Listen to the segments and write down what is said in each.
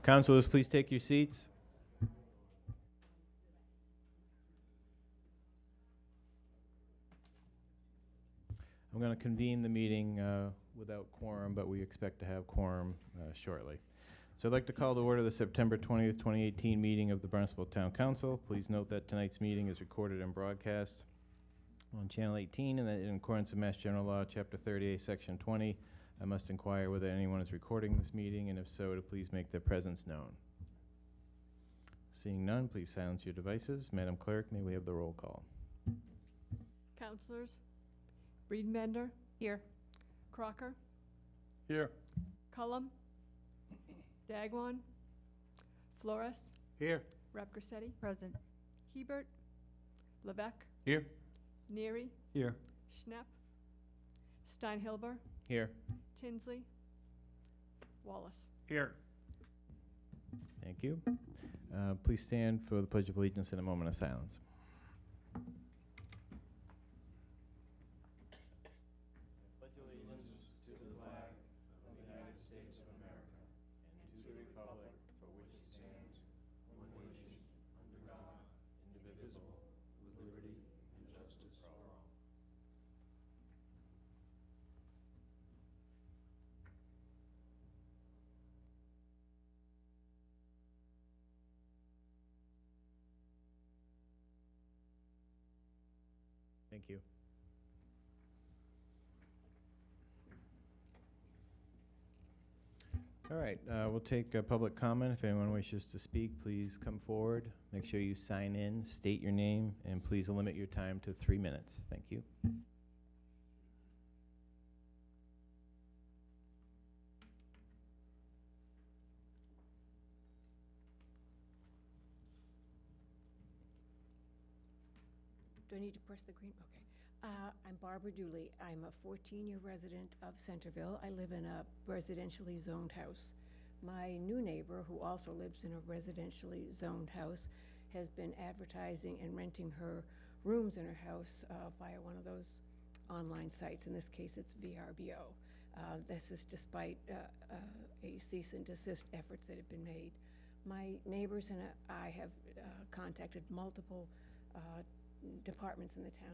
Councilors, please take your seats. I'm going to convene the meeting without quorum, but we expect to have quorum shortly. So I'd like to call to order the September 20th, 2018 meeting of the Barnstable Town Council. Please note that tonight's meeting is recorded and broadcast on Channel 18, and that in accordance with Mass General Law, Chapter 38, Section 20, I must inquire whether anyone is recording this meeting, and if so, to please make their presence known. Seeing none, please silence your devices. Madam Clerk, may we have the roll call? Councilors: Breedenbender. Here. Crocker. Here. Cullum. Dagwan. Flores. Here. Rapgorsetti. Present. Hebert. Levesque. Here. Neary. Here. Schnepp. Steinhilber. Here. Tinsley. Wallace. Here. Thank you. Please stand for the Pledge of Allegiance in a moment of silence. Pledge allegiance to the flag of the United States of America and to the republic for which it stands, one nation, under God, indivisible, with liberty and justice for all. Thank you. All right, we'll take public comment. If anyone wishes to speak, please come forward. Make sure you sign in, state your name, and please limit your time to 3 minutes. Thank you. Do I need to press the green? Okay. I'm Barbara Dooley. I'm a 14-year resident of Centerville. I live in a residentially zoned house. My new neighbor, who also lives in a residentially zoned house, has been advertising and renting her rooms in her house via one of those online sites. In this case, it's VRBO. This is despite a cease and desist efforts that have been made. My neighbors and I have contacted multiple departments in the town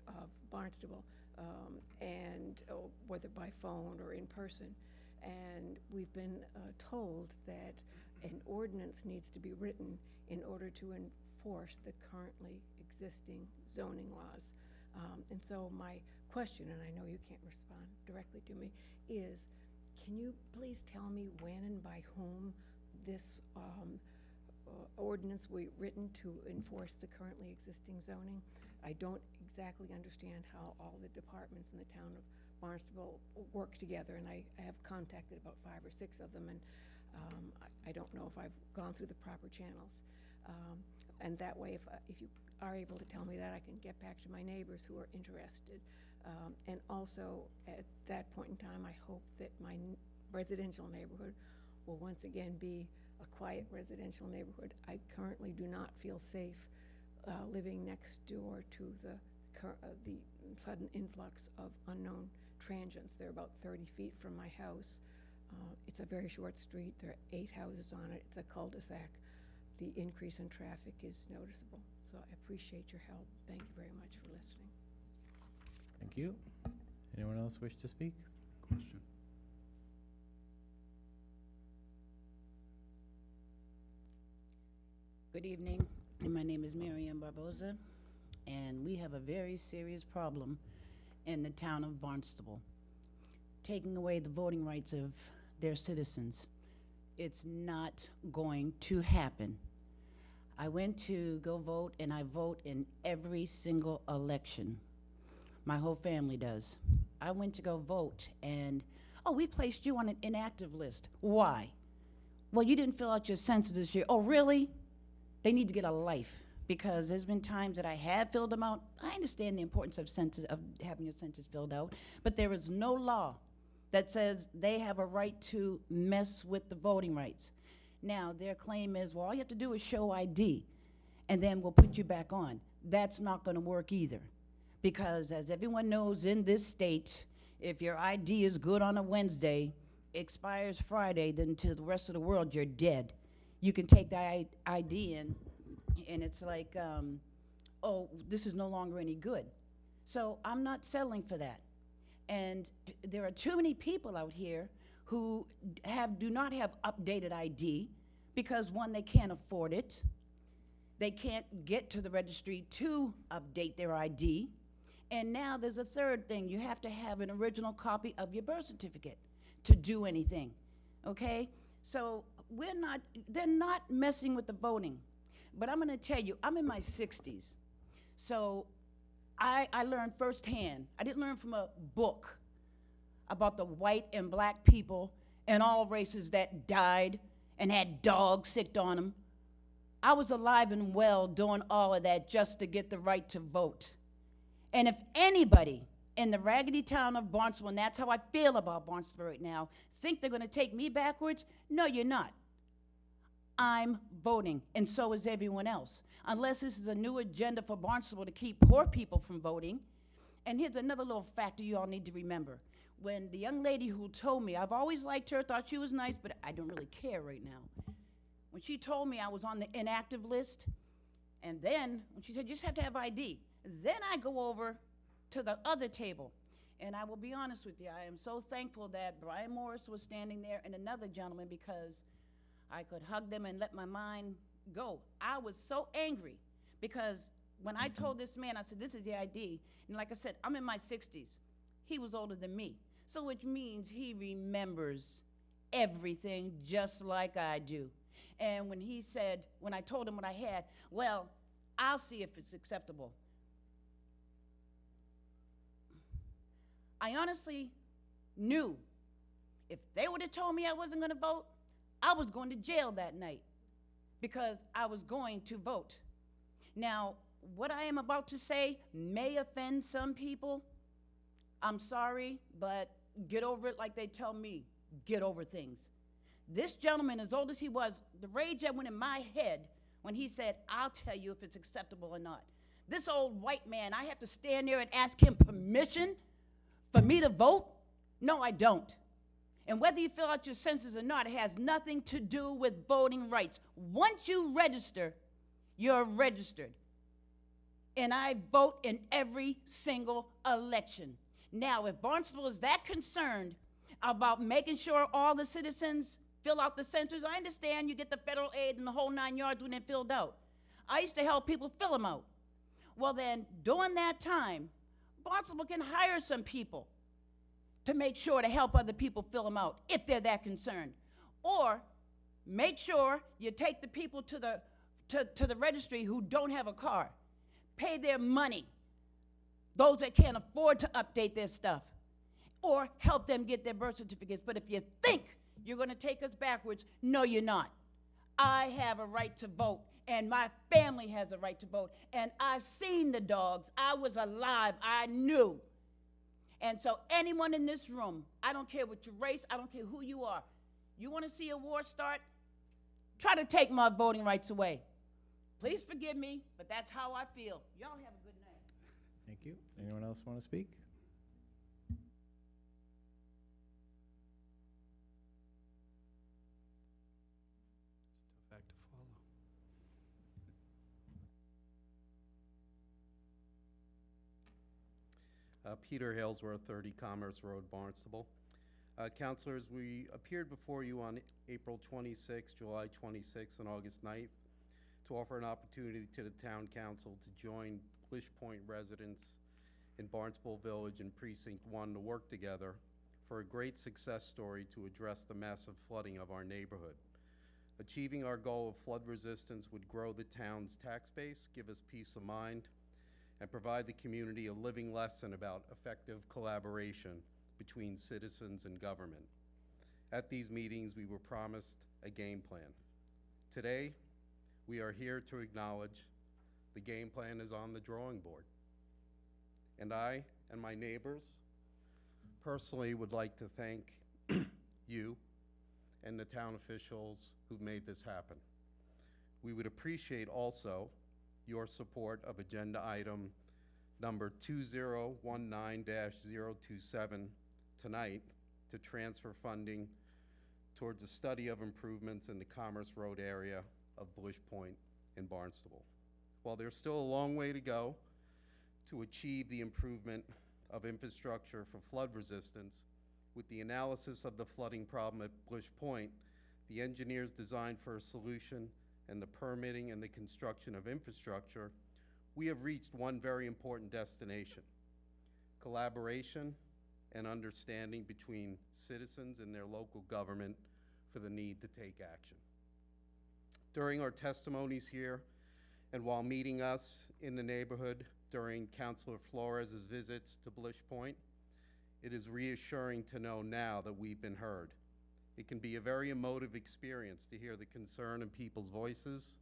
of Barnstable, and whether by phone or in person, and we've been told that an ordinance needs to be written in order to enforce the currently existing zoning laws. And so my question, and I know you can't respond directly to me, is can you please tell me when and by whom this ordinance will be written to enforce the currently existing zoning? I don't exactly understand how all the departments in the town of Barnstable work together, and I have contacted about 5 or 6 of them, and I don't know if I've gone through the proper channels. And that way, if you are able to tell me that, I can get back to my neighbors who are interested. And also, at that point in time, I hope that my residential neighborhood will once again be a quiet residential neighborhood. I currently do not feel safe living next door to the sudden influx of unknown transients. They're about 30 feet from my house. It's a very short street. There are 8 houses on it. It's a cul-de-sac. The increase in traffic is noticeable. So I appreciate your help. Thank you very much for listening. Thank you. Anyone else wish to speak? Question. Good evening. My name is Marianne Barboza, and we have a very serious problem in the town of Barnstable, taking away the voting rights of their citizens. It's not going to happen. I went to go vote, and I vote in every single election. My whole family does. I went to go vote, and, oh, we placed you on an inactive list. Why? Well, you didn't fill out your census this year. Oh, really? They need to get a life, because there's been times that I have filled them out. I understand the importance of having your census filled out, but there is no law that says they have a right to mess with the voting rights. Now, their claim is, well, all you have to do is show ID, and then we'll put you back on. That's not going to work either, because as everyone knows in this state, if your ID is good on a Wednesday, expires Friday, then to the rest of the world, you're dead. You can take the ID in, and it's like, oh, this is no longer any good. So I'm not settling for that. And there are too many people out here who do not have updated ID because, one, they can't afford it. They can't get to the registry to update their ID. And now there's a third thing. You have to have an original copy of your birth certificate to do anything, okay? So they're not messing with the voting. But I'm gonna tell you, I'm in my 60s. So I learned firsthand. I didn't learn from a book about the white and black people and all races that died and had dogs sicked on them. I was alive and well doing all of that just to get the right to vote. And if anybody in the raggedy town of Barnstable, and that's how I feel about Barnstable right now, think they're gonna take me backwards, no, you're not. I'm voting, and so is everyone else. Unless this is a new agenda for Barnstable to keep poor people from voting. And here's another little factor you all need to remember. When the young lady who told me, I've always liked her, thought she was nice, but I don't really care right now. When she told me I was on the inactive list, and then when she said, you just have to have ID, then I go over to the other table. And I will be honest with you, I am so thankful that Brian Morris was standing there and another gentleman, because I could hug them and let my mind go. I was so angry because when I told this man, I said, this is the ID. And like I said, I'm in my 60s. He was older than me. So which means he remembers everything just like I do. And when he said, when I told him what I had, well, I'll see if it's acceptable. I honestly knew if they would have told me I wasn't gonna vote, I was going to jail that night because I was going to vote. Now, what I am about to say may offend some people. I'm sorry, but get over it like they tell me, get over things. This gentleman, as old as he was, the rage that went in my head when he said, I'll tell you if it's acceptable or not. This old white man, I have to stand there and ask him permission for me to vote? No, I don't. And whether you fill out your census or not, it has nothing to do with voting rights. Once you register, you're registered. And I vote in every single election. Now, if Barnstable is that concerned about making sure all the citizens fill out the census, I understand you get the federal aid and the whole 9 yards when they're filled out. I used to help people fill them out. Well then, during that time, Barnstable can hire some people to make sure to help other people fill them out if they're that concerned. Or make sure you take the people to the registry who don't have a car. Pay their money, those that can't afford to update their stuff. Or help them get their birth certificates. But if you think you're gonna take us backwards, no, you're not. I have a right to vote, and my family has a right to vote. And I've seen the dogs. I was alive. I knew. And so anyone in this room, I don't care what your race, I don't care who you are, you want to see a war start? Try to take my voting rights away. Please forgive me, but that's how I feel. Y'all have a good night. Thank you. Anyone else want to speak? Tough act to follow. Peter Halesworth, 30 Commerce Road, Barnstable. Councilors, we appeared before you on April 26th, July 26th, and August 9th to offer an opportunity to the Town Council to join Blish Point residents in Barnstable Village and Precinct 1 to work together for a great success story to address the massive flooding of our neighborhood. Achieving our goal of flood resistance would grow the town's tax base, give us peace of mind, and provide the community a living lesson about effective collaboration between citizens and government. At these meetings, we were promised a game plan. Today, we are here to acknowledge the game plan is on the drawing board. And I and my neighbors personally would like to thank you and the town officials who've made this happen. We would appreciate also your support of agenda item number 2019-027 tonight, to transfer funding towards a study of improvements in the Commerce Road area of Bush Point and Barnstable. While there's still a long way to go to achieve the improvement of infrastructure for flood resistance, with the analysis of the flooding problem at Bush Point, the engineers designed for a solution, and the permitting and the construction of infrastructure, we have reached one very important destination: collaboration and understanding between citizens and their local government for the need to take action. During our testimonies here, and while meeting us in the neighborhood during Councilor Flores' visits to Bush Point, it is reassuring to know now that we've been heard. It can be a very emotive experience to hear the concern in people's voices,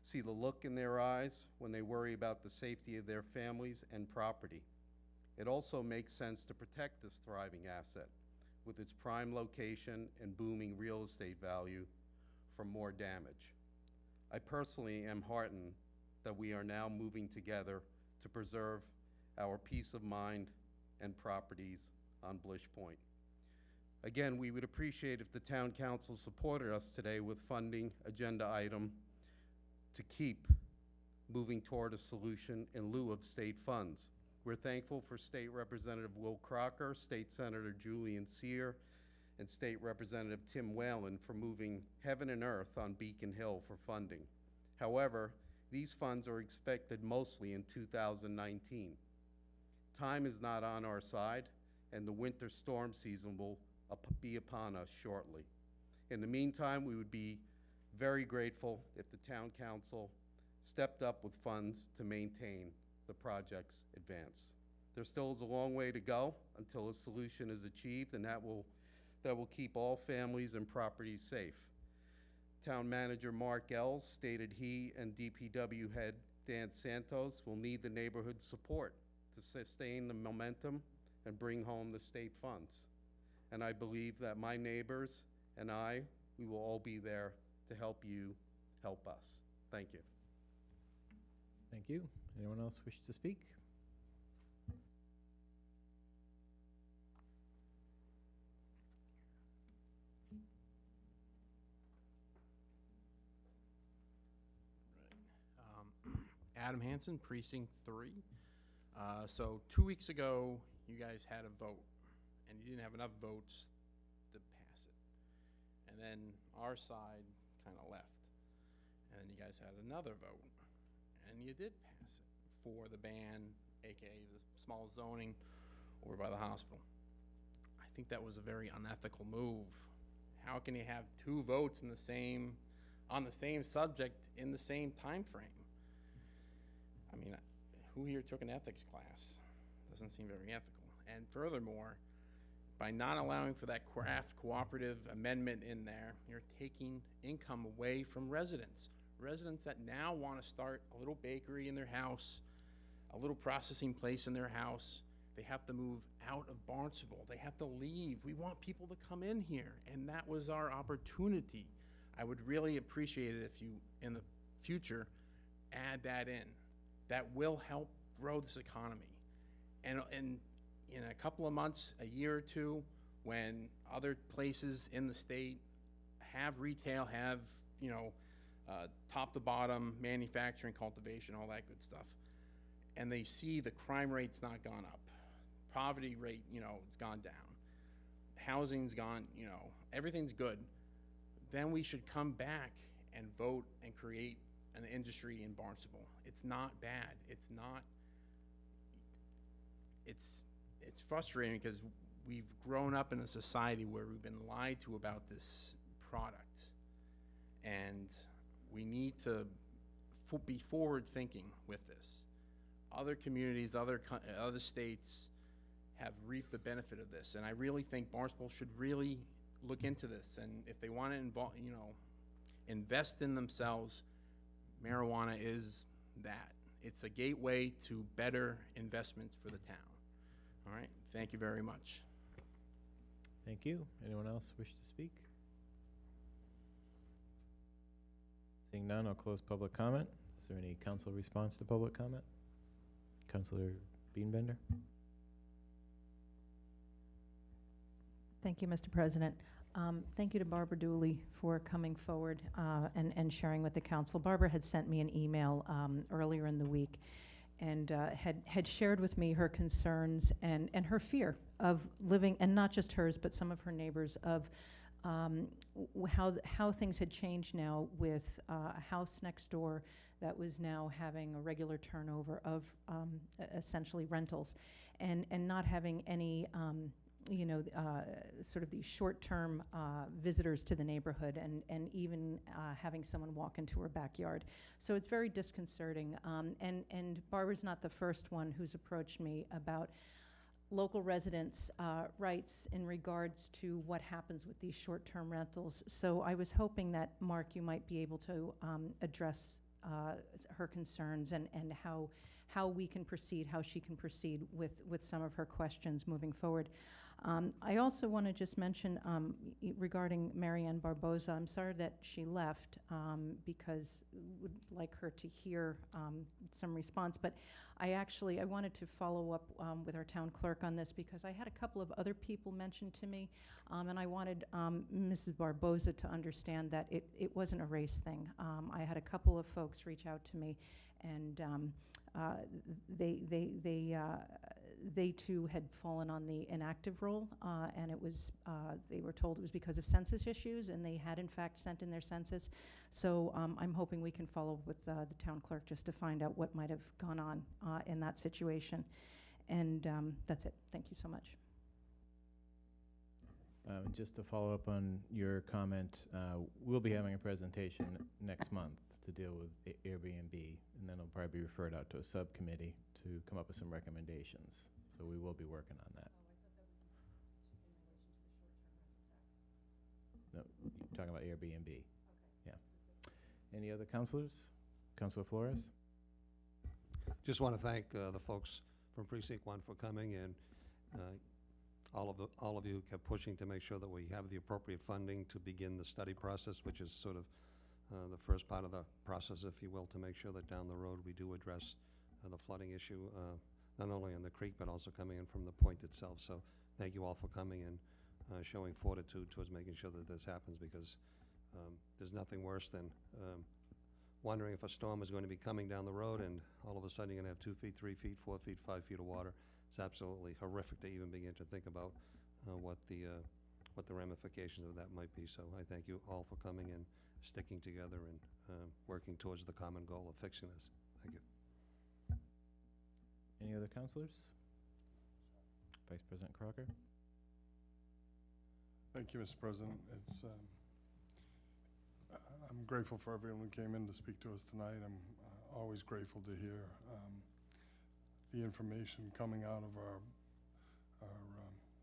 see the look in their eyes when they worry about the safety of their families and property. It also makes sense to protect this thriving asset with its prime location and booming real estate value from more damage. I personally am heartened that we are now moving together to preserve our peace of mind and properties on Bush Point. Again, we would appreciate if the town council supported us today with funding agenda item to keep moving toward a solution in lieu of state funds. We're thankful for State Representative Will Crocker, State Senator Julian Sear, and State Representative Tim Whalen for moving heaven and earth on Beacon Hill for funding. However, these funds are expected mostly in 2019. Time is not on our side, and the winter storm season will be upon us shortly. In the meantime, we would be very grateful if the town council stepped up with funds to maintain the project's advance. There still is a long way to go until a solution is achieved, and that will keep all families and properties safe. Town Manager Mark Ells stated he and DPW head Dan Santos will need the neighborhood's support to sustain the momentum and bring home the state funds. And I believe that my neighbors and we will all be there to help you help us. Thank you. Thank you. Anyone else wish to speak? Adam Hansen, Precinct 3. So 2 weeks ago, you guys had a vote, and you didn't have enough votes to pass it. And then our side kind of left. And then you guys had another vote, and you did pass it for the ban, AKA the small zoning over by the hospital. I think that was a very unethical move. How can you have two votes on the same subject in the same time frame? I mean, who here took an ethics class? Doesn't seem very ethical. And furthermore, by not allowing for that craft cooperative amendment in there, you're taking income away from residents. Residents that now want to start a little bakery in their house, a little processing place in their house. They have to move out of Barnstable. They have to leave. We want people to come in here, and that was our opportunity. I would really appreciate it if you, in the future, add that in. That will help grow this economy. And in a couple of months, a year or two, when other places in the state have retail, have, top to bottom, manufacturing, cultivation, all that good stuff, and they see the crime rate's not gone up, poverty rate, it's gone down, housing's gone, everything's good, then we should come back and vote and create an industry in Barnstable. It's not bad. It's frustrating because we've grown up in a society where we've been lied to about this product, and we need to be forward thinking with this. Other communities, other states have reaped the benefit of this, and I really think Barnstable should really look into this, and if they want to invest in themselves, marijuana is that. It's a gateway to better investments for the town. All right, thank you very much. Thank you. Anyone else wish to speak? Seeing none, I'll close public comment. Is there any council response to public comment? Councilor Beanbender? Thank you, Mr. President. Thank you to Barbara Dooley for coming forward and sharing with the council. Barbara had sent me an email earlier in the week and had shared with me her concerns and her fear of living, and not just hers, but some of her neighbors, of how things had changed now with a house next door that was now having a regular turnover of essentially rentals, and not having any sort of these short-term visitors to the neighborhood, and even having someone walk into her backyard. So it's very disconcerting. And Barbara's not the first one who's approached me about local residents' rights in regards to what happens with these short-term rentals. So I was hoping that, Mark, you might be able to address her concerns and how we can proceed, how she can proceed with some of her questions moving forward. I also want to just mention regarding Marianne Barboza, I'm sorry that she left because would like her to hear some response, but I wanted to follow up with our town clerk on this because I had a couple of other people mention to me, and I wanted Mrs. Barboza to understand that it wasn't a race thing. I had a couple of folks reach out to me, and they too had fallen on the inactive roll, and it was they were told it was because of census issues, and they had in fact sent in their census. So I'm hoping we can follow up with the town clerk just to find out what might have gone on in that situation. And that's it. Thank you so much. Just to follow up on your comment, we'll be having a presentation next month to deal with Airbnb, and then it'll probably be referred out to a subcommittee to come up with some recommendations. So we will be working on that. No, you're talking about Airbnb. Okay. Yeah. Any other councilors? Councilor Flores? Just want to thank the folks from Precinct 1 for coming, and all of you kept pushing to make sure that we have the appropriate funding to begin the study process, which is sort of the first part of the process, if you will, to make sure that down the road we do address the flooding issue, not only in the creek, but also coming in from the point itself. So thank you all for coming and showing fortitude towards making sure that this happens, because there's nothing worse than wondering if a storm is going to be coming down the road and all of a sudden you're going to have 2 feet, 3 feet, 4 feet, 5 feet of water. It's absolutely horrific to even begin to think about what the ramifications of that might be. So I thank you all for coming and sticking together and working towards the common goal of fixing this. Thank you. Any other councilors? Vice President Crocker? Thank you, Mr. President. It's, I'm grateful for everyone who came in to speak to us tonight. I'm always grateful to hear the information coming out of our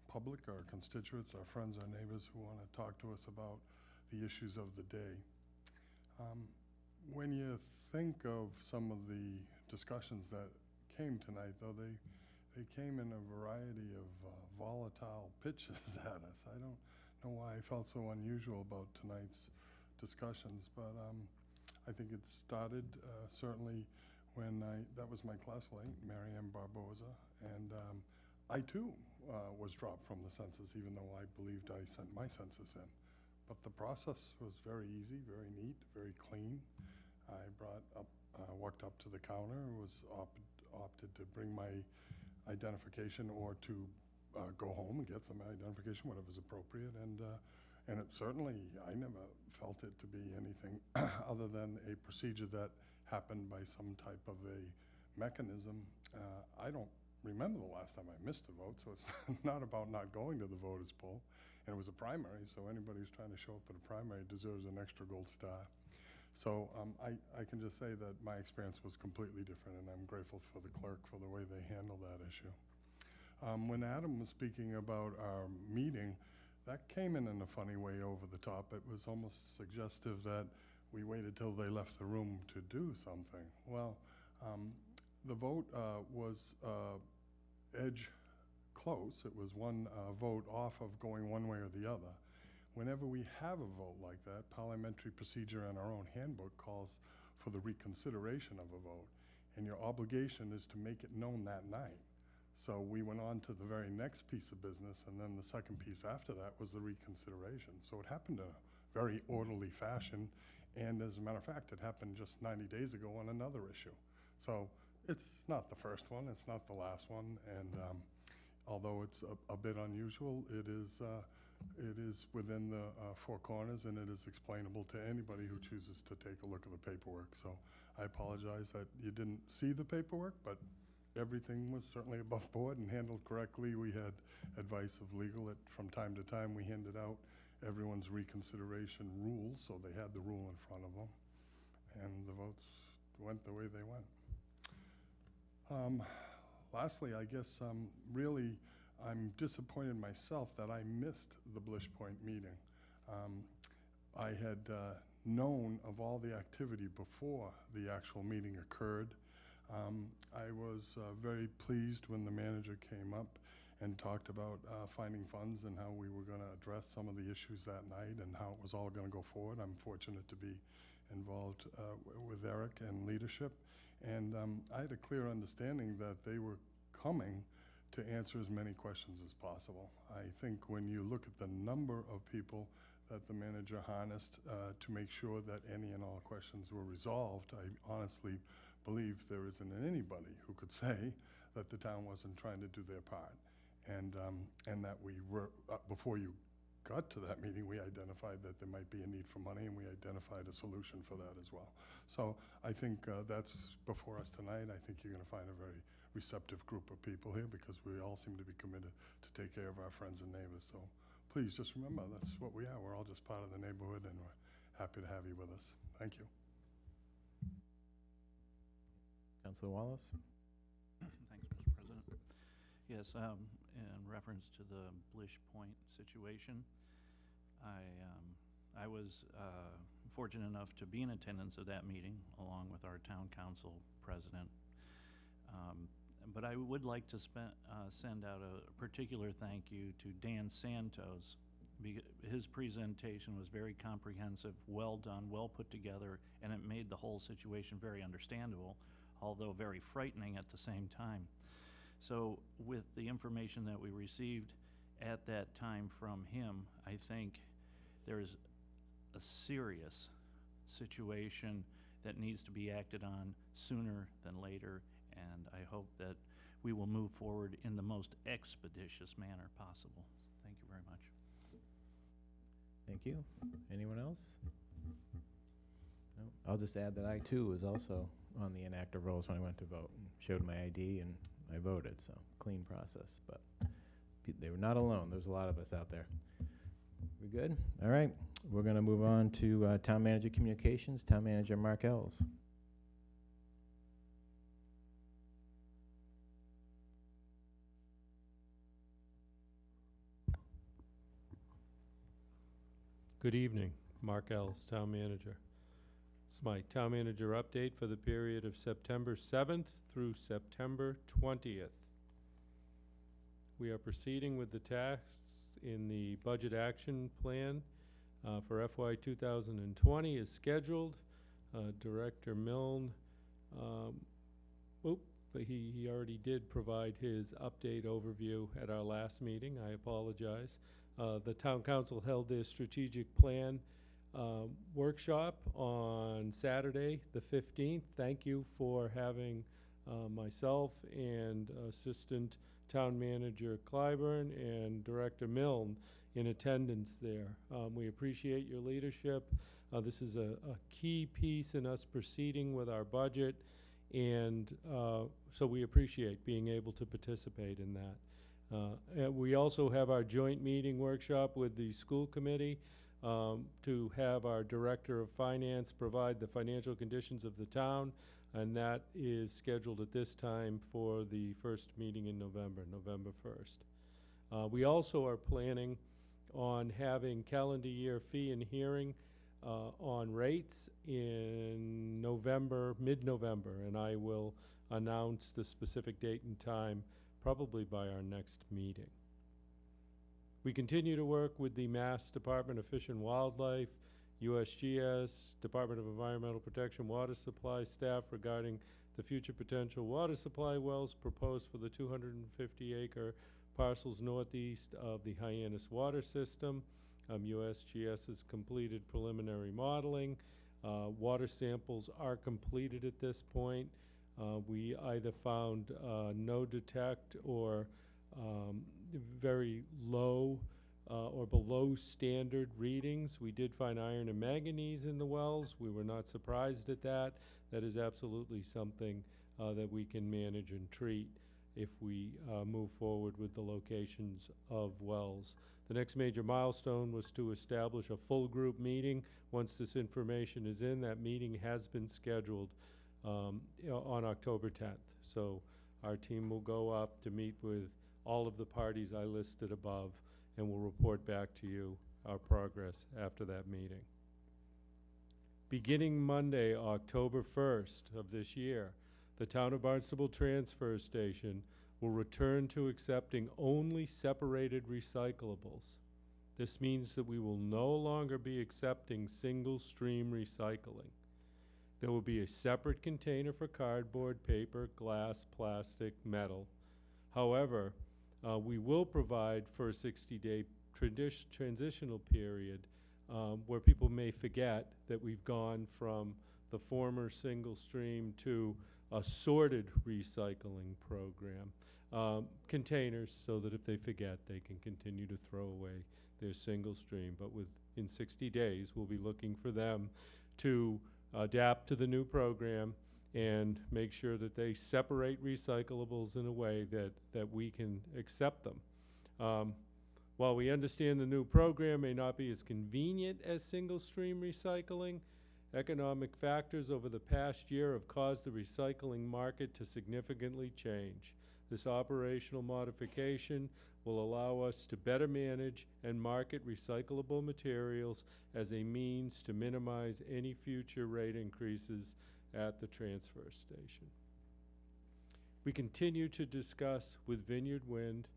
public, our constituents, our friends, our neighbors who want to talk to us about the issues of the day. When you think of some of the discussions that came tonight, though, they came in a variety of volatile pitches at us. I don't know why I felt so unusual about tonight's discussions, but I think it started certainly when that was my classmate, Marianne Barboza, and I too was dropped from the census, even though I believed I sent my census in. But the process was very easy, very neat, very clean. I walked up to the counter, was opted to bring my identification or to go home and get some identification, whatever's appropriate, and it certainly, I never felt it to be anything other than a procedure that happened by some type of a mechanism. I don't remember the last time I missed a vote, so it's not about not going to the voters' poll. And it was a primary, so anybody who's trying to show up at a primary deserves an extra gold star. So I can just say that my experience was completely different, and I'm grateful for the clerk for the way they handled that issue. When Adam was speaking about our meeting, that came in a funny way over the top. It was almost suggestive that we waited till they left the room to do something. Well, the vote was edge close. It was one vote off of going one way or the other. Whenever we have a vote like that, parliamentary procedure and our own handbook calls for the reconsideration of a vote. And your obligation is to make it known that night. So we went on to the very next piece of business, and then the second piece after that was the reconsideration. So it happened in a very orderly fashion, and as a matter of fact, it happened just 90 days ago on another issue. So it's not the first one, it's not the last one, and although it's a bit unusual, it is within the four corners, and it is explainable to anybody who chooses to take a look at the paperwork. So I apologize that you didn't see the paperwork, but everything was certainly above board and handled correctly. We had advice of legal that from time to time we handed out everyone's reconsideration rules, so they had the rule in front of them, and the votes went the way they went. Lastly, I guess really I'm disappointed myself that I missed the Blish Point meeting. I had known of all the activity before the actual meeting occurred. I was very pleased when the manager came up and talked about finding funds and how we were going to address some of the issues that night and how it was all going to go forward. I'm fortunate to be involved with Eric and leadership. And I had a clear understanding that they were coming to answer as many questions as possible. I think when you look at the number of people that the manager harnessed to make sure that any and all questions were resolved, I honestly believe there isn't anybody who could say that the town wasn't trying to do their part. And that we were, before you got to that meeting, we identified that there might be a need for money, and we identified a solution for that as well. So I think that's before us tonight. I think you're going to find a very receptive group of people here because we all seem to be committed to take care of our friends and neighbors. So please just remember, that's what we are. We're all just part of the neighborhood, and we're happy to have you with us. Thank you. Councilor Wallace? Thanks, Mr. President. Yes, in reference to the Blish Point situation, I was fortunate enough to be in attendance of that meeting along with our town council president. But I would like to send out a particular thank you to Dan Santos. His presentation was very comprehensive, well done, well put together, and it made the whole situation very understandable, although very frightening at the same time. So with the information that we received at that time from him, I think there's a serious situation that needs to be acted on sooner than later, and I hope that we will move forward in the most expeditious manner possible. Thank you very much. Thank you. Anyone else? No? I'll just add that I too was also on the inactive rolls when I went to vote and showed my ID and I voted, so clean process. But they were not alone. There's a lot of us out there. We good? All right. We're going to move on to Town Manager Communications, Town Manager Mark Ells. Good evening, Mark Ells, Town Manager. It's my Town Manager update for the period of September 7th through September 20th. We are proceeding with the tasks in the Budget Action Plan for FY 2020 as scheduled. Director Milne, he already did provide his update overview at our last meeting. I apologize. The Town Council held their strategic plan workshop on Saturday, the 15th. Thank you for having myself and Assistant Town Manager Clyburn and Director Milne in attendance there. We appreciate your leadership. This is a key piece in us proceeding with our budget, and so we appreciate being able to participate in that. We also have our joint meeting workshop with the school committee to have our Director of Finance provide the financial conditions of the town, and that is scheduled at this time for the first meeting in November, November 1st. We also are planning on having calendar year fee and hearing on rates in November, mid-November, and I will announce the specific date and time probably by our next meeting. We continue to work with the Mass Department of Fish and Wildlife, USGS, Department of Environmental Protection, Water Supply staff regarding the future potential water supply wells proposed for the 250-acre parcels northeast of the Hyannis water system. USGS has completed preliminary modeling. Water samples are completed at this point. We either found no detect or very low or below standard readings. We did find iron and manganese in the wells. We were not surprised at that. That is absolutely something that we can manage and treat if we move forward with the locations of wells. The next major milestone was to establish a full group meeting. Once this information is in, that meeting has been scheduled on October 10th. So our team will go up to meet with all of the parties I listed above, and we'll report back to you our progress after that meeting. Beginning Monday, October 1st of this year, the Town of Barnstable Transfer Station will return to accepting only separated recyclables. This means that we will no longer be accepting single stream recycling. There will be a separate container for cardboard, paper, glass, plastic, metal. However, we will provide for a 60-day transitional period where people may forget that we've gone from the former single stream to a sorted recycling program. Containers, so that if they forget, they can continue to throw away their single stream. But in 60 days, we'll be looking for them to adapt to the new program and make sure that they separate recyclables in a way that we can accept them. While we understand the new program may not be as convenient as single stream recycling, economic factors over the past year have caused the recycling market to significantly change. This operational modification will allow us to better manage and market recyclable materials as a means to minimize any future rate increases at the transfer station. We continue to discuss with Vineyard Wind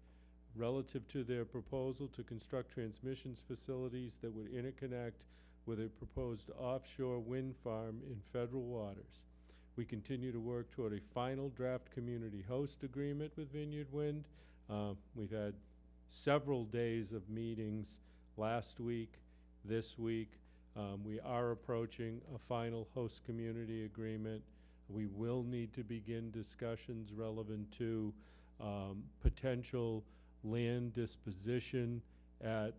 relative to their proposal to construct transmissions facilities that would interconnect with a proposed offshore wind farm in federal waters. We continue to work toward a final draft community host agreement with Vineyard Wind. We've had several days of meetings last week, this week. We are approaching a final host community agreement. We will need to begin discussions relevant to potential land disposition at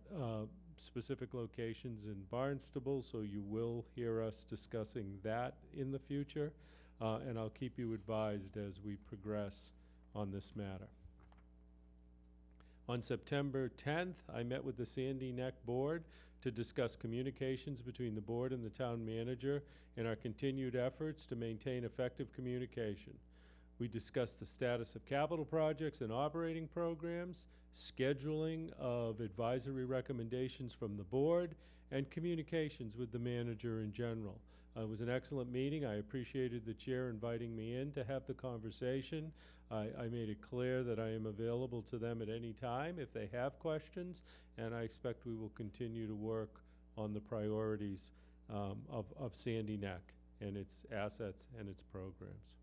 specific locations in Barnstable, so you will hear us discussing that in the future, and I'll keep you advised as we progress on this matter. On September 10th, I met with the Sandy Neck Board to discuss communications between the board and the town manager and our continued efforts to maintain effective communication. We discussed the status of capital projects and operating programs, scheduling of advisory recommendations from the board, and communications with the manager in general. It was an excellent meeting. I appreciated the chair inviting me in to have the conversation. I made it clear that I am available to them at any time if they have questions, and I expect we will continue to work on the priorities of Sandy Neck and its assets and its programs.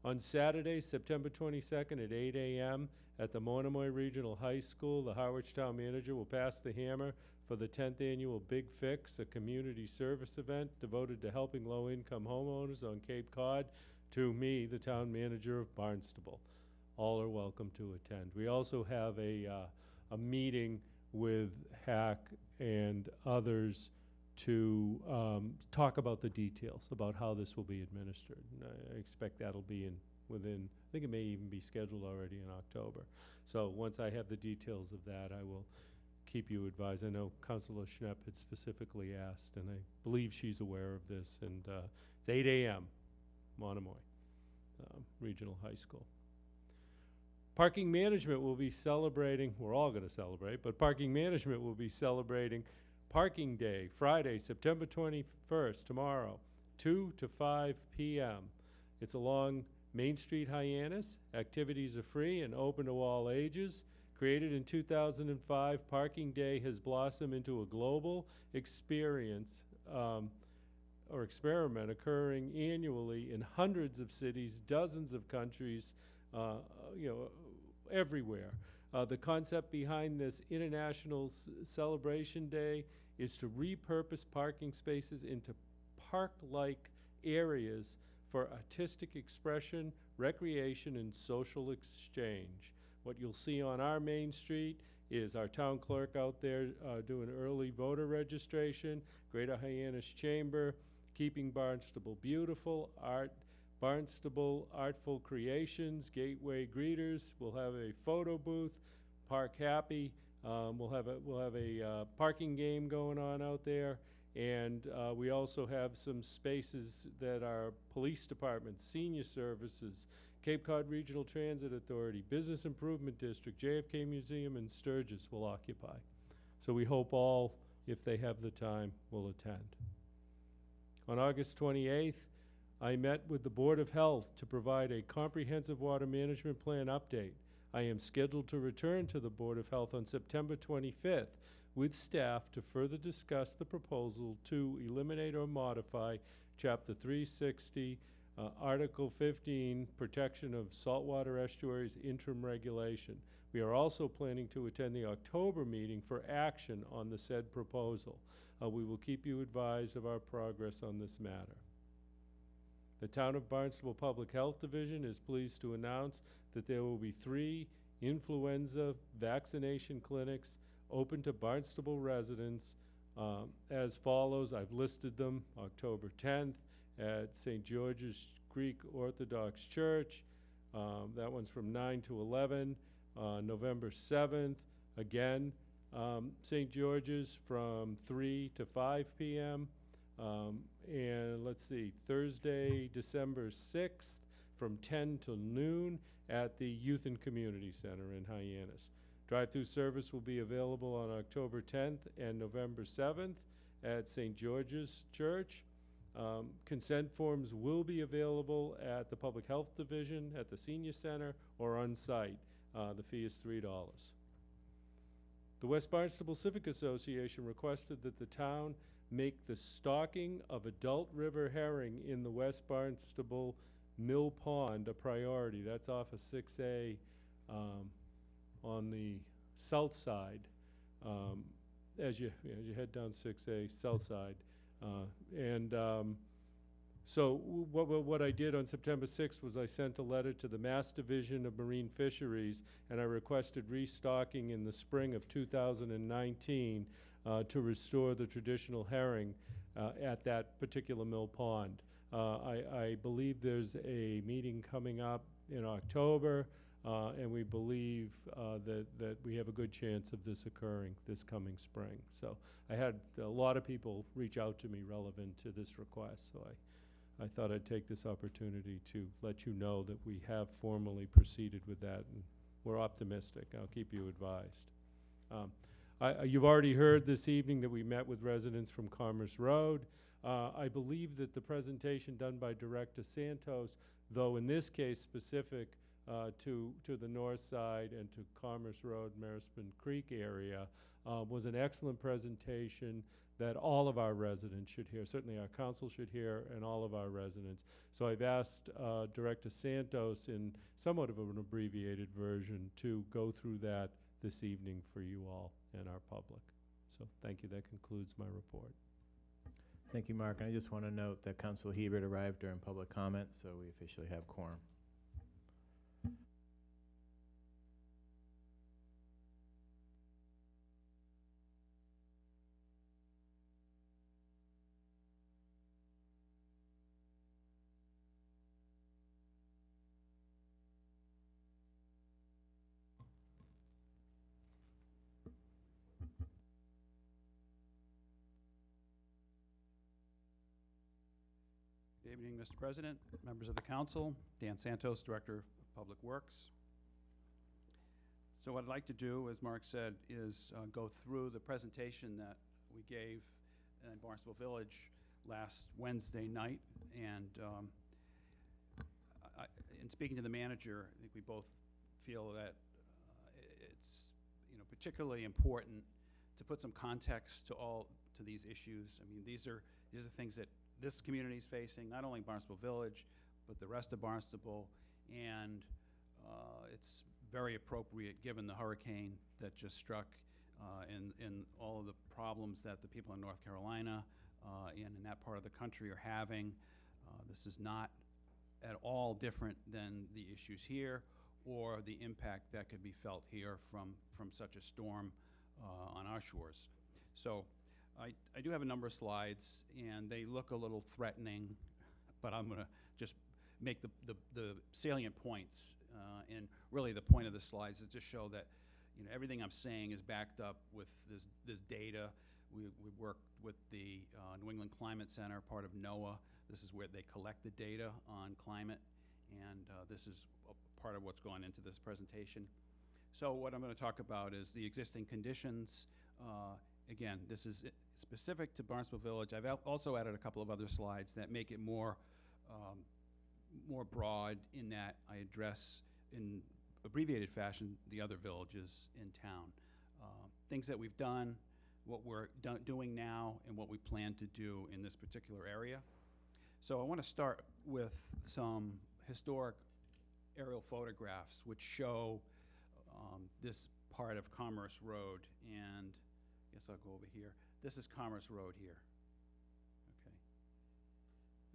On Saturday, September 22nd at 8 a.m. at the Monomoy Regional High School, the Harwich Town Manager will pass the hammer for the 10th annual Big Fix, a community service event devoted to helping low-income homeowners on Cape Cod, to me, the Town Manager of Barnstable. All are welcome to attend. We also have a meeting with HAC and others to talk about the details about how this will be administered. And I expect that'll be within, I think it may even be scheduled already in October. So once I have the details of that, I will keep you advised. I know Councilor Schnepp had specifically asked, and I believe she's aware of this. And it's 8 a.m., Monomoy Regional High School. Parking management will be celebrating, we're all going to celebrate, but parking management will be celebrating Parking Day, Friday, September 21st, tomorrow, 2 to 5 p.m. It's along Main Street, Hyannis. Activities are free and open to all ages. Created in 2005, Parking Day has blossomed into a global experience or experiment occurring annually in hundreds of cities, dozens of countries, you know, everywhere. The concept behind this International Celebration Day is to repurpose parking spaces into park-like areas for artistic expression, recreation, and social exchange. What you'll see on our main street is our town clerk out there doing early voter registration, Greater Hyannis Chamber, Keeping Barnstable Beautiful, Barnstable Artful Creations, Gateway Greeters. We'll have a photo booth, Park Happy. We'll have a parking game going on out there. And we also have some spaces that our police department, senior services, Cape Cod Regional Transit Authority, Business Improvement District, JFK Museum, and Sturgis will occupy. So we hope all, if they have the time, will attend. On August 28th, I met with the Board of Health to provide a comprehensive water management plan update. I am scheduled to return to the Board of Health on September 25th with staff to further discuss the proposal to eliminate or modify Chapter 360, Article 15, Protection of Saltwater Estuaries Interim Regulation. We are also planning to attend the October meeting for action on the said proposal. We will keep you advised of our progress on this matter. The Town of Barnstable Public Health Division is pleased to announce that there will be 3 influenza vaccination clinics open to Barnstable residents as follows. I've listed them: October 10th at St. George's Greek Orthodox Church. That one's from 9 to 11. November 7th, again, St. George's from 3 to 5 p.m. And let's see, Thursday, December 6th from 10 till noon at the Youth and Community Center in Hyannis. Drive-through service will be available on October 10th and November 7th at St. George's Church. Consent forms will be available at the Public Health Division, at the Senior Center, or on site. The fee is $3. The West Barnstable Civic Association requested that the town make the stocking of adult river herring in the West Barnstable Mill Pond a priority. That's off of 6A on the south side, as you head down 6A south side. So what I did on September 6th was I sent a letter to the Mass Division of Marine Fisheries, and I requested restocking in the spring of 2019 to restore the traditional herring at that particular mill pond. I believe there's a meeting coming up in October, and we believe that we have a good chance of this occurring this coming spring. So I had a lot of people reach out to me relevant to this request, so I thought I'd take this opportunity to let you know that we have formally proceeded with that, and we're optimistic. I'll keep you advised. You've already heard this evening that we met with residents from Commerce Road. I believe that the presentation done by Director Santos, though in this case specific to the north side and to Commerce Road, Marispin Creek area, was an excellent presentation that all of our residents should hear. Certainly our council should hear, and all of our residents. So I've asked Director Santos in somewhat of an abbreviated version to go through that this evening for you all and our public. So thank you. That concludes my report. Thank you, Mark. And I just want to note that Council Hebert arrived during public comment, so we officially have quorum. Good evening, Mr. President, members of the council. Dan Santos, Director of Public Works. So what I'd like to do, as Mark said, is go through the presentation that we gave in Barnstable Village last Wednesday night. And in speaking to the manager, I think we both feel that it's particularly important to put some context to these issues. I mean, these are things that this community's facing, not only Barnstable Village, but the rest of Barnstable, and it's very appropriate given the hurricane that just struck and all of the problems that the people in North Carolina and in that part of the country are having. This is not at all different than the issues here or the impact that could be felt here from such a storm on our shores. So I do have a number of slides, and they look a little threatening, but I'm going to just make the salient points. And really the point of the slides is to show that everything I'm saying is backed up with this data. We work with the New England Climate Center, part of NOAA. This is where they collect the data on climate, and this is a part of what's going into this presentation. So what I'm going to talk about is the existing conditions. Again, this is specific to Barnstable Village. I've also added a couple of other slides that make it more broad, in that I address in abbreviated fashion the other villages in town. Things that we've done, what we're doing now, and what we plan to do in this particular area. So I want to start with some historic aerial photographs which show this part of Commerce Road, and I guess I'll go over here. This is Commerce Road here, okay?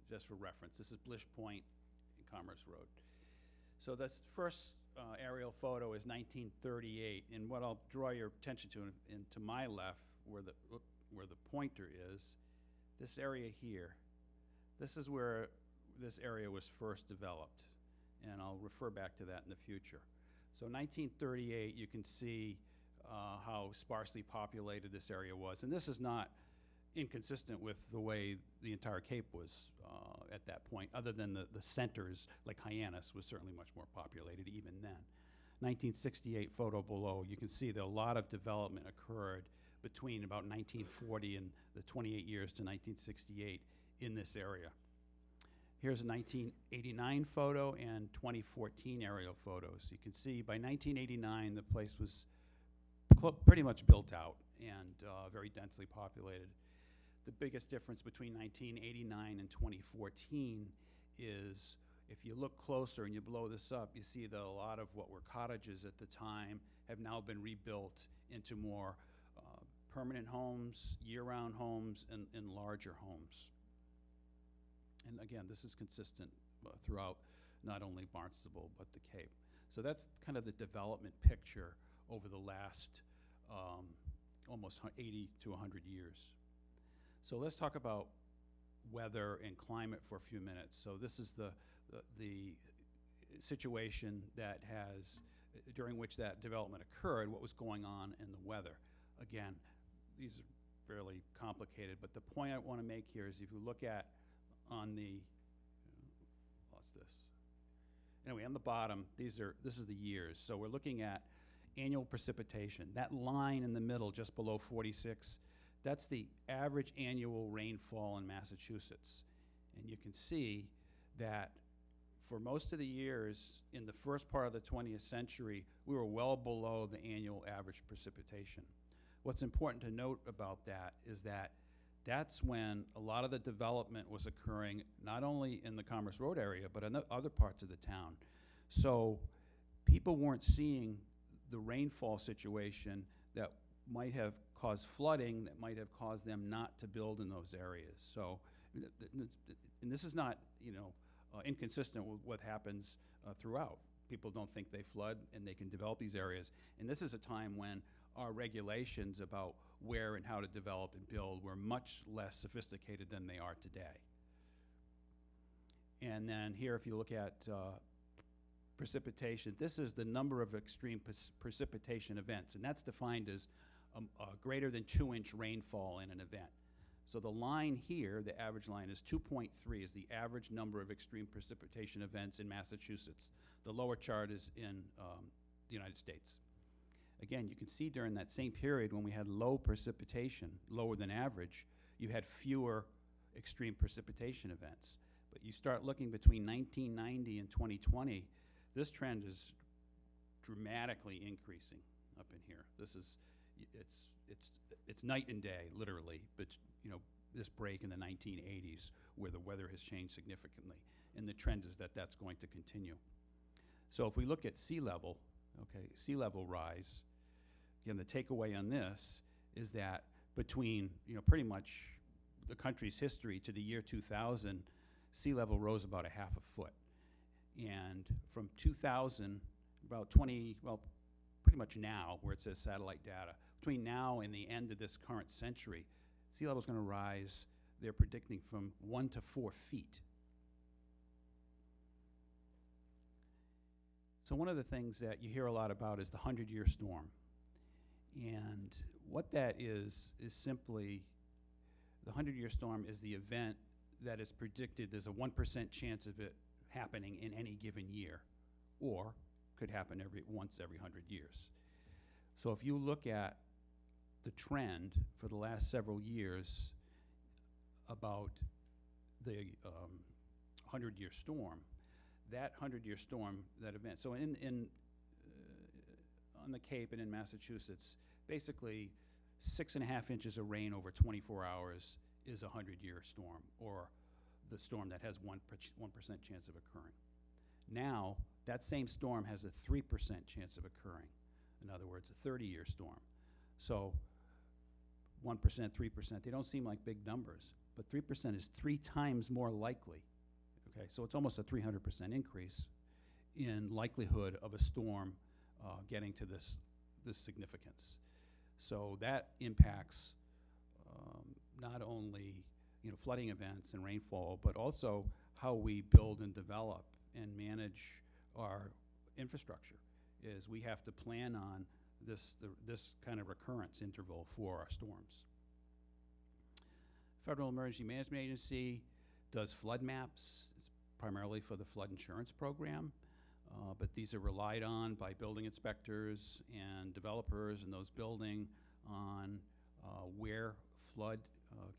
Just for reference, this is Blish Point and Commerce Road. So this first aerial photo is 1938, and what I'll draw your attention to, and to my left, where the pointer is, this area here. This is where this area was first developed, and I'll refer back to that in the future. So 1938, you can see how sparsely populated this area was, and this is not inconsistent with the way the entire Cape was at that point, other than the centers, like Hyannis was certainly much more populated even then. 1968 photo below, you can see that a lot of development occurred between about 1940 and the 28 years to 1968 in this area. Here's a 1989 photo and 2014 aerial photos. You can see by 1989 the place was pretty much built out and very densely populated. The biggest difference between 1989 and 2014 is, if you look closer and you blow this up, you see that a lot of what were cottages at the time have now been rebuilt into more permanent homes, year-round homes, and larger homes. And again, this is consistent throughout not only Barnstable, but the Cape. So that's kind of the development picture over the last almost 80 to 100 years. So let's talk about weather and climate for a few minutes. So this is the situation that has, during which that development occurred, what was going on in the weather. Again, these are fairly complicated, but the point I want to make here is if you look at on the, lost this. Anyway, on the bottom, this is the years. So we're looking at annual precipitation. That line in the middle, just below 46, that's the average annual rainfall in Massachusetts. And you can see that for most of the years in the first part of the 20th century, we were well below the annual average precipitation. What's important to note about that is that that's when a lot of the development was occurring, not only in the Commerce Road area, but in other parts of the town. So people weren't seeing the rainfall situation that might have caused flooding, that might have caused them not to build in those areas. So, and this is not, inconsistent with what happens throughout. People don't think they flood and they can develop these areas. And this is a time when our regulations about where and how to develop and build were much less sophisticated than they are today. And then here, if you look at precipitation, this is the number of extreme precipitation events, and that's defined as greater than 2-inch rainfall in an event. So the line here, the average line, is 2.3, is the average number of extreme precipitation events in Massachusetts. The lower chart is in the United States. Again, you can see during that same period when we had low precipitation, lower than average, you had fewer extreme precipitation events. But you start looking between 1990 and 2020, this trend is dramatically increasing up in here. This is, it's night and day, literally, but this break in the 1980s where the weather has changed significantly. And the trend is that that's going to continue. So if we look at sea level, okay, sea level rise, again, the takeaway on this is that between, pretty much the country's history to the year 2000, sea level rose about a half a foot. And from 2000, pretty much now, where it says satellite data, between now and the end of this current century, sea level is going to rise, they're predicting, from 1 to 4 feet. So one of the things that you hear a lot about is the 100-year storm. And what that is simply, the 100-year storm is the event that is predicted. There's a 1% chance of it happening in any given year, or could happen once every 100 years. So if you look at the trend for the last several years about the 100-year storm, that 100-year storm, that event. So on the Cape and in Massachusetts, basically 6.5 inches of rain over 24 hours is a 100-year storm, or the storm that has 1% chance of occurring. Now, that same storm has a 3% chance of occurring. In other words, a 30-year storm. So 1%, 3%, they don't seem like big numbers, but 3% is 3 times more likely. Okay, so it's almost a 300% increase in likelihood of a storm getting to this significance. So that impacts not only flooding events and rainfall, but also how we build and develop and manage our infrastructure. Is we have to plan on this kind of recurrence interval for our storms. Federal Emergency Management Agency does flood maps. It's primarily for the flood insurance program, but these are relied on by building inspectors and developers and those building on where flood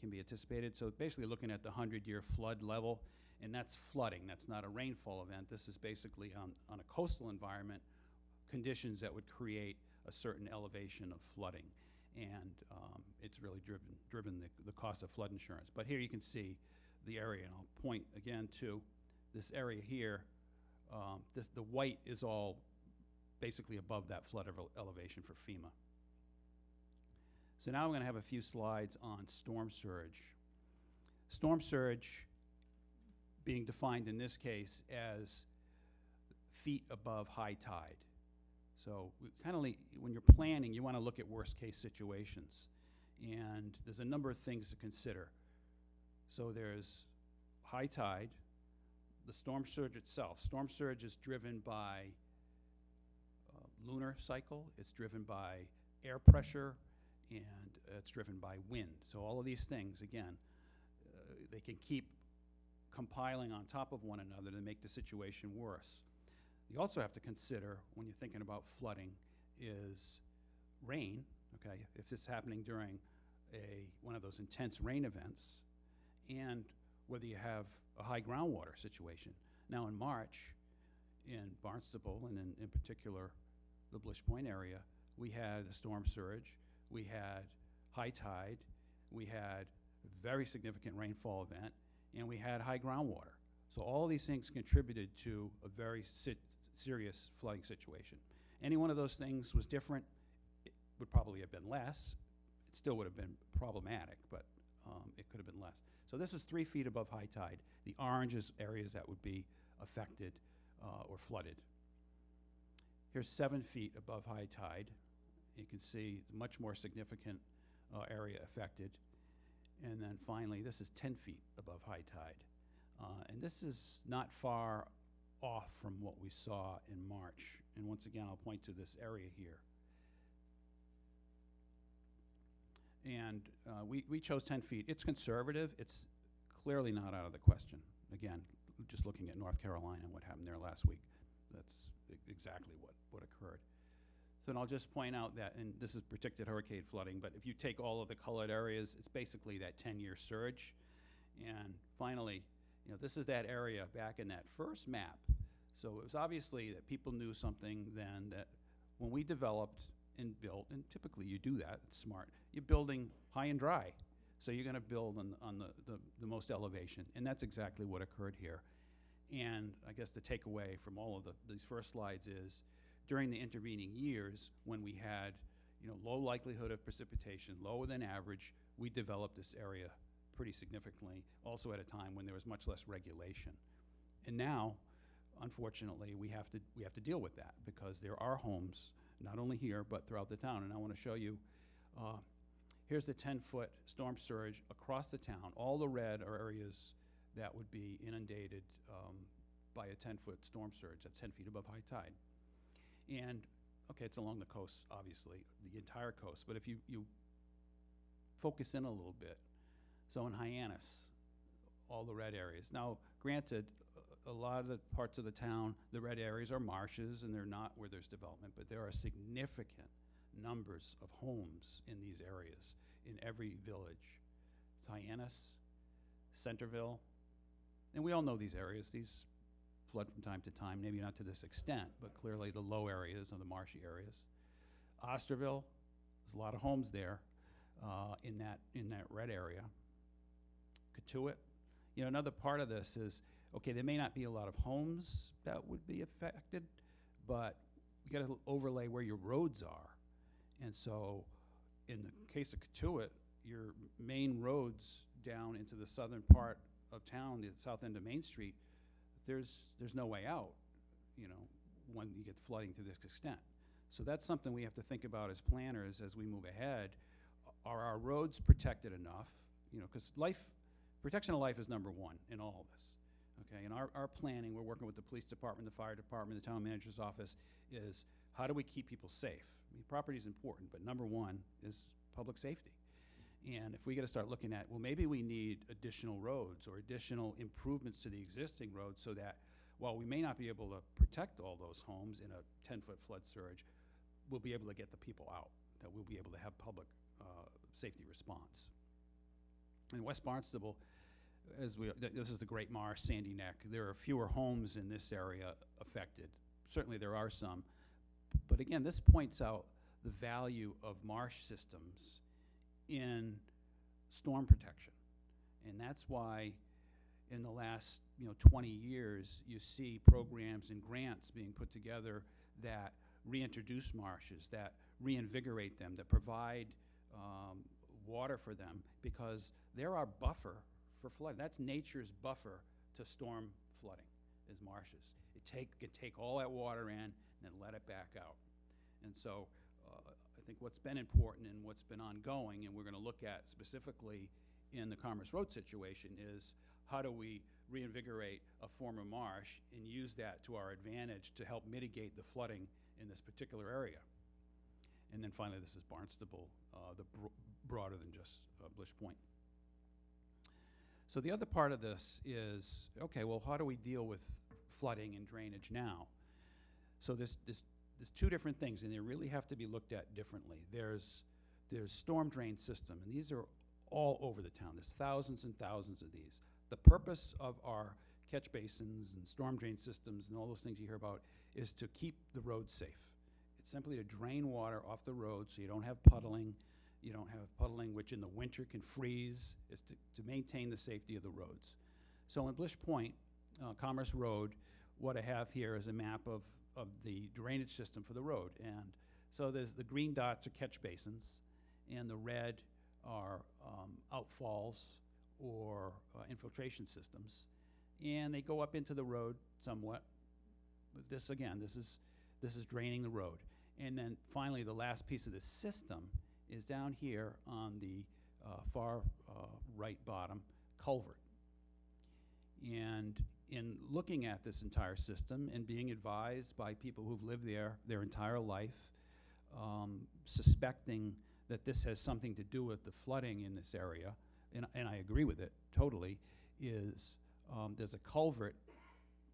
can be anticipated. So basically looking at the 100-year flood level, and that's flooding. That's not a rainfall event. This is basically on a coastal environment, conditions that would create a certain elevation of flooding. And it's really driven the cost of flood insurance. But here you can see the area, and I'll point again to this area here. The white is all basically above that flood elevation for FEMA. So now I'm going to have a few slides on storm surge. Storm surge being defined in this case as feet above high tide. So we kind of, when you're planning, you want to look at worst case situations. And there's a number of things to consider. So there's high tide, the storm surge itself. Storm surge is driven by lunar cycle, it's driven by air pressure, and it's driven by wind. So all of these things, again, they can keep compiling on top of one another to make the situation worse. You also have to consider, when you're thinking about flooding, is rain, okay, if it's happening during one of those intense rain events, and whether you have a high groundwater situation. Now in March, in Barnstable, and in particular the Blish Point area, we had a storm surge, we had high tide, we had a very significant rainfall event, and we had high groundwater. So all these things contributed to a very serious flooding situation. Any one of those things was different, it would probably have been less. It still would have been problematic, but it could have been less. So this is 3 feet above high tide. The orange is areas that would be affected or flooded. Here's 7 feet above high tide. You can see much more significant area affected. And then finally, this is 10 feet above high tide. And this is not far off from what we saw in March. And once again, I'll point to this area here. And we chose 10 feet. It's conservative. It's clearly not out of the question. Again, just looking at North Carolina and what happened there last week, that's exactly what occurred. So then I'll just point out that, and this is predicted hurricane flooding, but if you take all of the colored areas, it's basically that 10-year surge. And finally, this is that area back in that first map. So it was obviously that people knew something then, that when we developed and built, and typically you do that, it's smart, you're building high and dry. So you're gonna build on the most elevation, and that's exactly what occurred here. And I guess the takeaway from all of these first slides is, during the intervening years, when we had, low likelihood of precipitation, lower than average, we developed this area pretty significantly, also at a time when there was much less regulation. And now, unfortunately, we have to deal with that, because there are homes, not only here, but throughout the town. And I want to show you, here's the 10-foot storm surge across the town. All the red are areas that would be inundated by a 10-foot storm surge. That's 10 feet above high tide. And, okay, it's along the coast, obviously, the entire coast. But if you focus in a little bit, so in Hyannis, all the red areas. Now, granted, a lot of the parts of the town, the red areas are marshes, and they're not where there's development, but there are significant numbers of homes in these areas, in every village. It's Hyannis, Centerville, and we all know these areas. These flood from time to time, maybe not to this extent, but clearly the low areas are the marshy areas. Osterville, there's a lot of homes there in that red area. Katuitt, another part of this is, okay, there may not be a lot of homes that would be affected, but you got to overlay where your roads are. And so in the case of Katuitt, your main roads down into the southern part of town, the south end of Main Street, there's no way out, when you get flooding to this extent. So that's something we have to think about as planners as we move ahead. Are our roads protected enough? Because protection of life is number one in all of this. Okay, in our planning, we're working with the police department, the fire department, the town manager's office, is how do we keep people safe? I mean, property is important, but number one is public safety. And if we got to start looking at, well, maybe we need additional roads or additional improvements to the existing roads, so that while we may not be able to protect all those homes in a 10-foot flood surge, we'll be able to get the people out, that we'll be able to have public safety response. In West Barnstable, this is the Great Marsh, Sandy Neck. There are fewer homes in this area affected. Certainly there are some. But again, this points out the value of marsh systems in storm protection. And that's why in the last 20 years, you see programs and grants being put together that reintroduce marshes, that reinvigorate them, that provide water for them, because they're our buffer for flood. That's nature's buffer to storm flooding, is marshes. It can take all that water in and then let it back out. And so I think what's been important and what's been ongoing, and we're going to look at specifically in the Commerce Road situation, is how do we reinvigorate a former marsh and use that to our advantage to help mitigate the flooding in this particular area. And then finally, this is Barnstable, broader than just Blish Point. So the other part of this is, okay, well, how do we deal with flooding and drainage now? So there's two different things, and they really have to be looked at differently. There's storm drain system, and these are all over the town. There's thousands and thousands of these. The purpose of our catch basins and storm drain systems and all those things you hear about is to keep the roads safe. It's simply to drain water off the road so you don't have puddling. You don't have puddling, which in the winter can freeze. It's to maintain the safety of the roads. So in Blish Point, Commerce Road, what I have here is a map of the drainage system for the road. And so there's the green dots are catch basins, and the red are outfalls or infiltration systems. And they go up into the road somewhat. But this, again, this is draining the road. And then finally, the last piece of the system is down here on the far right bottom, culvert. And in looking at this entire system and being advised by people who've lived there their entire life, suspecting that this has something to do with the flooding in this area, and I agree with it totally, is there's a culvert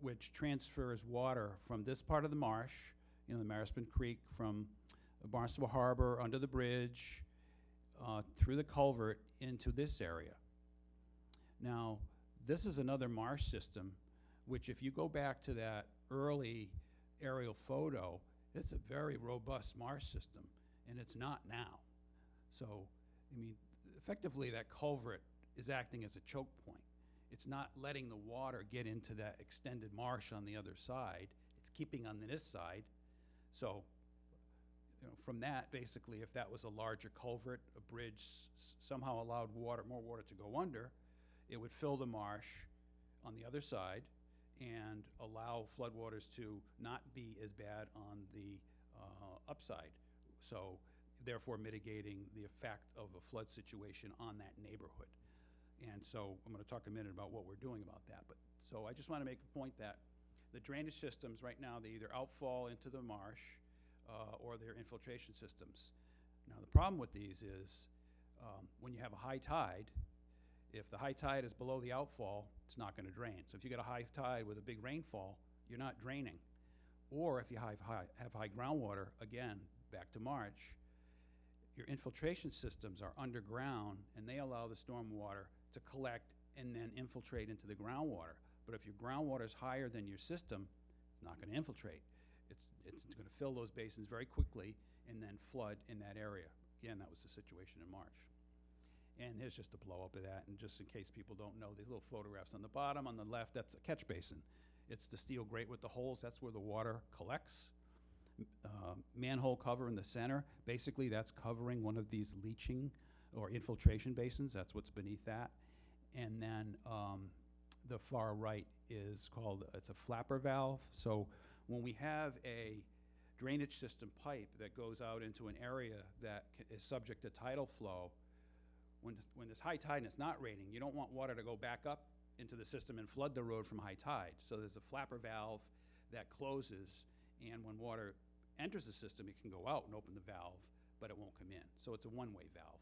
which transfers water from this part of the marsh, the Marispin Creek, from Barnstable Harbor under the bridge, through the culvert into this area. Now, this is another marsh system, which if you go back to that early aerial photo, it's a very robust marsh system, and it's not now. So, I mean, effectively that culvert is acting as a choke point. It's not letting the water get into that extended marsh on the other side. It's keeping on this side. So, you know, from that, basically, if that was a larger culvert, a bridge somehow allowed more water to go under, it would fill the marsh on the other side and allow floodwaters to not be as bad on the upside. So, therefore mitigating the effect of a flood situation on that neighborhood. And so I'm going to talk a minute about what we're doing about that. But so I just want to make a point that the drainage systems right now, they either outfall into the marsh or they're infiltration systems. Now the problem with these is when you have a high tide, if the high tide is below the outfall, it's not going to drain. So if you get a high tide with a big rainfall, you're not draining. Or if you have high groundwater, again, back to March, your infiltration systems are underground and they allow the storm water to collect and then infiltrate into the groundwater. But if your groundwater is higher than your system, it's not going to infiltrate. It's going to fill those basins very quickly and then flood in that area. Again, that was the situation in March. And here's just a blow up of that. And just in case people don't know, these little photographs on the bottom, on the left, that's a catch basin. It's the steel grate with the holes. That's where the water collects. Manhole cover in the center. Basically, that's covering one of these leaching or infiltration basins. That's what's beneath that. And then the far right is called, it's a flapper valve. So when we have a drainage system pipe that goes out into an area that is subject to tidal flow, when there's high tide and it's not raining, you don't want water to go back up into the system and flood the road from high tide. So there's a flapper valve that closes, and when water enters the system, it can go out and open the valve, but it won't come in. So it's a one-way valve,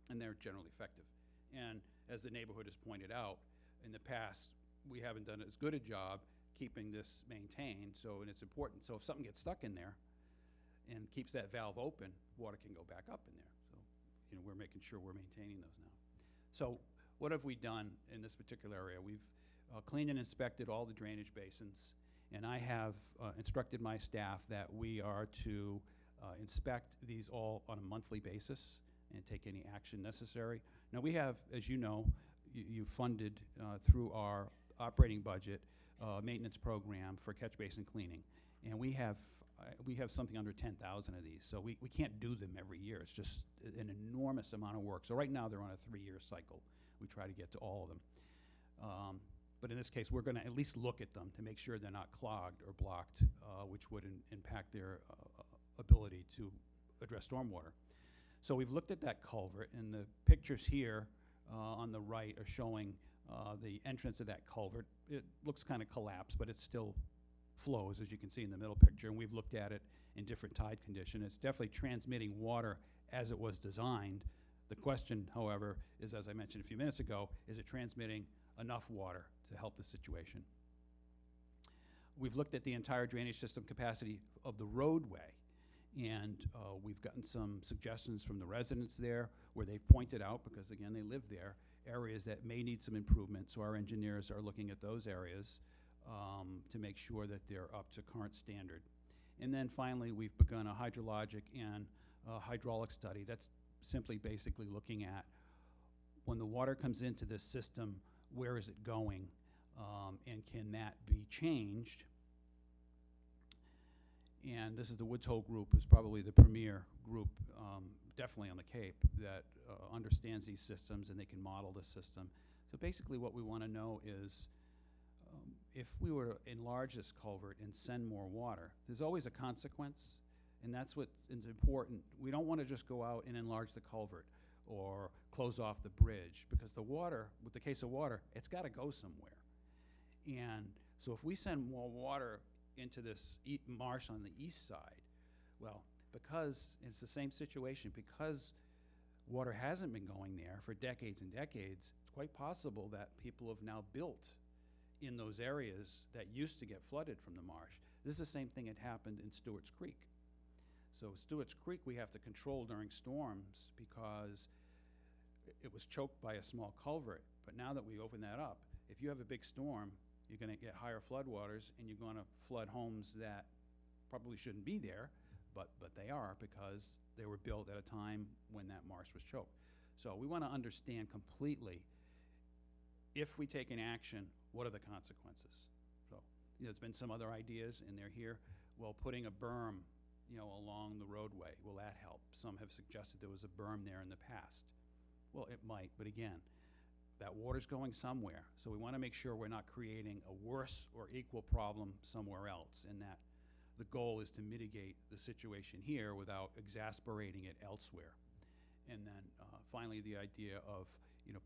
and they're generally effective. And as the neighborhood has pointed out, in the past, we haven't done as good a job keeping this maintained, and it's important. So if something gets stuck in there and keeps that valve open, water can go back up in there. So, you know, we're making sure we're maintaining those now. So what have we done in this particular area? We've cleaned and inspected all the drainage basins, and I have instructed my staff that we are to inspect these all on a monthly basis and take any action necessary. Now we have, as you know, you funded through our operating budget maintenance program for catch basin cleaning, and we have something under 10,000 of these, so we can't do them every year. It's just an enormous amount of work. So right now they're on a 3-year cycle. We try to get to all of them. But in this case, we're going to at least look at them to make sure they're not clogged or blocked, which would impact their ability to address stormwater. So we've looked at that culvert, and the pictures here on the right are showing the entrance of that culvert. It looks kind of collapsed, but it still flows, as you can see in the middle picture, and we've looked at it in different tide condition. It's definitely transmitting water as it was designed. The question, however, is, as I mentioned a few minutes ago, is it transmitting enough water to help the situation? We've looked at the entire drainage system capacity of the roadway, and we've gotten some suggestions from the residents there where they've pointed out, because again, they live there, areas that may need some improvement. So our engineers are looking at those areas to make sure that they're up to current standard. And then finally, we've begun a hydrologic and hydraulic study. That's simply basically looking at when the water comes into this system, where is it going, and can that be changed? And this is the Woods Hole group, who's probably the premier group, definitely on the Cape, that understands these systems and they can model the system. So basically what we want to know is if we were to enlarge this culvert and send more water, there's always a consequence, and that's what is important. We don't want to just go out and enlarge the culvert or close off the bridge, because the water, with the case of water, it's got to go somewhere. And so if we send more water into this marsh on the east side, well, because it's the same situation, because water hasn't been going there for decades and decades, it's quite possible that people have now built in those areas that used to get flooded from the marsh. This is the same thing that happened in Stewart's Creek. So Stewart's Creek we have to control during storms because it was choked by a small culvert. But now that we open that up, if you have a big storm, you're going to get higher floodwaters, and you're going to flood homes that probably shouldn't be there, but they are, because they were built at a time when that marsh was choked. So we want to understand completely, if we take an action, what are the consequences? So, there's been some other ideas, and they're here. Well, putting a berm, along the roadway, will that help? Some have suggested there was a berm there in the past. Well, it might, but again, that water's going somewhere, so we want to make sure we're not creating a worse or equal problem somewhere else, and that the goal is to mitigate the situation here without exasperating it elsewhere. And then finally, the idea of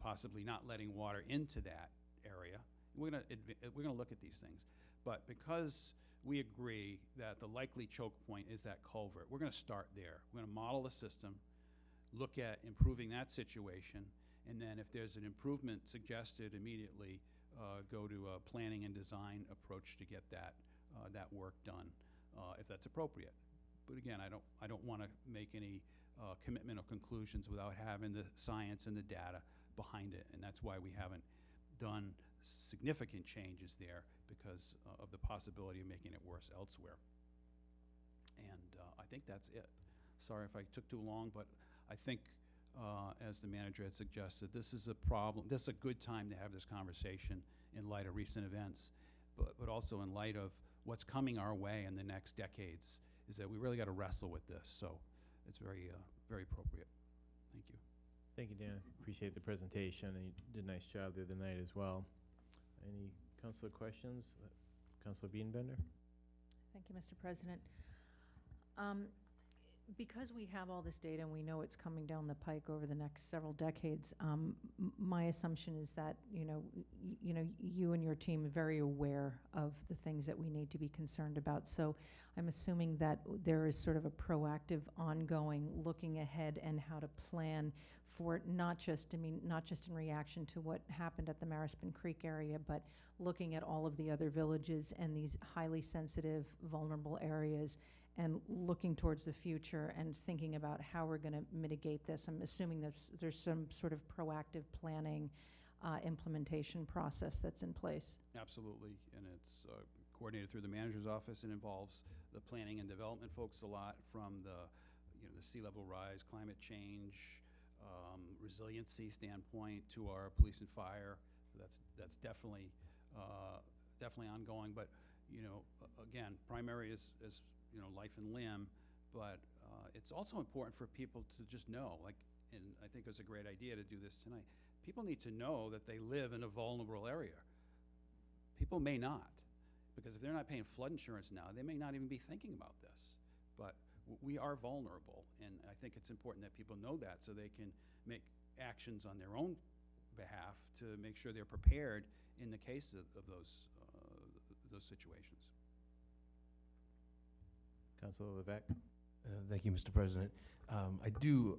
possibly not letting water into that area. We're gonna look at these things, but because we agree that the likely choke point is that culvert, we're gonna start there. We're gonna model the system, look at improving that situation, and then if there's an improvement suggested, immediately go to a planning and design approach to get that work done, if that's appropriate. But again, I don't want to make any commitment or conclusions without having the science and the data behind it, and that's why we haven't done significant changes there, because of the possibility of making it worse elsewhere. And I think that's it. Sorry if I took too long, but I think, as the manager had suggested, this is a problem. This is a good time to have this conversation in light of recent events, but also in light of what's coming our way in the next decades, is that we really got to wrestle with this. So it's very, very appropriate. Thank you. Thank you, Dan. Appreciate the presentation, and you did a nice job the other night as well. Any councilor questions? Councilor Bienbender? Thank you, Mr. President. Because we have all this data and we know it's coming down the pike over the next several decades, my assumption is that you and your team are very aware of the things that we need to be concerned about. So I'm assuming that there is sort of a proactive, ongoing looking ahead and how to plan for it, not just in reaction to what happened at the Marispin Creek area, but looking at all of the other villages and these highly sensitive, vulnerable areas, and looking towards the future and thinking about how we're going to mitigate this. I'm assuming there's some sort of proactive planning implementation process that's in place. Absolutely, and it's coordinated through the manager's office and involves the planning and development folks a lot, from the sea level rise, climate change, resiliency standpoint, to our police and fire. That's definitely ongoing. But again, primary is life and limb, but it's also important for people to just know, and I think it was a great idea to do this tonight. People need to know that they live in a vulnerable area. People may not, because if they're not paying flood insurance now, they may not even be thinking about this. But we are vulnerable, and I think it's important that people know that, so they can make actions on their own behalf to make sure they're prepared in the case of those situations. Councilor Levesque? Thank you, Mr. President. I do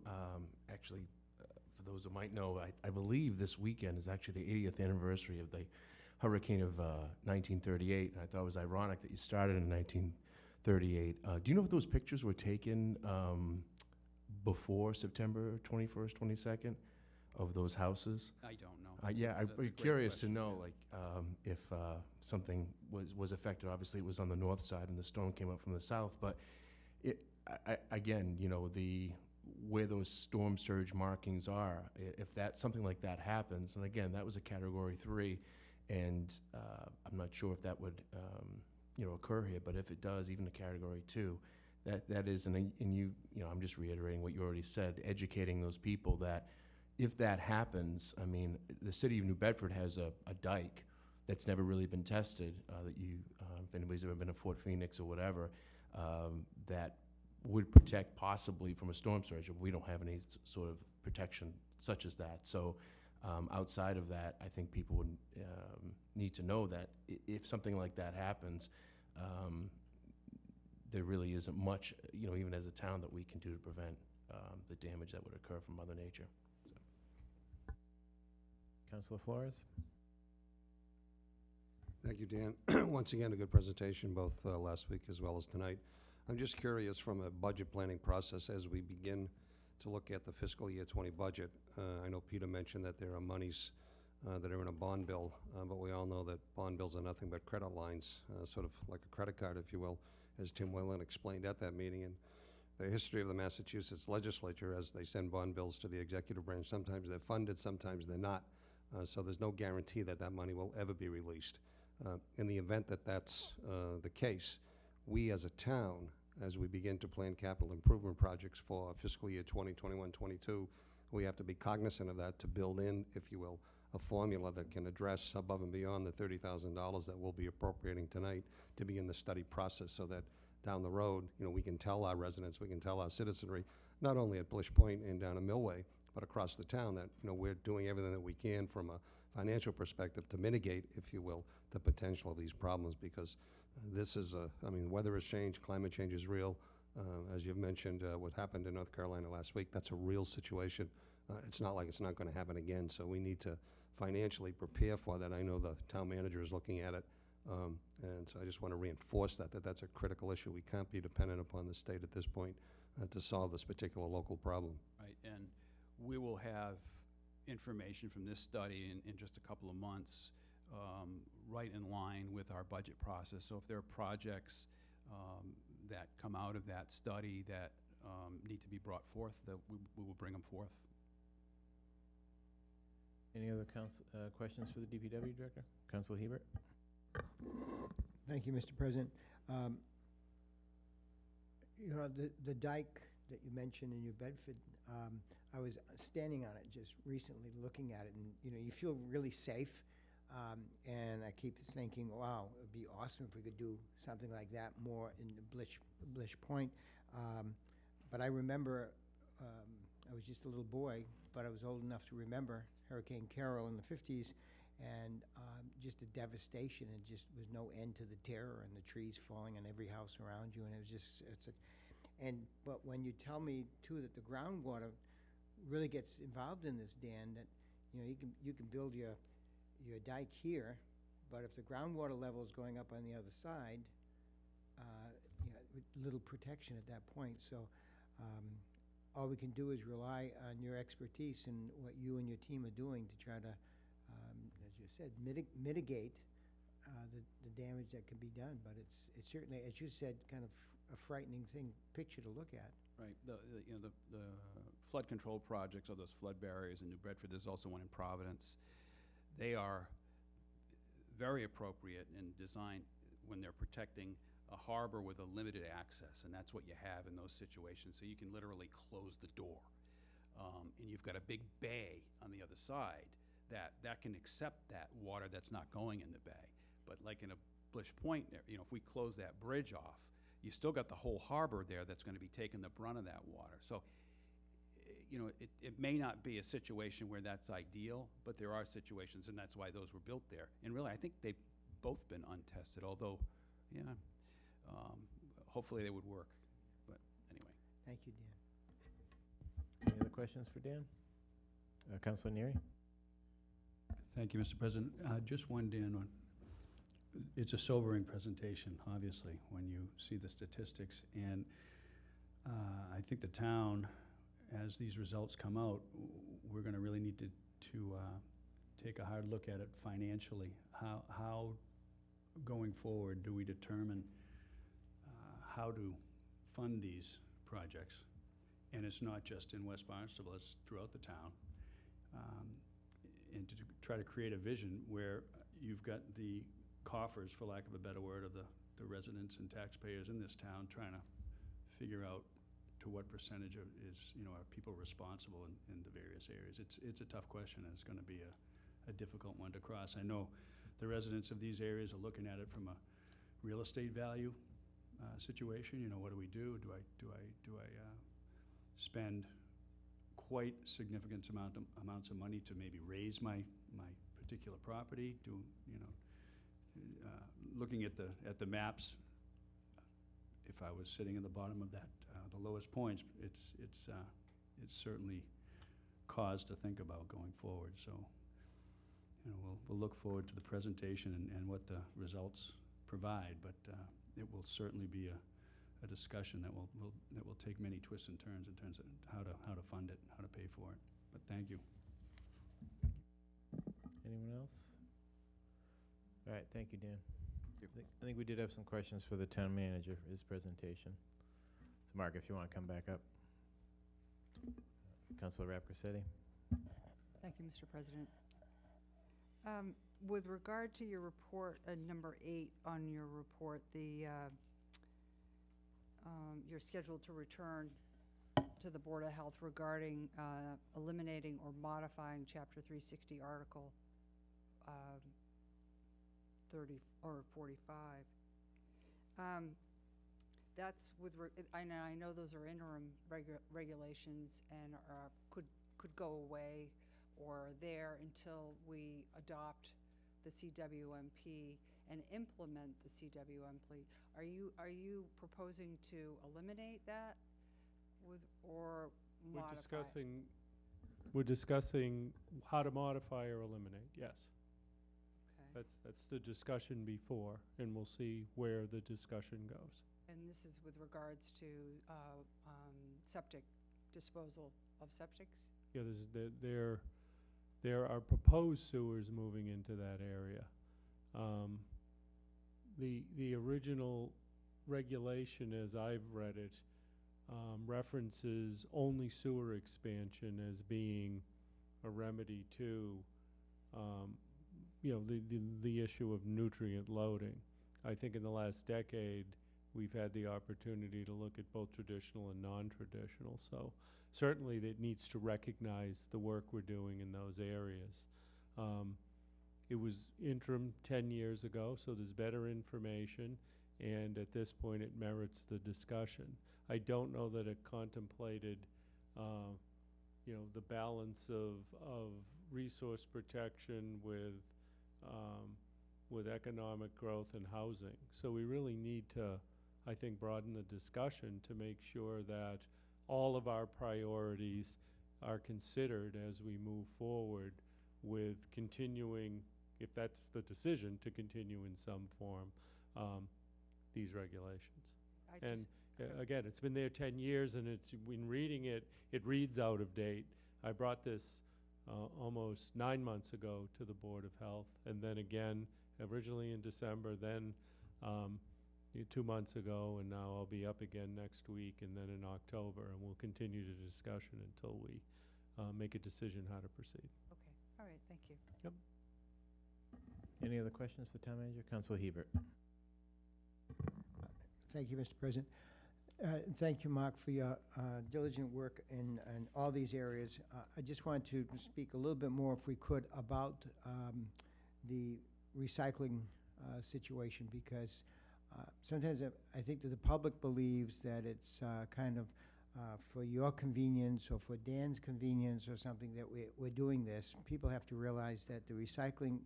actually, for those who might know, I believe this weekend is actually the 80th anniversary of the hurricane of 1938. And I thought it was ironic that you started in 1938. Do you know if those pictures were taken before September 21st, 22nd of those houses? I don't know. Yeah, I'd be curious to know, if something was affected. Obviously, it was on the north side, and the storm came up from the south. But again, where those storm surge markings are, if something like that happens, and again, that was a Category 3, and I'm not sure if that would occur here. But if it does, even a Category 2, that is, and I'm just reiterating what you already said, educating those people that, if that happens, I mean, the city of New Bedford has a dike that's never really been tested, if anybody's ever been to Fort Phoenix or whatever, that would protect possibly from a storm surge. We don't have any sort of protection such as that. So outside of that, I think people would need to know that if something like that happens, there really isn't much, even as a town, that we can do to prevent the damage that would occur from Mother Nature. Councilor Flores? Thank you, Dan. Once again, a good presentation, both last week as well as tonight. I'm just curious, from a budget planning process, as we begin to look at the fiscal year 20 budget, I know Peter mentioned that there are monies that are in a bond bill, but we all know that bond bills are nothing but credit lines, sort of like a credit card, if you will, as Tim Whelan explained at that meeting. And the history of the Massachusetts legislature as they send bond bills to the executive branch. Sometimes they're funded, sometimes they're not. So there's no guarantee that that money will ever be released. In the event that that's the case, we as a town, as we begin to plan capital improvement projects for fiscal year 2021-22, we have to be cognizant of that to build in, if you will, a formula that can address above and beyond the $30,000 that we'll be appropriating tonight to begin the study process, so that down the road, we can tell our residents, we can tell our citizenry, not only at Blish Point and down in Millway, but across the town, that, we're doing everything that we can from a financial perspective to mitigate, if you will, the potential of these problems, because this is weather has changed, climate change is real. As you've mentioned, what happened in North Carolina last week, that's a real situation. It's not like it's not going to happen again, so we need to financially prepare for that. I know the town manager is looking at it, and so I just want to reinforce that's a critical issue. We can't be dependent upon the state at this point to solve this particular local problem. Right, and we will have information from this study in just a couple of months, right in line with our budget process. So if there are projects that come out of that study that need to be brought forth, that we will bring them forth. Any other questions for the DPW Director? Councilor Hebert? Thank you, Mr. President. The dike that you mentioned in New Bedford, I was standing on it just recently looking at it, and you feel really safe. And I keep thinking, wow, it would be awesome if we could do something like that more in the Blish Point. But I remember, I was just a little boy, but I was old enough to remember Hurricane Carol in the 50s, and just the devastation, and just was no end to the terror, and the trees falling on every house around you, and it was just, but when you tell me too that the groundwater really gets involved in this, Dan, that you can build your dike here, but if the groundwater level is going up on the other side, little protection at that point. So all we can do is rely on your expertise and what you and your team are doing to try to, as you said, mitigate the damage that can be done. But it's certainly, as you said, kind of a frightening picture to look at. Right. The flood control projects, or those flood barriers in New Bedford, there's also one in Providence. They are very appropriate and designed when they're protecting a harbor with a limited access, and that's what you have in those situations. So you can literally close the door, and you've got a big bay on the other side that can accept that water that's not going in the bay. But like in a Blish Point, if we close that bridge off, you still got the whole harbor there that's going to be taking the brunt of that water. So it may not be a situation where that's ideal, but there are situations, and that's why those were built there. And really, I think they've both been untested, although, hopefully they would work. But anyway. Thank you, Dan. Any other questions for Dan? Councilor Neary? Thank you, Mr. President. Just one, Dan. It's a sobering presentation, obviously, when you see the statistics. And I think the town, as these results come out, we're going to really need to take a hard look at it financially. How going forward, do we determine how to fund these projects? And it's not just in West Barnstable, it's throughout the town. And to try to create a vision where you've got the coffers, for lack of a better word, of the residents and taxpayers in this town trying to figure out to what percentage are people responsible in the various areas. It's a tough question, and it's going to be a difficult one to cross. I know the residents of these areas are looking at it from a real estate value situation. What do we do? Do I spend quite significant amounts of money to maybe raise my particular property? Looking at the maps, if I was sitting in the bottom of that, the lowest points, it's certainly cause to think about going forward. So, we'll look forward to the presentation and what the results provide, but it will certainly be a discussion that will take many twists and turns in terms of how to fund it, how to pay for it. But thank you. Anyone else? All right, thank you, Dan. I think we did have some questions for the town manager for his presentation. So Mark, if you want to come back up. Councilor Rapcorsetti. Thank you, Mr. President. With regard to your report, number 8 on your report, you're scheduled to return to the Board of Health regarding eliminating or modifying Chapter 360, Article 30 or 45. That's with, I know those are interim regulations and could go away or are there until we adopt the CWMP and implement the CWMP. Are you proposing to eliminate that or modify? We're discussing how to modify or eliminate, yes. Okay. That's the discussion before, and we'll see where the discussion goes. And this is with regards to septic, disposal of septics? Yeah, there are proposed sewers moving into that area. The original regulation, as I've read it, references only sewer expansion as being a remedy to, the issue of nutrient loading. I think in the last decade, we've had the opportunity to look at both traditional and non-traditional. So certainly it needs to recognize the work we're doing in those areas. It was interim 10 years ago, so there's better information, and at this point it merits the discussion. I don't know that it contemplated, the balance of resource protection with economic growth and housing. So we really need to, I think, broaden the discussion to make sure that all of our priorities are considered as we move forward with continuing, if that's the decision, to continue in some form these regulations. Again, it's been there 10 years, and when reading it, it reads out of date. I brought this almost 9 months ago to the Board of Health, and then again, originally in December, then 2 months ago, and now I'll be up again next week, and then in October, and we'll continue the discussion until we make a decision how to proceed. Okay, all right, thank you. Yep. Any other questions for Town Manager? Councilor Hebert. Thank you, Mr. President. Thank you, Mark, for your diligent work in all these areas. I just wanted to speak a little bit more, if we could, about the recycling situation, because sometimes I think that the public believes that it's kind of for your convenience or for Dan's convenience or something that we're doing this. People have to realize that the recycling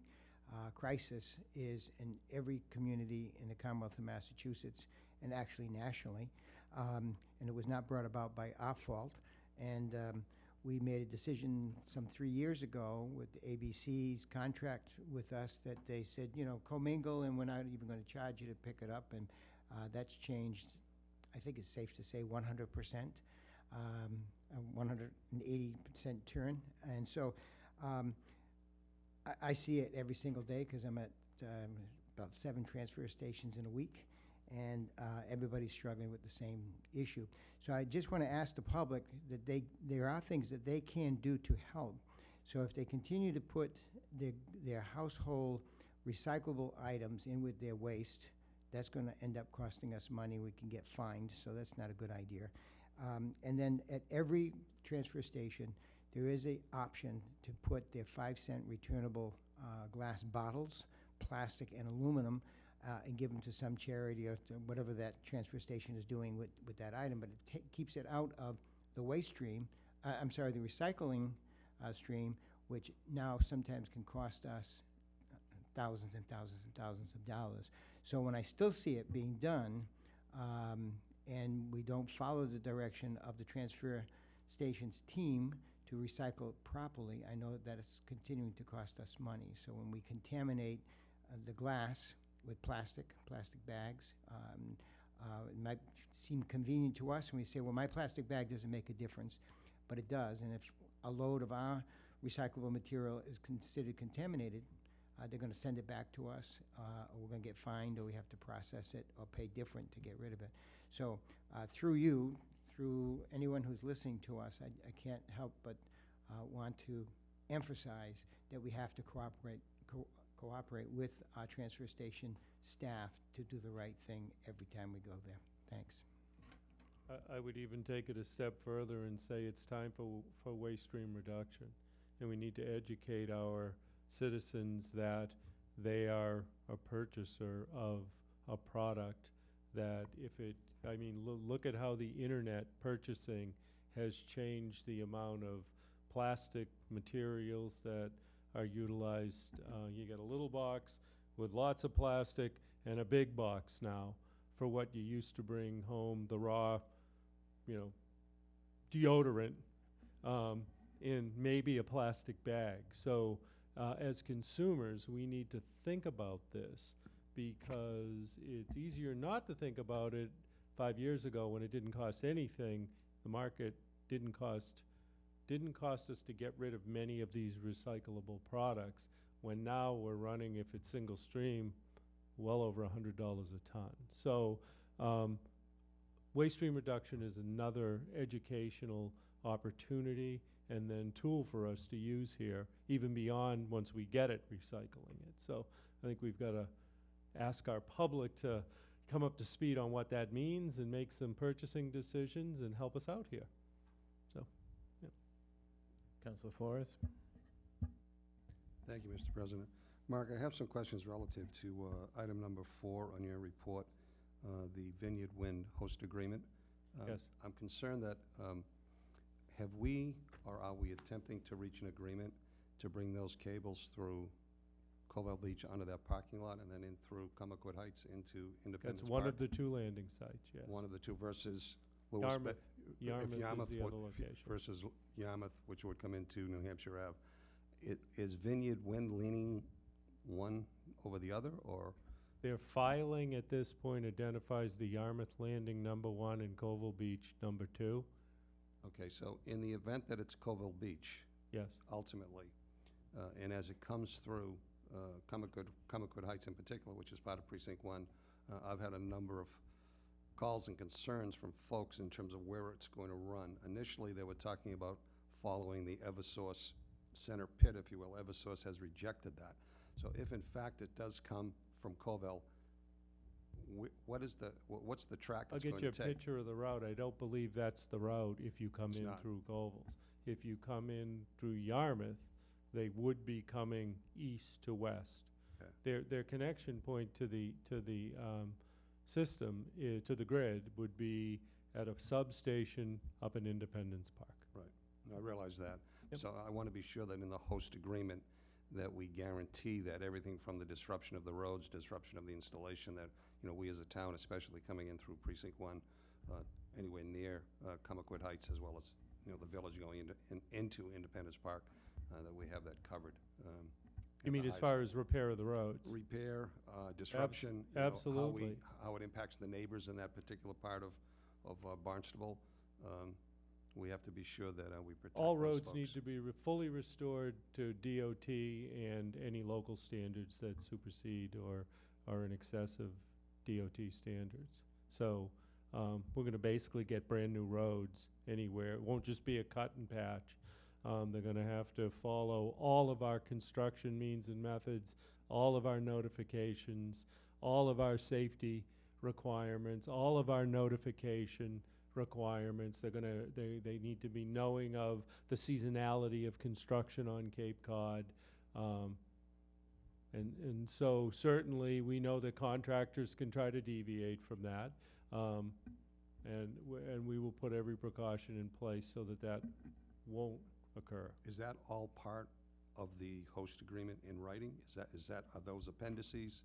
crisis is in every community in the Commonwealth of Massachusetts, and actually nationally, and it was not brought about by our fault. And we made a decision some 3 years ago with the ABC's contract with us that they said, commingle, and we're not even going to charge you to pick it up. And that's changed, I think it's safe to say, 100%, 180% turn. And so I see it every single day because I'm at about 7 transfer stations in a week, and everybody's struggling with the same issue. So I just want to ask the public that there are things that they can do to help. So if they continue to put their household recyclable items in with their waste, that's going to end up costing us money. We can get fined, so that's not a good idea. And then at every transfer station, there is an option to put their 5-cent returnable glass bottles, plastic and aluminum, and give them to some charity or to whatever that transfer station is doing with that item. But it keeps it out of the waste stream, the recycling stream, which now sometimes can cost us thousands and thousands and thousands of dollars. So when I still see it being done, and we don't follow the direction of the transfer station's team to recycle it properly, I know that it's continuing to cost us money. So when we contaminate the glass with plastic bags, it might seem convenient to us, and we say, well, my plastic bag doesn't make a difference, but it does. And if a load of our recyclable material is considered contaminated, they're gonna send it back to us, or we're gonna get fined, or we have to process it, or pay different to get rid of it. So, through you, through anyone who's listening to us, I can't help but want to emphasize that we have to cooperate with our transfer station staff to do the right thing every time we go there. Thanks. I would even take it a step further and say it's time for waste stream reduction. And we need to educate our citizens that they are a purchaser of a product that if it, I mean, look at how the internet purchasing has changed the amount of plastic materials that are utilized. You get a little box with lots of plastic and a big box now for what you used to bring home, the raw, deodorant, in maybe a plastic bag. So as consumers, we need to think about this, because it's easier not to think about it 5 years ago when it didn't cost anything. The market didn't cost us to get rid of many of these recyclable products, when now we're running, if it's single stream, well over $100 a ton. So waste stream reduction is another educational opportunity and then tool for us to use here, even beyond once we get it, recycling it. So I think we've got to ask our public to come up to speed on what that means and make some purchasing decisions and help us out here. So, yeah. Councilor Flores? Thank you, Mr. President. Mark, I have some questions relative to item number 4 on your report, the Vineyard Wind host agreement. Yes. I'm concerned that have we or are we attempting to reach an agreement to bring those cables through Covell Beach onto that parking lot and then in through Comaquid Heights into Independence That's Park? one of the 2 landing sites, yes. One of the 2 versus Yarmouth. if Yarmouth is the would- other location. versus Yarmouth, which would come into New Hampshire Ave. Is Vineyard Wind leaning one over the other, or? Their filing at this point identifies the Yarmouth Landing #1 and Covell Beach #2. Okay, so in the event that it's Covell Beach, Yes. ultimately, and as it comes through Comaquid Heights in particular, which is part of Precinct 1, I've had a number of calls and concerns from folks in terms of where it's going to run. Initially, they were talking about following the Eversource center pit, if you will. Eversource has rejected that. So if in fact it does come from Covell, what's the track I'll it's going get to you a take? picture of the route. I don't believe that's the route if you come It's in not. through Covell's. If you come in through Yarmouth, they would be coming east to west. Okay. Their connection point to the system, to the grid, would be at a substation up in Independence Park. Right, I realize that. Yep. So I want to be sure that in the host agreement, that we guarantee that everything from the disruption of the roads, disruption of the installation, that, we as a town, especially coming in through Precinct 1, anywhere near Comaquid Heights, as well as, the village going into Independence Park, that we have that covered. You mean as far as repair of the roads? Repair, disruption, absolutely. how it impacts the neighbors in that particular part of Barnstable. We have to be sure that we protect All those roads folks. need to be fully restored to DOT and any local standards that supersede or are in excess of DOT standards. So we're going to basically get brand-new roads anywhere. It won't just be a cut and patch. They're going to have to follow all of our construction means and methods, all of our notifications, all of our safety requirements, all of our notification requirements. They need to be knowing of the seasonality of construction on Cape Cod. And so certainly we know that contractors can try to deviate from that. And we will put every precaution in place so that that won't occur. Is that all part of the host agreement in writing? Are those appendices?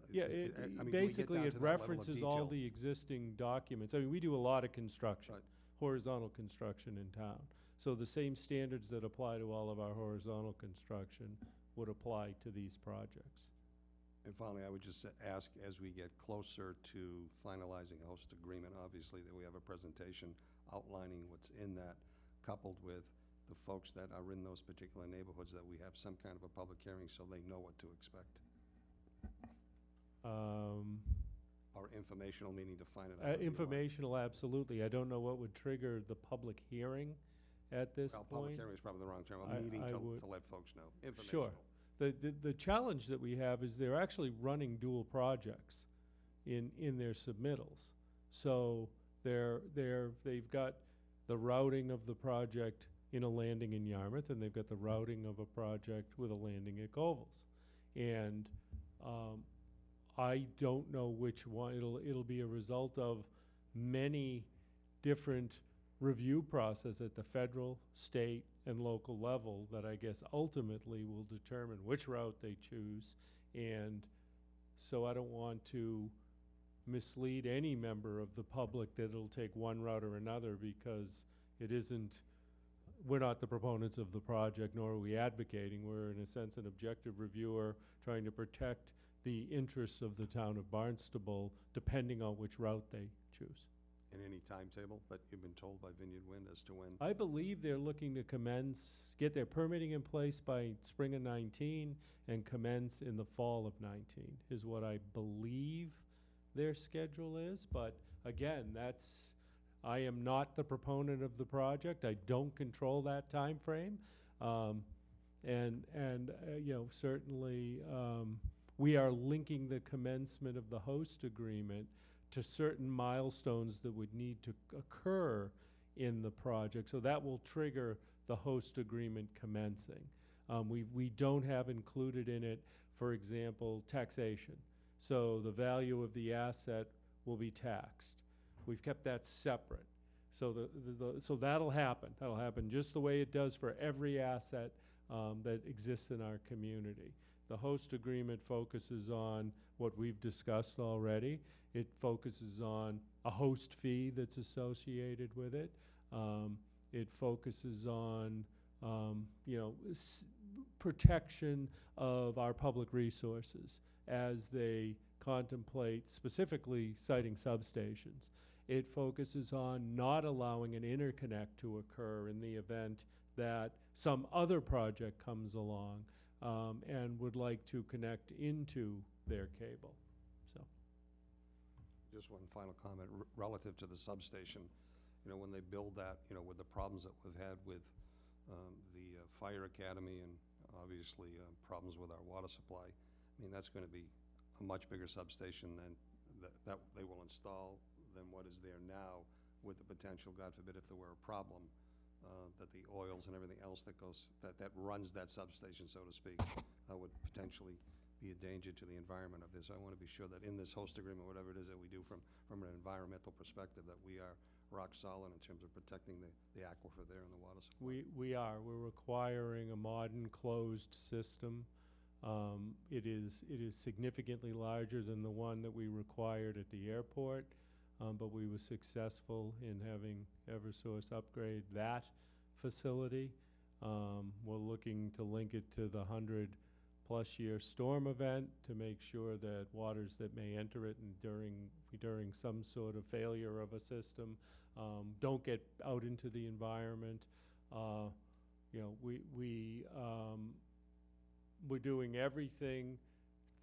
Yeah, I mean, do we get basically down it to that level of references all detail? the existing documents. I mean, we do a lot of construction, Right. horizontal construction in town. So the same standards that apply to all of our horizontal construction would apply to these projects. And finally, I would just ask, as we get closer to finalizing a host agreement, obviously, that we have a presentation outlining what's in that, coupled with the folks that are in those particular neighborhoods that we have some kind of a public hearing so they know what to expect. Or informational, meaning to find it out. whatever you want. Informational, absolutely. I don't know what would trigger the public hearing at this Well, point. public hearing is probably the wrong term, I- a meeting I to would- let folks know, Sure. informational. The challenge that we have is they're actually running dual projects in their submittals. So they've got the routing of the project in a landing in Yarmouth, and they've got the routing of a project with a landing at Gobles. And I don't know which one. It'll be a result of many different review process at the federal, state, and local level that I guess ultimately will determine which route they choose. And so I don't want to mislead any member of the public that it'll take one route or another, because it isn't, we're not the proponents of the project, nor are we advocating. We're, in a sense, an objective reviewer trying to protect the interests of the town of Barnstable, depending on which route they choose. And any timetable that you've been told by Vineyard Wind as to when? I believe they're looking to get their permitting in place by spring of 19 and commence in the fall of 19, is what I believe their schedule is. But again, I am not the proponent of the project. I don't control that time frame. Certainly, we are linking the commencement of the host agreement to certain milestones that would need to occur in the project. So that will trigger the host agreement commencing. We don't have included in it, for example, taxation. So the value of the asset will be taxed. We've kept that separate. So so that'll happen. That'll happen just the way it does for every asset that exists in our community. The host agreement focuses on what we've discussed already. It focuses on a host fee that's associated with it. It focuses on, protection of our public resources as they contemplate specifically siting substations. It focuses on not allowing an interconnect to occur in the event that some other project comes along and would like to connect into their cable. So, Just one final comment relative to the substation. When they build that, with the problems that we've had with the fire academy and obviously problems with our water supply, that's going to be a much bigger substation than that they will install than what is there now, with the potential, God forbid, if there were a problem, that the oils and everything else that runs that substation, so to speak, would potentially be a danger to the environment of this. I want to be sure that in this host agreement, whatever it is that we do from an environmental perspective, that we are rock solid in terms of protecting the aquifer there and the water supply. we're requiring a modern closed system. It is significantly larger than the one that we required at the airport, but we were successful in having Eversource upgrade that facility. We're looking to link it to the 100-plus year storm event to make sure that waters that may enter it and during some sort of failure of a system don't get out into the environment. We're doing everything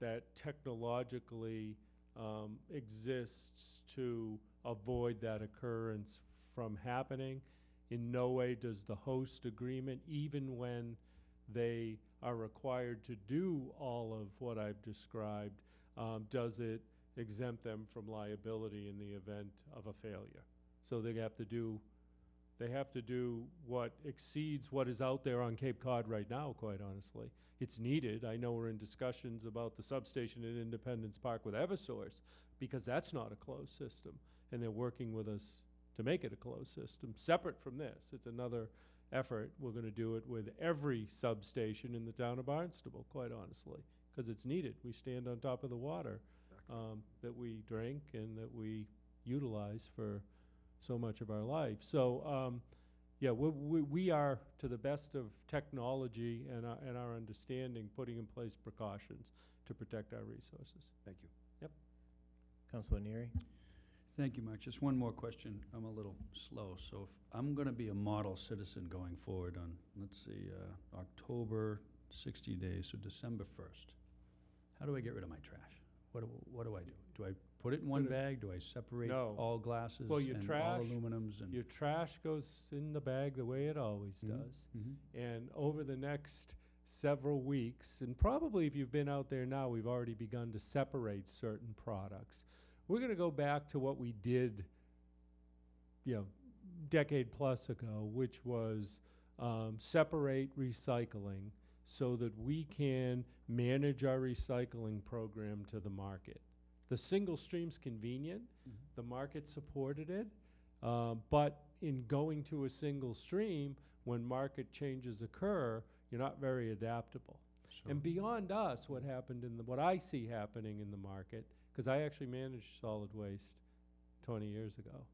that technologically exists to avoid that occurrence from happening. In no way does the host agreement, even when they are required to do all of what I've described, does it exempt them from liability in the event of a failure. So they have to do what exceeds what is out there on Cape Cod right now, quite honestly. It's needed. I know we're in discussions about the substation at Independence Park with Eversource, because that's not a closed system, and they're working with us to make it a closed system, separate from this. It's another effort. We're going to do it with every substation in the town of Barnstable, quite honestly, because it's needed. We stand on top of the water that we drink and that we utilize for so much of our life. So, we are, to the best of technology and our understanding, putting in place precautions to protect our resources. Thank you. Councilor Neary? Thank you, Mark. Just one more question. I'm a little slow. So if I'm going to be a model citizen going forward on, let's see, October, 60 days, so December 1st, how do I get rid of my trash? What do I do? Do I put it in one Put it- bag? Do I separate No. all glasses Well, your and trash- all aluminums? And Your trash goes in the bag the way it always does. And over the next several weeks, and probably if you've been out there now, we've already begun to separate certain products. We're going to go back to what we did, decade plus ago, which was separate recycling so that we can manage our recycling program to the market. The single stream's convenient. The market supported it. But in going to a single stream, when market changes occur, you're not very adaptable. And beyond us, what I see happening in the market, because I actually managed solid waste 20 years ago,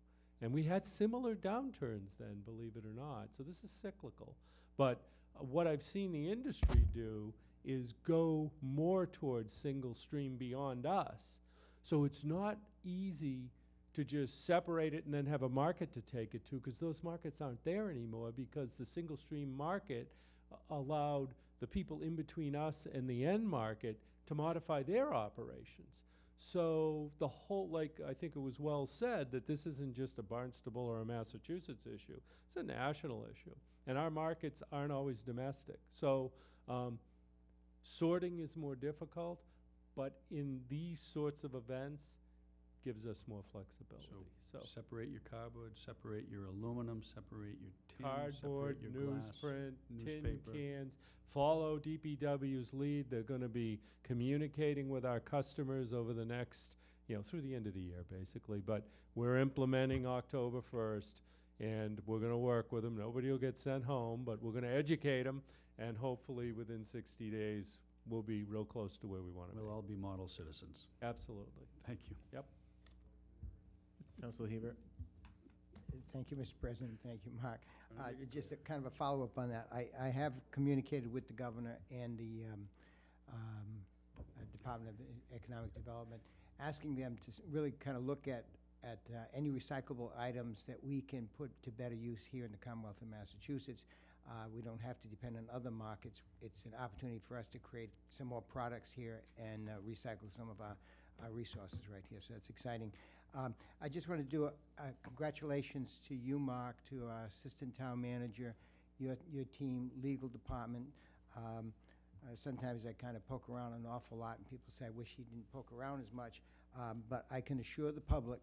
and we had similar downturns then, believe it or not. So this is cyclical. But what I've seen the industry do is go more towards single stream beyond us. So it's not easy to just separate it and then have a market to take it to, because those markets aren't there anymore, because the single stream market allowed the people in between us and the end market to modify their operations. So the whole, like I think it was well said, that this isn't just a Barnstable or a Massachusetts issue. It's a national issue. And our markets aren't always domestic. So sorting is more difficult, but in these sorts of events, gives us more flexibility. So separate your cardboard, separate your aluminum, separate your tin, cardboard, separate your glass, newsprint, tin newspaper. cans. Follow DPW's lead. They're going to be communicating with our customers over the next, through the end of the year, basically. But we're implementing October 1st, and we're going to work with them. Nobody will get sent home, but we're going to educate them, and hopefully within 60 days, we'll be real close to where we want to be. We'll all be model citizens. Absolutely. Thank you. Yep. Councilor Hebert? Thank you, Mr. President. Thank you, Mark. Just a kind of a follow-up on that. I have communicated with the governor and the Department of Economic Development, asking them to really kind of look at any recyclable items that we can put to better use here in the Commonwealth of Massachusetts. We don't have to depend on other markets. It's an opportunity for us to create some more products here and recycle some of our resources right here. So that's exciting. I just want to do a congratulations to you, Mark, to our Assistant Town Manager, your team, Legal Department. Sometimes I kind of poke around an awful lot, and people say, I wish he didn't poke around as much. But I can assure the public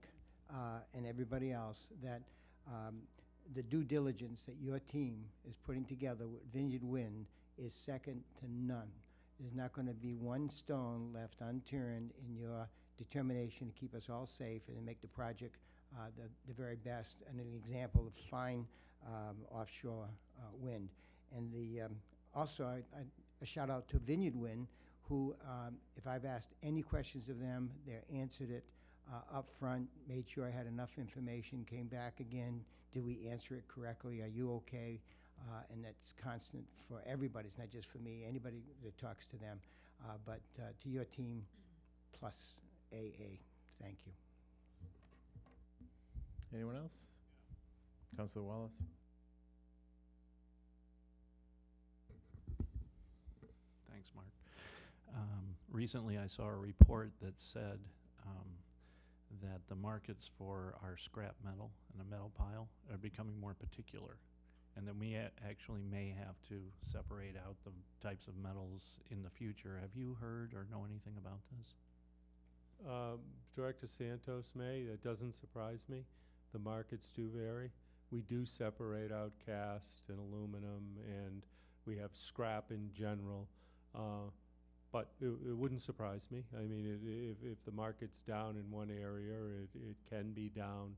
and everybody else that the due diligence that your team is putting together with Vineyard Wind is second to none. There's not going to be one stone left unturned in your determination to keep us all safe and to make the project the very best and an example of fine offshore wind. And also a shout out to Vineyard Wind, who, if I've asked any questions of them, they answered it up front, made sure I had enough information, came back again, did we answer it correctly, are you okay? And that's constant for everybody. It's not just for me, anybody that talks to them. But to your team, plus AA, thank you. Anyone else? Councilor Wallace? Thanks, Mark. Recently, I saw a report that said that the markets for our scrap metal and the metal pile are becoming more particular, and that we actually may have to separate out the types of metals in the future. Have you heard or know anything about this? Director Santos may. That doesn't surprise me. The markets do vary. We do separate out cast and aluminum, and we have scrap in general. But it wouldn't surprise me. I mean, if the market's down in one area, it can be down,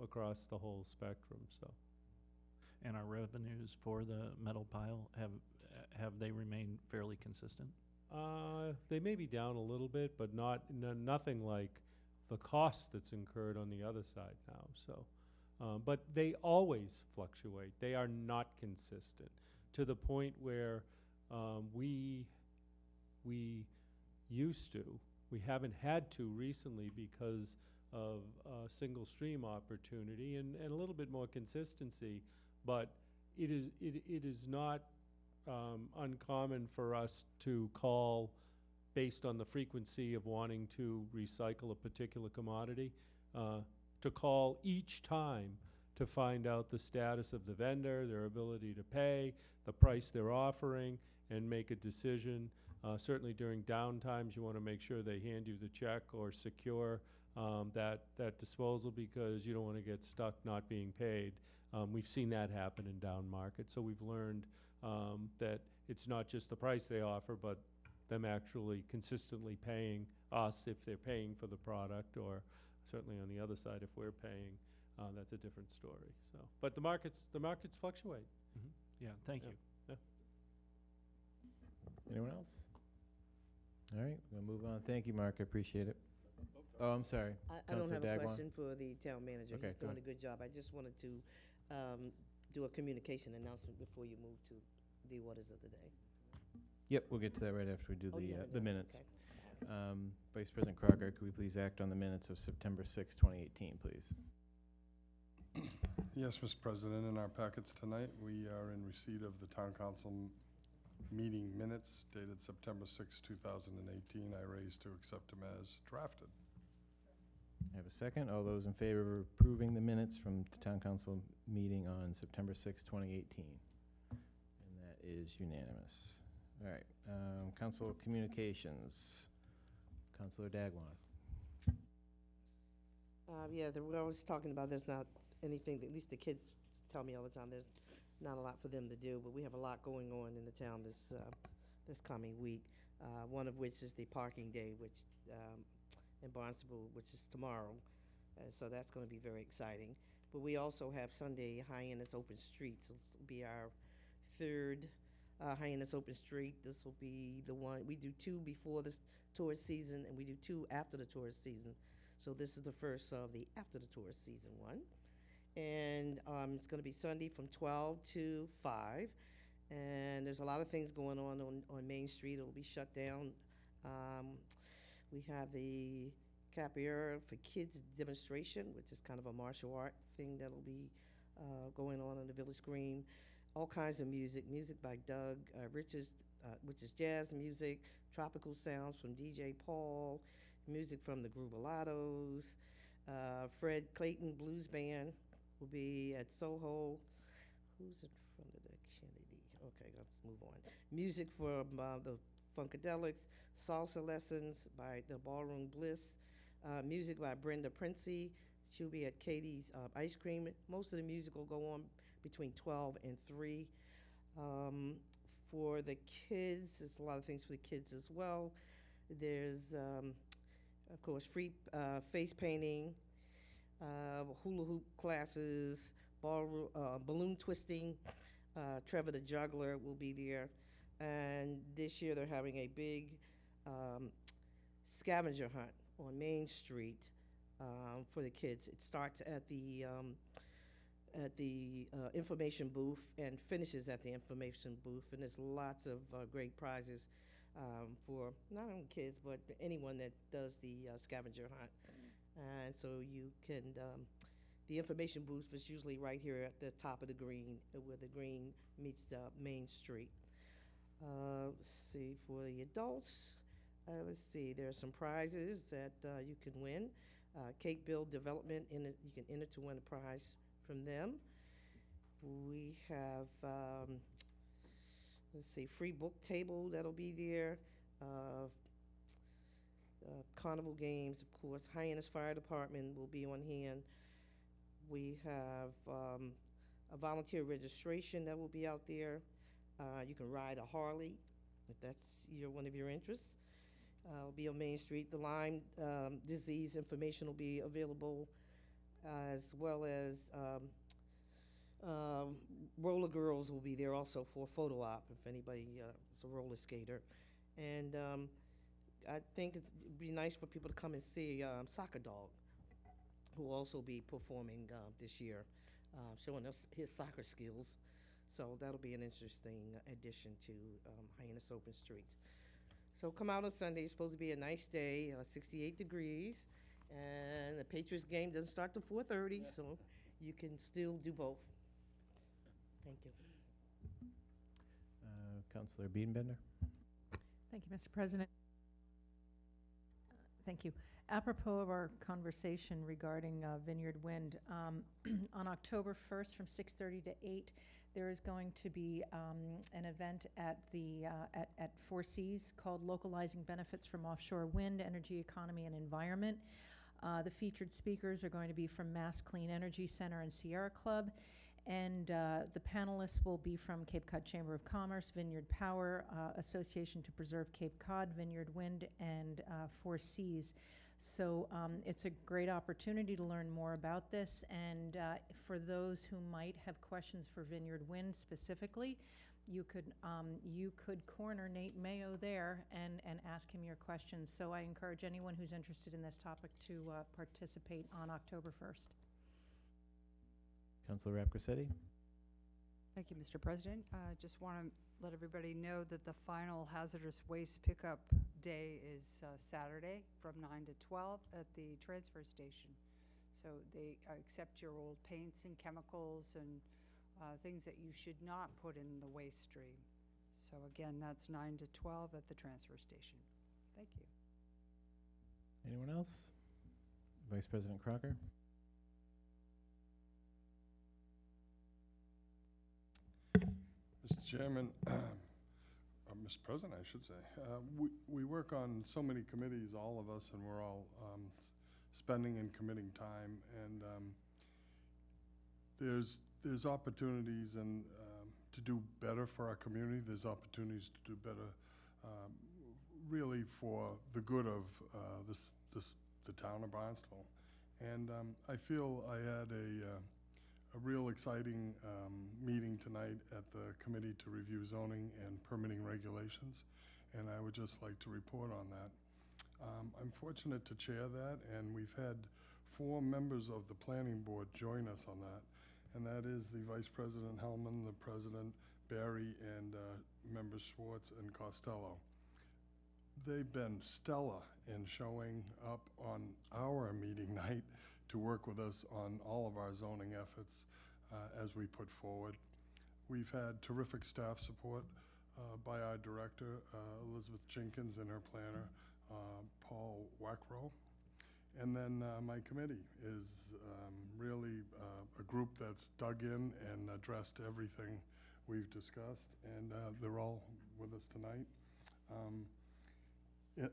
across the whole spectrum. So. And our revenues for the metal pile, have they remained fairly consistent? They may be down a little bit, but nothing like the cost that's incurred on the other side now. So, but they always fluctuate. They are not consistent to the point where we used to. We haven't had to recently because single stream opportunity and a little bit more consistency. But it is not uncommon for us to call based on the frequency of wanting to recycle a particular commodity, to call each time to find out the status of the vendor, their ability to pay, the price they're offering, and make a decision. Certainly during downtimes, you want to make sure they hand you the check or secure that disposal, because you don't want to get stuck not being paid. We've seen that happen in down markets, so we've learned that it's not just the price they offer, but them actually consistently paying us if they're paying for the product, or certainly on the other side if we're paying. That's a different story. So, but the markets fluctuate. Yeah, thank Yeah. you. Yeah. Anyone else? All right, we'll move on. Thank you, Mark. I appreciate it. Oh, I'm sorry. I don't have a Dagwan? question for the town manager. Okay, He's go doing ahead. a good job. I just wanted to do a communication announcement before you move to the orders of the day. Yep, we'll get to that right after we do Oh, you haven't the done it, minutes. okay. Vice President Crocker, could we please act on the minutes of September 6, 2018, please? Yes, Mr. President, in our packets tonight, we are in receipt of the town council meeting minutes dated September 6, 2018. I raise to accept them as drafted. I have a second. All those in favor of approving the minutes from the town council meeting on September 6, 2018? And that is unanimous. All right, council communications. Councilor Dagwan. Yeah, I was talking about, there's not anything, at least the kids tell me all the time, there's not a lot for them to do, but we have a lot going on in the town this coming week. One of which is the parking day, which in Barnstable, which is tomorrow. So that's going to be very exciting. But we also have Sunday Hyannis Open Streets. This will be our third Hyannis Open Street. This will be the one, we do two before the tourist season, and we do two after the tourist season. So this is the first of the after the tourist season one. And it's going to be Sunday from 12 to 5. And there's a lot of things going on Main Street. It'll be shut down. We have the Capoeira for Kids demonstration, which is kind of a martial art thing that'll be going on the Village Green. All kinds of music by Doug Richards, which is jazz music, tropical sounds from DJ Paul, music from the Groovalados. Fred Clayton Blues Band will be at Soho. Who's in front of the Kennedy? Okay, let's move on. Music from the Funkadelics, salsa lessons by the Ballroom Bliss, music by Brenda Princey. She'll be at Katie's Ice Cream. Most of the music will go on between 12 and 3. For the kids, there's a lot of things for the kids as well. There's, of course, free face painting, hula hoop classes, balloon twisting. Trevor the Juggler will be there. And this year they're having a big scavenger hunt on Main Street for the kids. It starts at the information booth and finishes at the information booth, and there's lots of great prizes for not only kids but anyone that does the scavenger hunt. And so you can, the information booth is usually right here at the top of the green, where the green meets the Main Street. Let's see, for the adults, let's see, there are some prizes that you can win. Cape Build Development, you can enter to win a prize from them. We have, let's see, free book table that'll be there. Carnival games, of course. Hyannis Fire Department will be on hand. We have a volunteer registration that will be out there. You can ride a Harley if that's one of your interests. It'll be on Main Street. The Lyme disease information will be available, as well as roller girls will be there also for a photo op if anybody is a roller skater. And I think it'd be nice for people to come and see Soccer Dog, who will also be performing this year, showing us his soccer skills. So that'll be an interesting addition to Hyannis Open Streets. So come out on Sunday. It's supposed to be a nice day, 68 degrees, And the Patriots game doesn't start till 4:30, so you can still do both. Thank you. Councillor Biedenbender? Thank you, Mr. President. Thank you. Apropos of our conversation regarding Vineyard Wind, on October 1st from 6:30 to 8, there is going to be an event at the at Four Seas called Localizing Benefits from Offshore Wind, Energy Economy and Environment. The featured speakers are going to be from Mass Clean Energy Center and Sierra Club. And the panelists will be from Cape Cod Chamber of Commerce, Vineyard Power, Association to Preserve Cape Cod, Vineyard Wind, and Four Seas. So it's a great opportunity to learn more about this. And for those who might have questions for Vineyard Wind specifically, you could corner Nate Mayo there and ask him your questions. So I encourage anyone who's interested in this topic to participate on October 1st. Councillor Rapcorsetti? Thank you, Mr. President. Just want to let everybody know that the final hazardous waste pickup day is Saturday from 9 to 12 at the transfer station. So they accept your old paints and chemicals and things that you should not put in the waste stream. So again, that's 9 to 12 at the transfer station. Thank you. Anyone else? Vice President Crocker? Mr. Chairman, Mr. President, I should say, we work on so many committees, all of us, and we're all spending and committing time. And there's opportunities and to do better for our community. There's opportunities to do better, really for the good of the town of Barnstable. And I feel I had a real exciting meeting tonight at the Committee to Review Zoning and Permitting Regulations, and I would just like to report on that. I'm fortunate to chair that, and we've had 4 members of the Planning Board join us on that, and that is the Vice President Hellman, the President Barry, and members Schwartz and Costello. They've been stellar in showing up on our meeting night to work with us on all of our zoning efforts as we put forward. We've had terrific staff support by our director, Elizabeth Jenkins, and her planner, Paul Wackrow. And then my committee is really a group that's dug in and addressed everything we've discussed, and they're all with us tonight.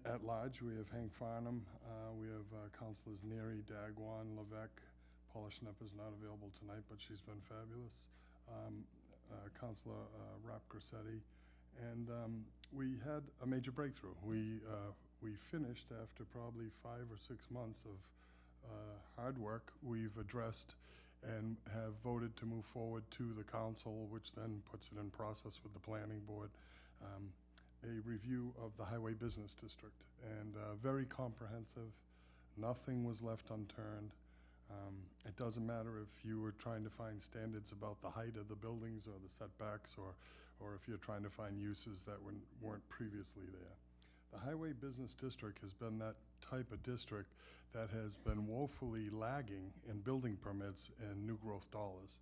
At large, we have Hank Farnham, we have Councilors Neary, Dagwan, Levesque. Paula Schnepp is not available tonight, but she's been fabulous. Councilor Rapcorsetti, and we had a major breakthrough. We finished after probably 5 or 6 months of hard work. We've addressed and have voted to move forward to the council, which then puts it in process with the planning board. A review of the Highway Business District, and very comprehensive. Nothing was left unturned. It doesn't matter if you were trying to find standards about the height of the buildings or the setbacks, or if you're trying to find uses that weren't previously there. The Highway Business District has been that type of district that has been woefully lagging in building permits and new growth dollars.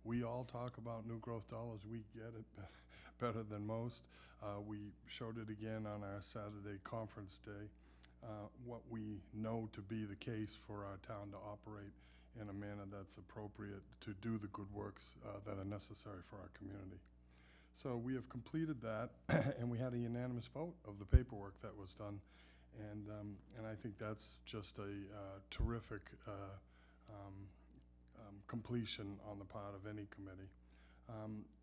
We all talk about new growth dollars. We get it better than most. We showed it again on our Saturday conference day, what we know to be the case for our town to operate in a manner that's appropriate to do the good works that are necessary for our community. So we have completed that, and we had a unanimous vote of the paperwork that was done, and I think that's just a terrific completion on the part of any committee.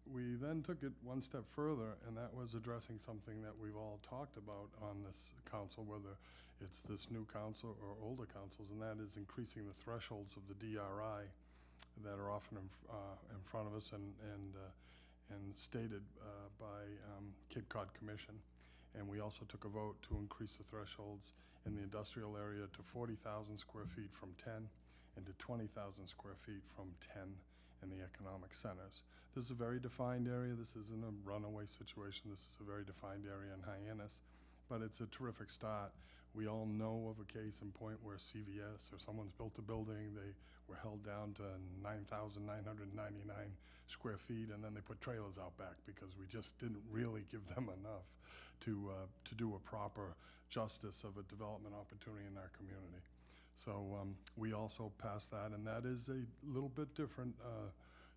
We then took it one step further, and that was addressing something that we've all talked about on this council, whether it's this new council or older councils, and that is increasing the thresholds of the DRI that are often in front of us and stated by Cape Cod Commission. And we also took a vote to increase the thresholds in the industrial area to 40,000 square feet from 10, and to 20,000 square feet from 10 in the economic centers. This is a very defined area. This isn't a runaway situation. This is a very defined area in Hyannis, but it's a terrific start. We all know of a case in point where CVS or someone's built a building, they were held down to 9,999 square feet, and then they put trailers out back because we just didn't really give them enough to do a proper justice of a development opportunity in our community. So we also passed that, and that is a little bit different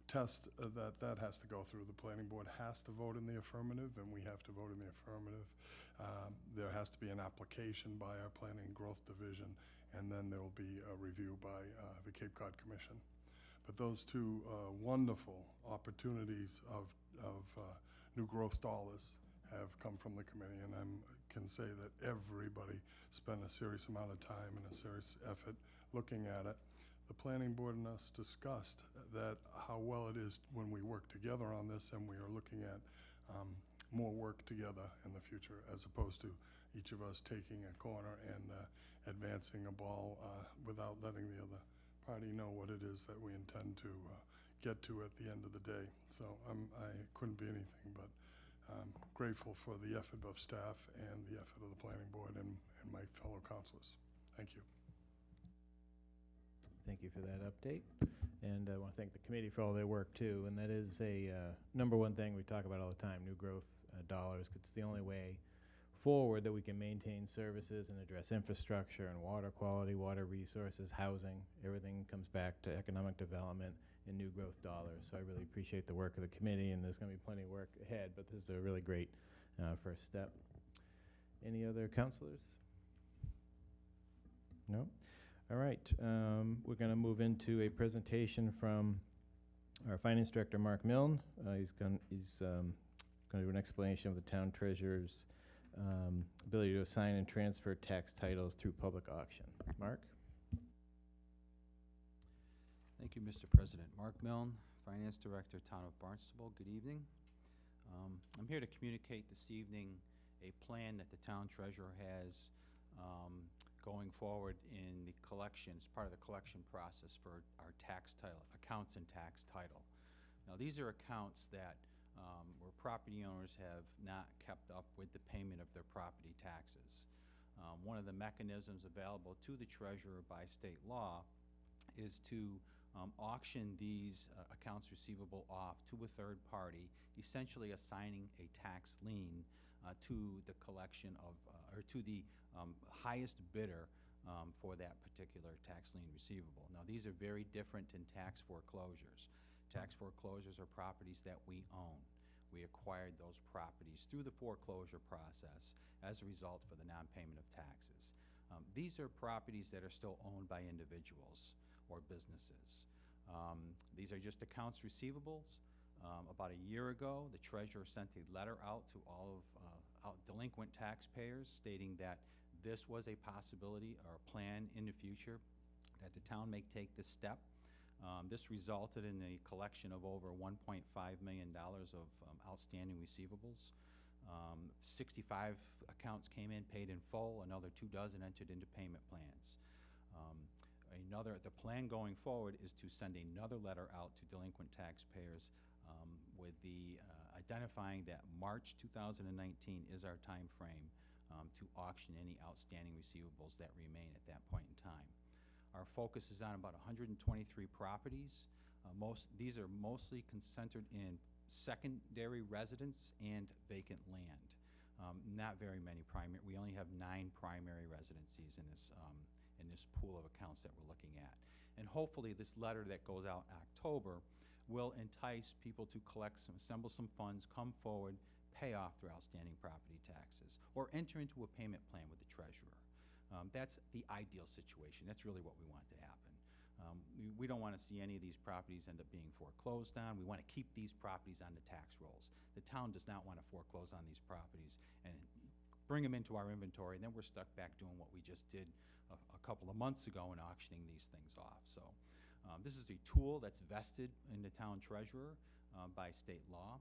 test that has to go through. The planning board has to vote in the affirmative, and we have to vote in the affirmative. There has to be an application by our Planning and Growth Division, and then there will be a review by the Cape Cod Commission. But those two wonderful opportunities of new growth dollars have come from the committee, and I can say that everybody spent a serious amount of time and a serious effort looking at it. The planning board and us discussed that how well it is when we work together on this, and we are looking at more work together in the future, as opposed to each of us taking a corner and advancing a ball without letting the other party know what it is that we intend to get to at the end of the day. So I couldn't be anything but grateful for the effort of staff and the effort of the planning board and my fellow councilors. Thank you. Thank you for that update. And I want to thank the committee for all their work, too. And that is a number one thing we talk about all the time, new growth dollars. It's the only way forward that we can maintain services and address infrastructure and water quality, water resources, housing. Everything comes back to economic development and new growth dollars. So I really appreciate the work of the committee, and there's going to be plenty of work ahead, but this is a really great first step. Any other counselors? No? All right. We're going to move into a presentation from our Finance Director, Mark Milne. He's going to do an explanation of the town treasurer's ability to assign and transfer tax titles through public auction. Mark? Thank you, Mr. President. Mark Milne, Finance Director, Town of Barnstable. Good evening. I'm here to communicate this evening a plan that the town treasurer has going forward in the collections, part of the collection process for our tax title, accounts and tax title. Now, these are accounts that where property owners have not kept up with the payment of their property taxes. One of the mechanisms available to the treasurer by state law is to auction these accounts receivable off to a third party, essentially assigning a tax lien to the collection of, or to the highest bidder for that particular tax lien receivable. Now, these are very different than tax foreclosures. Tax foreclosures are properties that we own. We acquired those properties through the foreclosure process as a result for the non-payment of taxes. These are properties that are still owned by individuals or businesses. These are just accounts receivables. About a year ago, the treasurer sent a letter out to all of delinquent taxpayers stating that this was a possibility or a plan in the future that the town may take this step. This resulted in the collection of over $1.5 million of outstanding receivables. 65 accounts came in, paid in full. Another 24 entered into payment plans. The plan going forward is to send another letter out to delinquent taxpayers with the identifying that March 2019 is our time frame to auction any outstanding receivables that remain at that point in time. Our focus is on about 123 properties. These are mostly concentrated in secondary residence and vacant land. Not very many primary. We only have 9 primary residencies in this pool of accounts that we're looking at. And hopefully this letter that goes out in October will entice people to assemble some funds, come forward, pay off their outstanding property taxes, or enter into a payment plan with the treasurer. That's the ideal situation. That's really what we want to happen. We don't want to see any of these properties end up being foreclosed on. We want to keep these properties on the tax rolls. The town does not want to foreclose on these properties and bring them into our inventory, and then we're stuck back doing what we just did a couple of months ago and auctioning these things off. So this is a tool that's vested in the town treasurer by state law.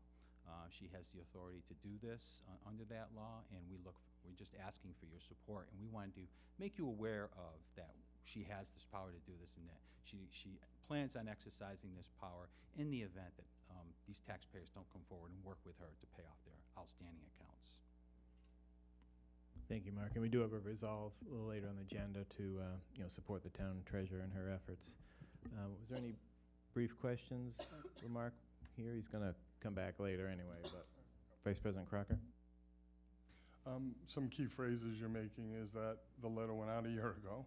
She has the authority to do this under that law, and we're just asking for your support, and we wanted to make you aware of that she has this power to do this, and that she plans on exercising this power in the event that these taxpayers don't come forward and work with her to pay off their outstanding accounts. Thank you, Mark. And we do have a resolve a little later on the agenda to, support the town treasurer in her efforts. Was there any brief questions for Mark here? He's going to come back later anyway, but Vice President Crocker? Some key phrases you're making is that the letter went out a year ago.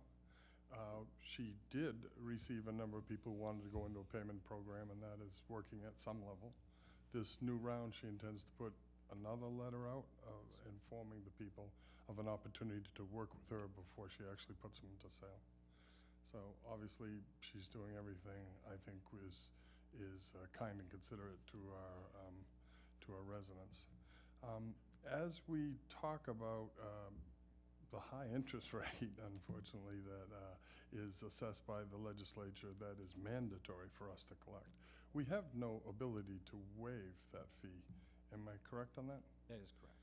She did receive a number of people who wanted to go into a payment program, and that is working at some level. This new round, she intends to put another letter out informing the people of an opportunity to work with her before she actually puts them to sale. So obviously, she's doing everything I think is kind and considerate to our residents. As we talk about the high interest rate, unfortunately, that is assessed by the legislature that is mandatory for us to collect, we have no ability to waive that fee. Am I correct on that? That is correct.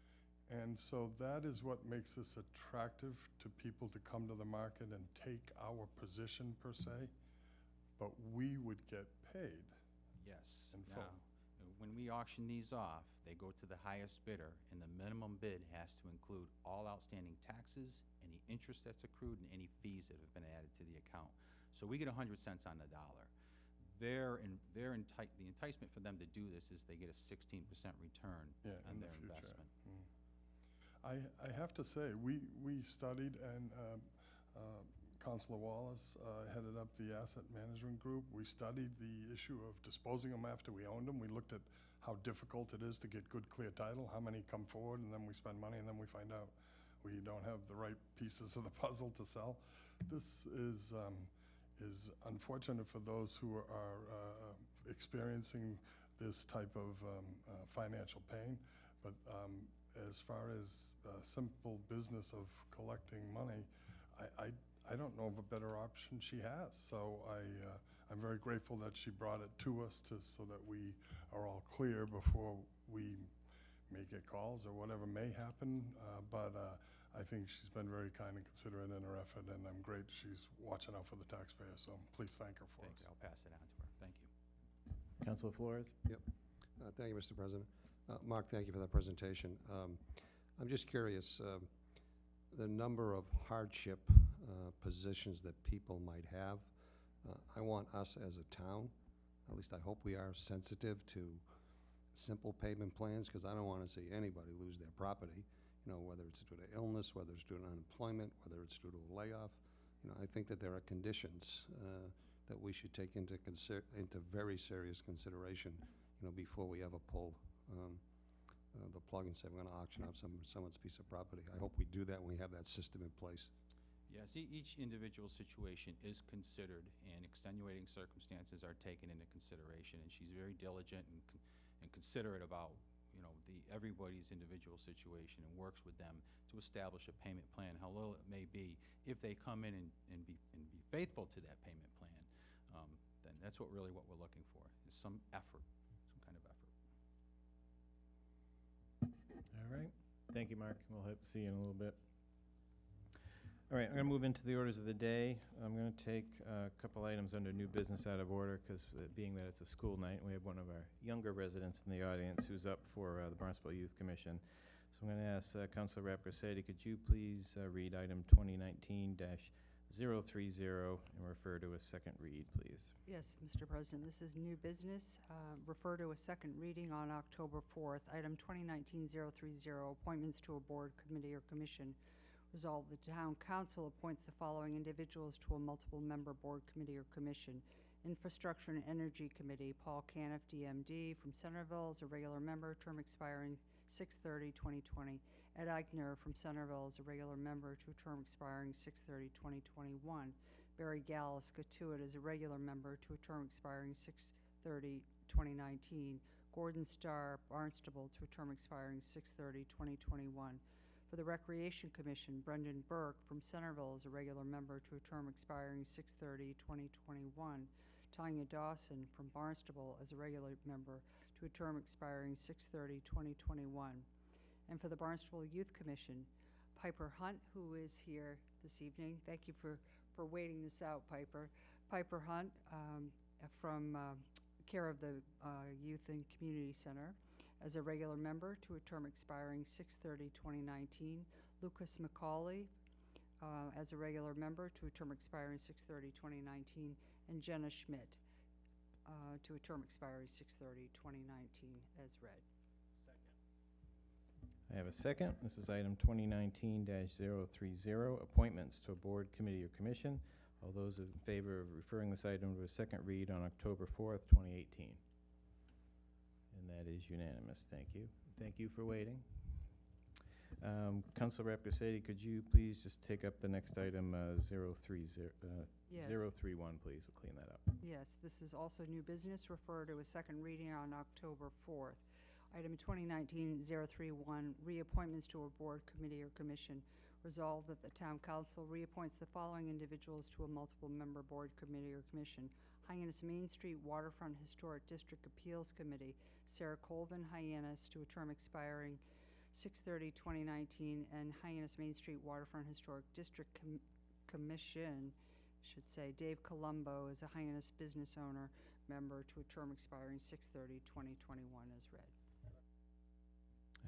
And so that is what makes this attractive to people to come to the market and take our position per se, but we would get paid. Yes. In Now, full. when we auction these off, they go to the highest bidder, and the minimum bid has to include all outstanding taxes, any interest that's accrued, and any fees that have been added to the account. So we get 100 cents on the dollar. The enticement for them to do this is they get a 16% return on in their the future. investment. I have to say, we studied, and Councilor Wallace headed up the asset management group. We studied the issue of disposing them after we owned them. We looked at how difficult it is to get good, clear title, how many come forward, and then we spend money, and then we find out we don't have the right pieces of the puzzle to sell. This is unfortunate for those who are experiencing this type of financial pain, but as far as simple business of collecting money, I don't know of a better option she has. So I'm very grateful that she brought it to us so that we are all clear before we may get calls or whatever may happen. But I think she's been very kind and considerate in her effort, and I'm great she's watching out for the taxpayer. So please thank her for us. Thank you. I'll pass it on to her. Thank you. Councilor Flores? Yep. Thank you, Mr. President. Mark, thank you for that presentation. I'm just curious, the number of hardship positions that people might have. I want us as a town, at least I hope we are, sensitive to simple payment plans, because I don't want to see anybody lose their property, whether it's due to illness, whether it's due to unemployment, whether it's due to a layoff. I think that there are conditions that we should take into very serious consideration, before we ever pull the plug and say we're going to auction off someone's piece of property. I hope we do that when we have that system in place. Yes, each individual situation is considered, and extenuating circumstances are taken into consideration. And she's very diligent and considerate about everybody's individual situation, and works with them to establish a payment plan, how little it may be. If they come in and be faithful to that payment plan, then that's what we're looking for, is some effort, some kind of effort. All right. Thank you, Mark. We'll hope to see you in a little bit. All right, I'm going to move into the orders of the day. I'm going to take a couple items under new business out of order, because being that it's a school night, we have one of our younger residents in the audience who's up for the Barnstable Youth Commission. So I'm going to ask Councilor Rapkosady, could you please read item 2019-030 and refer to a second read, please? Yes, Mr. President, this is new business. Refer to a second reading on October 4th. Item 2019-030, appointments to a board, committee, or commission. Resolved, the Town Council appoints the following individuals to a multiple-member board, committee, or commission. Infrastructure and Energy Committee, Paul Caniff, DMD, from Centerville, as a regular member, term expiring 6/30/2020. Ed Eichner, from Centerville, as a regular member, to a term expiring 6/30/2021. Barry Gallus, Scatuate, as a regular member, to a term expiring 6/30/2019. Gordon Starr, Barnstable, to a term expiring 6/30/2021. For the Recreation Commission, Brendan Burke, from Centerville, as a regular member, to a term expiring 6/30/2021. Tanya Dawson, from Barnstable, as a regular member, to a term expiring 6/30/2021. And for the Barnstable Youth Commission, Piper Hunt, who is here this evening. Thank you for waiting this out, Piper. Piper Hunt, from care of the Youth and Community Center, as a regular member, to a term expiring 6/30/2019. Lucas McCauley as a regular member to a term expiring 6/30/2019, and Jenna Schmidt to a term expiring 6/30/2019 as read. I have a second. This is item 2019-030, appointments to a board, committee, or commission. All those in favor of referring this item to a second read on October 4th, 2018? And that is unanimous. Thank you. Thank you for waiting. Councilor Rapkosady, could you please just take up the next item, 031, please? We'll clean that up. Yes, this is also new business. Refer to a second reading on October 4th. Item 2019-031, reappointments to a board, committee, or commission. Resolved that the Town Council reappoints the following individuals to a multiple-member board, committee, or commission. Hyannis Main Street Waterfront Historic District Appeals Committee, Sarah Colvin Hyannis to a term expiring 6/30/2019, and Hyannis Main Street Waterfront Historic District Commission, should say, Dave Colombo is a Hyannis business owner member to a term expiring 6/30/2021 as read.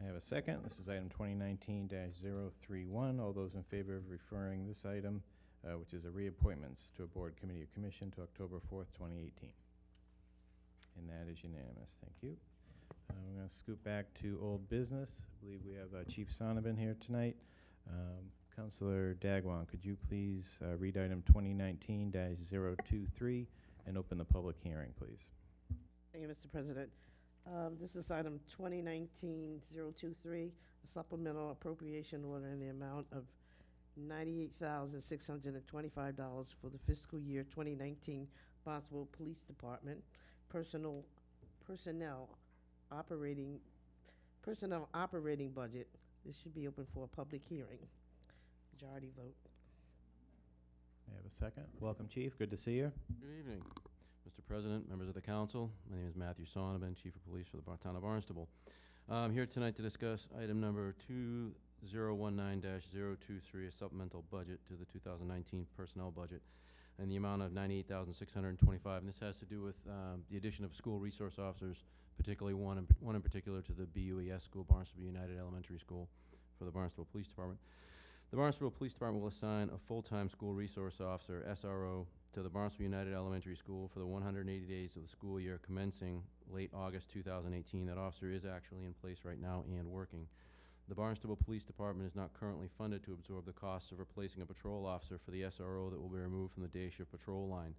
I have a second. This is item 2019-031. All those in favor of referring this item, which is a reappointments to a board, committee, or commission, to October 4th, 2018? And that is unanimous. Thank you. We're going to scoot back to old business. I believe we have Chief Sonneman here tonight. Councilor Dagwan, could you please read item 2019-023 and open the public hearing, please? Thank you, Mr. President. This is item 2019-023, a supplemental appropriation order in the amount of $98,625 for the fiscal year 2019 Barnstable Police Department personnel operating budget. This should be open for a public hearing. Majority vote. I have a second. Welcome, Chief. Good to see you. Good evening, Mr. President, members of the council. My name is Matthew Sonneman, Chief of Police for the town of Barnstable. I'm here tonight to discuss item number 2019-023, a supplemental budget to the 2019 personnel budget in the amount of $98,625. And this has to do with the addition of school resource officers, particularly one in particular to the BUES school, Barnstable United Elementary School, for the Barnstable Police Department. The Barnstable Police Department will assign a full-time school resource officer, SRO, to the Barnstable United Elementary School for the 180 days of the school year commencing late August 2018. That officer is actually in place right now and working. The Barnstable Police Department is not currently funded to absorb the costs of replacing a patrol officer for the SRO that will be removed from the day shift patrol line.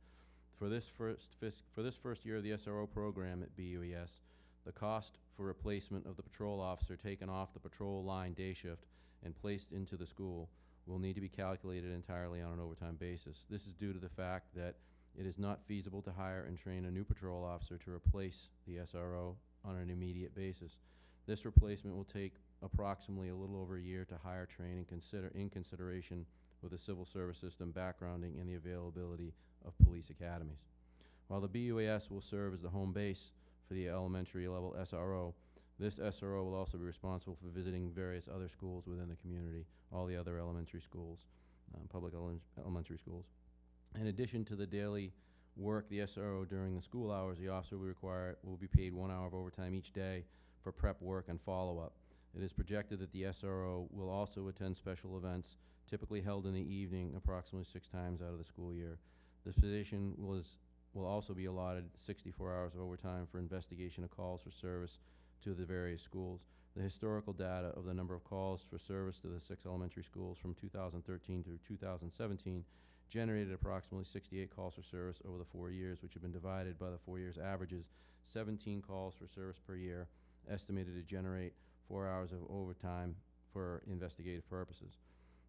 For this first year of the SRO program at BUES, the cost for replacement of the patrol officer taken off the patrol line day shift and placed into the school will need to be calculated entirely on an overtime basis. This is due to the fact that it is not feasible to hire and train a new patrol officer to replace the SRO on an immediate basis. This replacement will take approximately a little over a year to hire, train, and in consideration with the civil service system backgrounding and the availability of police academies. While the BUAS will serve as the home base for the elementary level SRO, this SRO will also be responsible for visiting various other schools within the community, all the other elementary schools, public elementary schools. In addition to the daily work the SRO during the school hours, the officer will be paid 1 hour of overtime each day for prep work and follow-up. It is projected that the SRO will also attend special events, typically held in the evening, approximately 6 times out of the school year. This position will also be allotted 64 hours of overtime for investigation of calls for service to the various schools. The historical data of the number of calls for service to the 6 elementary schools from 2013 to 2017 generated approximately 68 calls for service over the 4 years, which have been divided by the 4 years averages 17 calls for service per year, estimated to generate 4 hours of overtime for investigative purposes.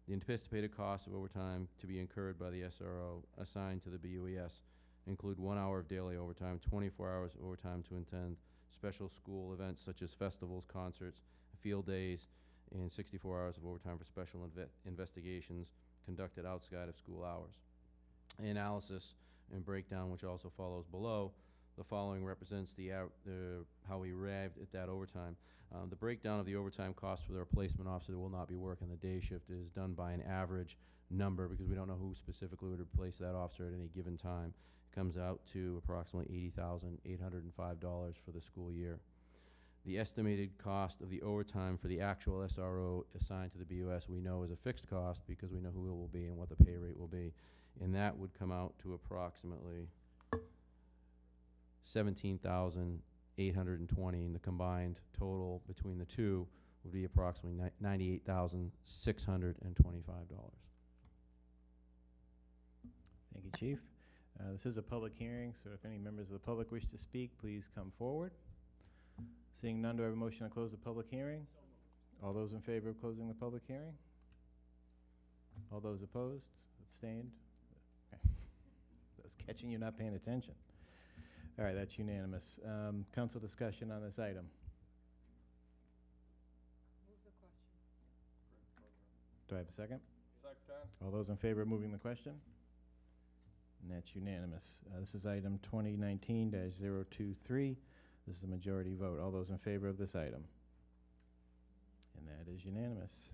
The anticipated costs of overtime to be incurred by the SRO assigned to the BUES include 1 hour of daily overtime, 24 hours of overtime to attend special school events such as festivals, concerts, field days, and 64 hours of overtime for special investigations conducted outside of school hours. Analysis and breakdown, which also follows below, the following represents how we arrived at that overtime. The breakdown of the overtime cost for the replacement officer that will not be working the day shift is done by an average number because we don't know who specifically would replace that officer at any given time. It comes out to approximately $80,805 for the school year. The estimated cost of the overtime for the actual SRO assigned to the BOS we know is a fixed cost because we know who it will be and what the pay rate will be. And that would come out to approximately $17,820, and the combined total between the two would be approximately $98,625. Thank you, Chief. This is a public hearing, so if any members of the public wish to speak, please come forward. Seeing none, do I have a motion to close the public hearing? All those in favor of closing the public hearing? All those opposed? Abstained? Okay. I was catching you not paying attention. All right, that's unanimous. Council discussion on this item. Move the question. Do I have a second? Second. All those in favor of moving the question? And that's unanimous. This is item 2019-023. This is a majority vote. All those in favor of this item? And that is unanimous.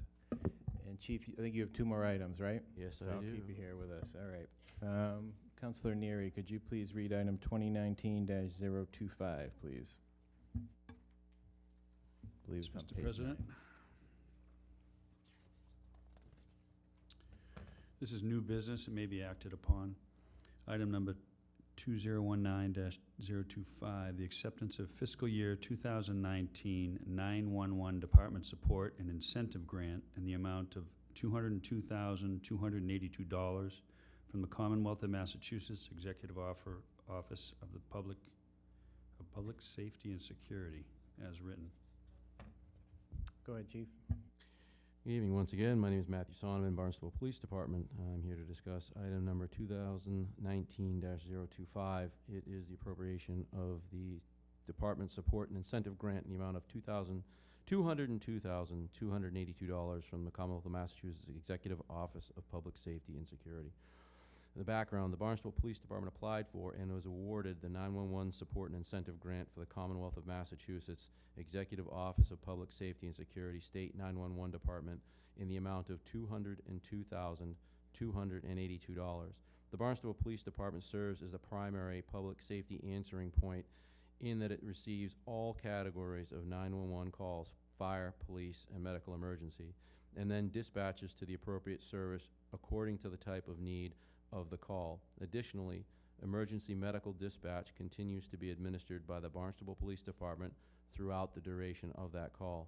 And Chief, I think you have two more items, right? Yes, So I I'll do. keep you here with us. All right. Councilor Neary, could you please read item 2019-025, please? I believe it's on Mr. page President. 9. This is new business and may be acted upon. Item number 2019-025, the acceptance of fiscal year 2019 911 Department Support and Incentive Grant in the amount of $202,282 from the Commonwealth of Massachusetts Executive Office of the Public Safety and Security, as written. Go ahead, Chief. Good evening once again. My name is Matthew Sonneman, Barnstable Police Department. I'm here to discuss item number 2019-025. It is the appropriation of the Department Support and Incentive Grant in the amount of $202,282 from the Commonwealth of Massachusetts Executive Office of Public Safety and Security. In the background, the Barnstable Police Department applied for and was awarded the 911 Support and Incentive Grant for the Commonwealth of Massachusetts Executive Office of Public Safety and Security State 911 Department in the amount of $202,282. The Barnstable Police Department serves as the primary public safety answering point in that it receives all categories of 911 calls, fire, police, and medical emergency, and then dispatches to the appropriate service according to the type of need of the call. Additionally, emergency medical dispatch continues to be administered by the Barnstable Police Department throughout the duration of that call,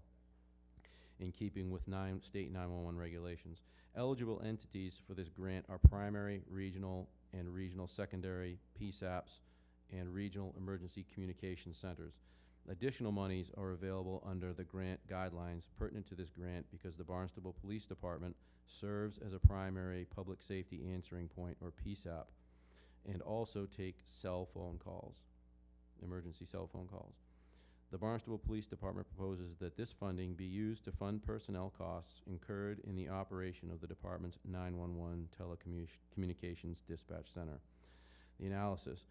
in keeping with state 911 regulations. Eligible entities for this grant are primary, regional, and regional secondary PSAPs and regional emergency communication centers. Additional monies are available under the grant guidelines pertinent to this grant because the Barnstable Police Department serves as a primary public safety answering point, or PSAP, and also take cell phone calls, emergency cell phone calls. The Barnstable Police Department proposes that this funding be used to fund personnel costs incurred in the operation of the department's 911 telecommunications dispatch center. The analysis.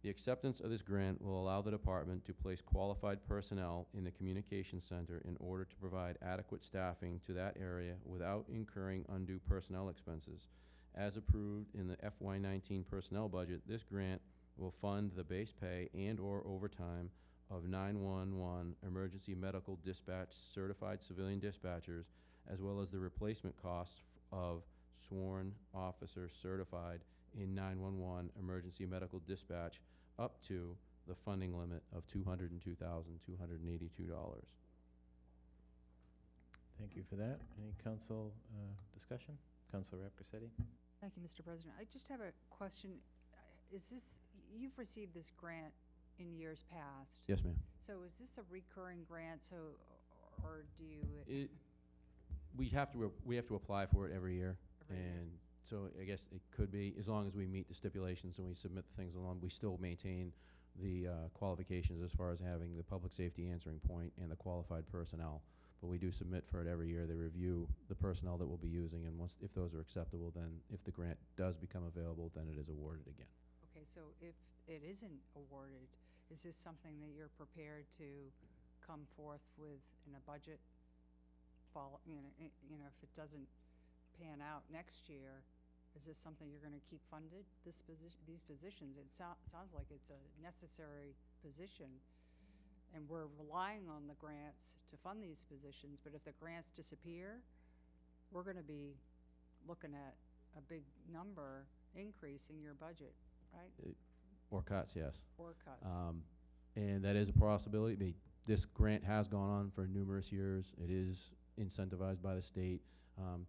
The acceptance of this grant will allow the department to place qualified personnel in the communications center in order to provide adequate staffing to that area without incurring undue personnel expenses. As approved in the FY19 personnel budget, this grant will fund the base pay and/or overtime of 911 emergency medical dispatch certified civilian dispatchers, as well as the replacement costs of sworn officers certified in 911 emergency medical dispatch up to the funding limit of $202,282. Thank you for that. Any council discussion? Councilor Rapkasetti? Thank you, Mr. President. I just have a question. Is this, you've received this grant in years past? Yes, ma'am. So is this a recurring grant, or do you? We have to apply for it every year. Every year. And so I guess it could be, as long as we meet the stipulations and we submit the things along, we still maintain the qualifications as far as having the public safety answering point and the qualified personnel. But we do submit for it every year. They review the personnel that we'll be using, and once, if those are acceptable, then if the grant does become available, then it is awarded again. Okay, so if it isn't awarded, is this something that you're prepared to come forth with in a budget? If it doesn't pan out next year, is this something you're going to keep funded? These positions, it sounds like it's a necessary position, and we're relying on the grants to fund these positions, but if the grants disappear, we're gonna be looking at a big number increase in your budget, right? Or cuts, yes. Or cuts. And that is a possibility. This grant has gone on for numerous years. It is incentivized by the state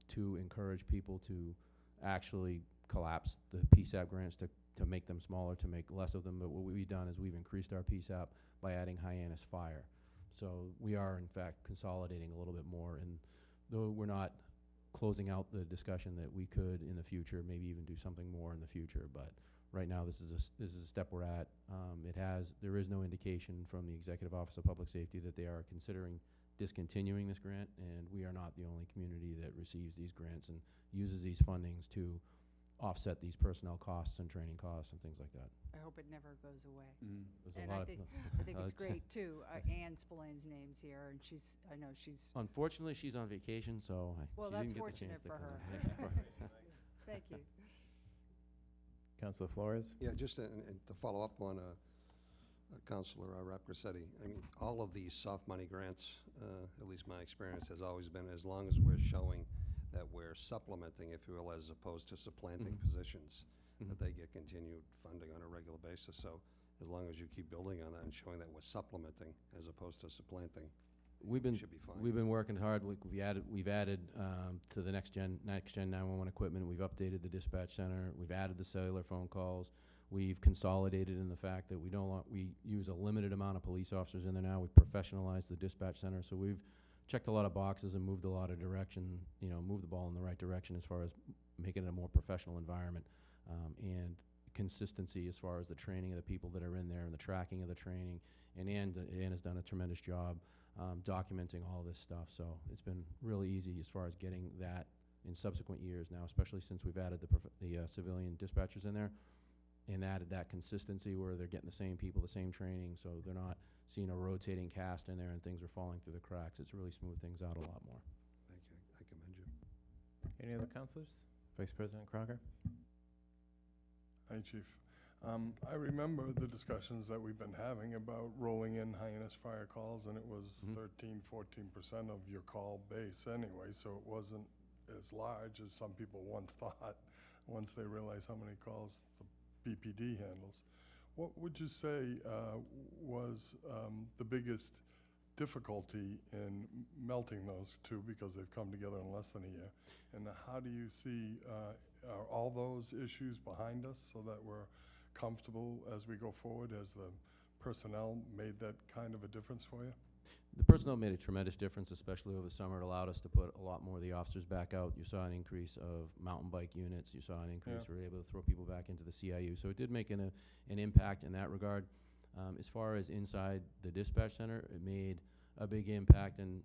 to encourage people to actually collapse the PSAP grants to make them smaller, to make less of them. But what we've done is we've increased our PSAP by adding Hyannis Fire. So we are, in fact, consolidating a little bit more. And though we're not closing out the discussion that we could in the future, maybe even do something more in the future. But right now, this is a step we're at. There is no indication from the Executive Office of Public Safety that they are considering discontinuing this grant, and we are not the only community that receives these grants and uses these fundings to offset these personnel costs and training costs and things like that. I hope it never goes away. There's a And lot I of think, I think it's great too. Ann Spillane's name's here, and I know she's. Unfortunately, she's on vacation, so Well, she that's didn't get the fortunate chance to for come. her. Yeah. Thank you. Councilor Flores? Yeah, just to follow up on Councilor Rapcasetti, I mean, all of these soft money grants, at least my experience has always been, as long as we're showing that we're supplementing, if you will, as opposed to supplanting positions, that they get continued funding on a regular basis. So as long as you keep building on that and showing that we're supplementing as opposed to supplanting, should be fine. We've been working hard. We've added to the next gen 911 equipment. We've updated the dispatch center. We've added the cellular phone calls. We've consolidated in the fact that we use a limited amount of police officers in there now. We've professionalized the dispatch center. So we've checked a lot of boxes and moved a lot of direction, moved the ball in the right direction as far as making it a more professional environment, and consistency as far as the training of the people that are in there and the tracking of the training. And Ann has done a tremendous job documenting all this stuff. So it's been really easy as far as getting that in subsequent years now, especially since we've added the civilian dispatchers in there and added that consistency where they're getting the same people, the same training, so they're not seeing a rotating cast in there and things are falling through the cracks. It's really smoothed things out a lot more. Thank you. I commend you. Any other councilors? Vice President Crocker? Hi, Chief. I remember the discussions that we've been having about rolling in Hyannis fire calls, and it was 13-14% of your call base anyway, so it wasn't as large as some people once thought, once they realized how many calls the BPD handles. What would you say was the biggest difficulty in melting those two, because they've come together in less than a year? And how do you see, are all those issues behind us so that we're comfortable as we go forward, as the personnel made that kind of a difference for you? The personnel made a tremendous difference, especially over the summer. It allowed us to put a lot more of the officers back out. You saw an increase of mountain bike units. You saw an increase. We were able to throw people back into the CIU. So it did make an impact in that regard. As far as inside the dispatch center, it made a big impact. And,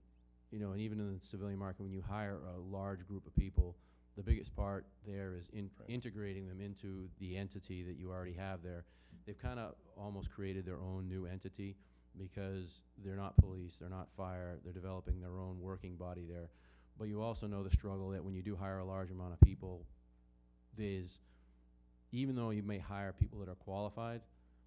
and even in the civilian market, when you hire a large group of people, the biggest part there is integrating them into the entity that you already have there. They've kind of almost created their own new entity, because they're not police, they're not fire, they're developing their own working body there. But you also know the struggle that when you do hire a large amount of people, even though you may hire people that are qualified,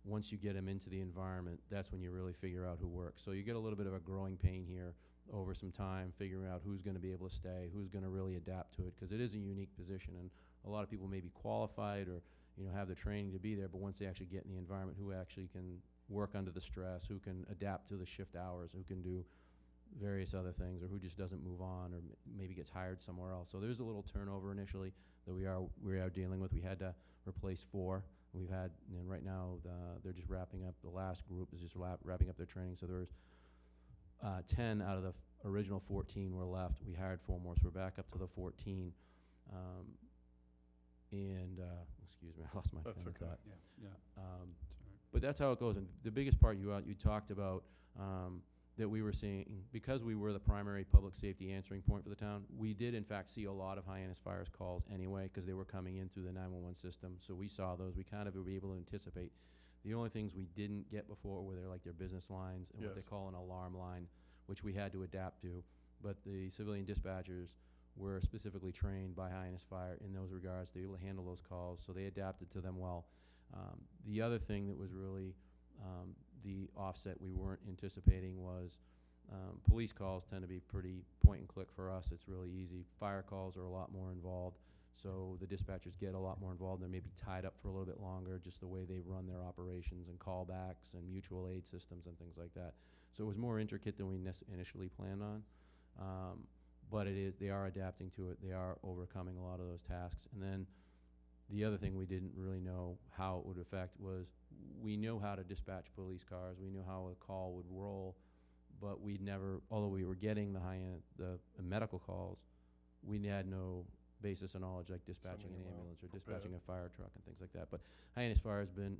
once you get them into the environment, that's when you really figure out who works. So you get a little bit of a growing pain here over some time, figuring out who's going to be able to stay, who's going to really adapt to it, because it is a unique position, and a lot of people may be qualified or have the training to be there, but once they actually get in the environment, who actually can work under the stress, who can adapt to the shift hours, who can do various other things, or who just doesn't move on, or maybe gets hired somewhere else. So there's a little turnover initially that we are dealing with. We had to replace 4. We've had, and right now they're just wrapping up. The last group is just wrapping up their training. So there's 10 out of the original 14 were left. We hired 4 more, so we're back up to the 14. Excuse me, I lost my train of thought. But that's how it goes. And the biggest part you talked about that we were seeing, because we were the primary public safety answering point for the town, we did in fact see a lot of Hyannis Fires calls anyway, because they were coming in through the 911 system. So we saw those. We kind of were able to anticipate. The only things we didn't get before were their business lines and what they call an alarm line, which we had to adapt to. But the civilian dispatchers were specifically trained by Hyannis Fire in those regards. They were able to handle those calls, so they adapted to them well. The other thing that was really the offset we weren't anticipating was police calls tend to be pretty point and click for us. It's really easy. Fire calls are a lot more involved, so the dispatchers get a lot more involved. They may be tied up for a little bit longer, just the way they run their operations and callbacks and mutual aid systems and things like that. So it was more intricate than we initially planned on. But they are adapting to it. They are overcoming a lot of those tasks. And then the other thing we didn't really know how it would affect was we know how to dispatch police cars. We knew how a call would roll, but we'd never, although we were getting the medical calls, we had no basis of knowledge like dispatching an ambulance or dispatching a fire truck and things like that. But Hyannis Fire has been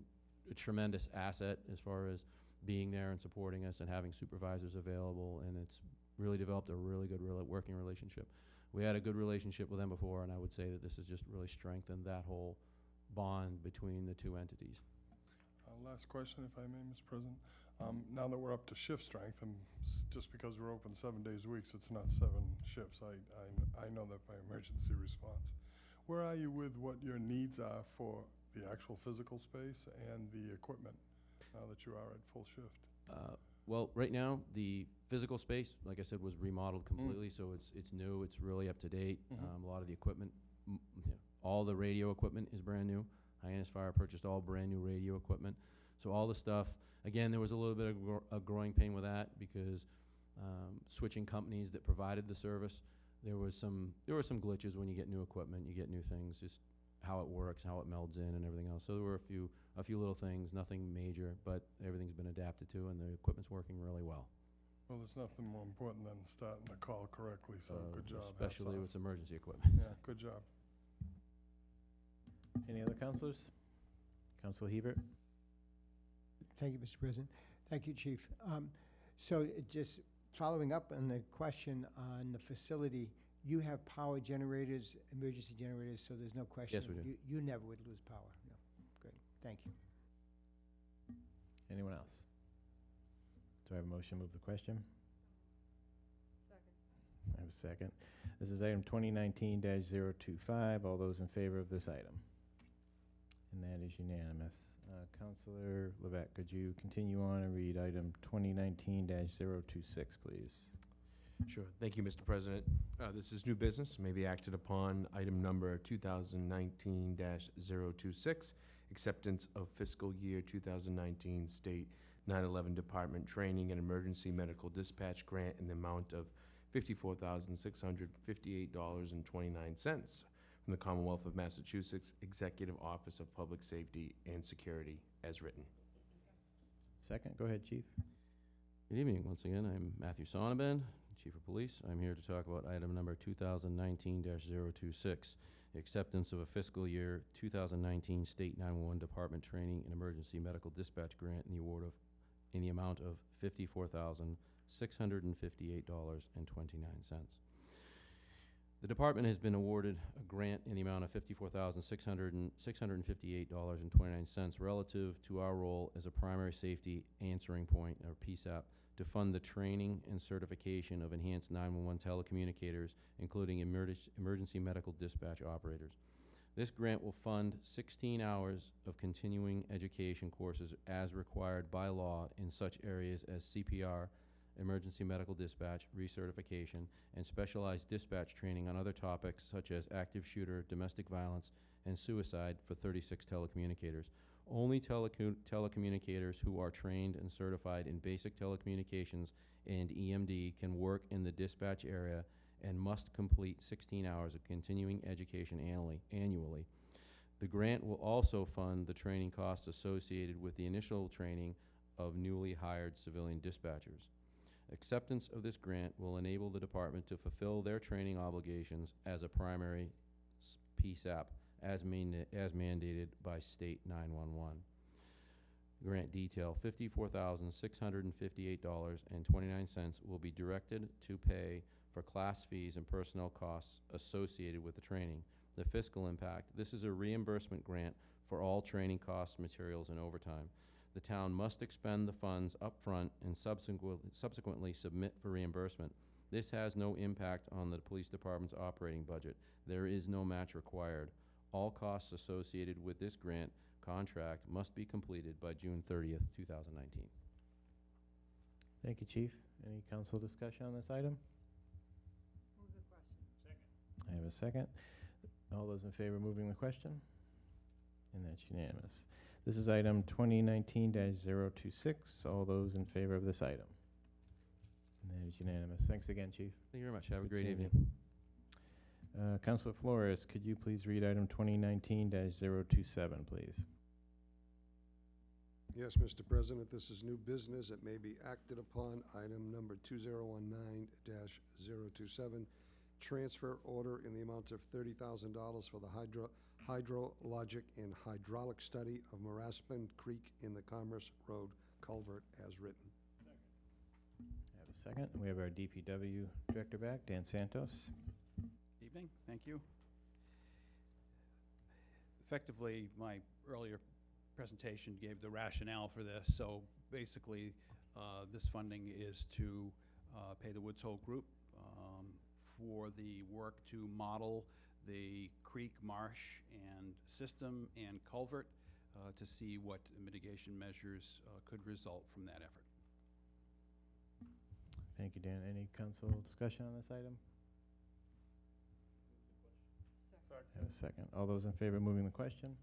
a tremendous asset as far as being there and supporting us and having supervisors available, and it's really developed a really good working relationship. We had a good relationship with them before, and I would say that this has just really strengthened that whole bond between the two entities. Last question, if I may, Mr. President. Now that we're up to shift strength, and just because we're open 7 days a week, it's not 7 shifts. I know that by emergency response. Where are you with what your needs are for the actual physical space and the equipment now that you are at full shift? Well, right now, the physical space, like I said, was remodeled completely, so it's new, it's really up to date. A lot of the equipment, all the radio equipment is brand new. Hyannis Fire purchased all brand new radio equipment. So all the stuff, again, there was a little bit of a growing pain with that because switching companies that provided the service, there were some glitches when you get new equipment, you get new things, just how it works, how it melds in and everything else. So there were a few little things, nothing major, but everything's been adapted to and the equipment's working really well. Well, there's nothing more important than starting the call correctly, so good job. Especially with emergency equipment. Yeah, good job. Any other councilors? Councilor Hebert? Thank you, Mr. President. Thank you, Chief. So just following up on the question on the facility, you have power generators, emergency generators, so there's no question. Yes, we do. You never would lose power. No. Good. Thank you. Anyone else? Do I have a motion to move the question? Second. I have a second. This is item 2019-025. All those in favor of this item? And that is unanimous. Councilor Levesque, could you continue on and read item 2019-026, please? Sure. Thank you, Mr. President. This is new business, may be acted upon. Item number 2019-026, acceptance of fiscal year 2019 State 9/11 Department Training and Emergency Medical Dispatch Grant in the amount of $54,658.29 from the Commonwealth of Massachusetts Executive Office of Public Safety and Security, as written. Second, go ahead, Chief. Good evening. Once again, I'm Matthew Sonnabend, Chief of Police. I'm here to talk about item number 2019-026, acceptance of a fiscal year 2019 State 911 Department Training and Emergency Medical Dispatch Grant in the amount of $54,658.29. The department has been awarded a grant in the amount of $54,658.29 relative to our role as a primary safety answering point, or PSAP, to fund the training and certification of enhanced 911 telecommunicators, including emergency medical dispatch operators. This grant will fund 16 hours of continuing education courses as required by law in such areas as CPR, emergency medical dispatch, recertification, and specialized dispatch training on other topics such as active shooter, domestic violence, and suicide for 36 telecommunicators. Only telecommunicators who are trained and certified in basic telecommunications and EMD can work in the dispatch area and must complete 16 hours of continuing education annually. The grant will also fund the training costs associated with the initial training of newly hired civilian dispatchers. Acceptance of this grant will enable the department to fulfill their training obligations as a primary PSAP as mandated by State 911. Grant detail, $54,658.29 will be directed to pay for class fees and personnel costs associated with the training. The fiscal impact, this is a reimbursement grant for all training costs, materials, and overtime. The town must expend the funds upfront and subsequently submit for reimbursement. This has no impact on the police department's operating budget. There is no match required. All costs associated with this grant contract must be completed by June 30th, 2019. Thank you, Chief. Any council discussion on this item? Move the question. I have a second. All those in favor of moving the question? And that's unanimous. This is item 2019-026. All those in favor of this item? And that is unanimous. Thanks again, Chief. Thank you very much. Have a Good great seeing evening. you. Councilor Flores, could you please read item 2019-027, please? Yes, Mr. President, this is new business. It may be acted upon. Item number 2019-027, transfer order in the amount of $30,000 for the hydrologic and hydraulic study of Maraspin Creek in the Commerce Road culvert as written. I have a second. We have our DPW Director back, Dan Santos. Evening, thank you. Effectively, my earlier presentation gave the rationale for this. So basically, this funding is to pay the Woods Hole Group for the work to model the creek, marsh, and system and culvert to see what mitigation measures could result from that effort. Thank you, Dan. Any council discussion on this item? I have a second. All those in favor of moving the question?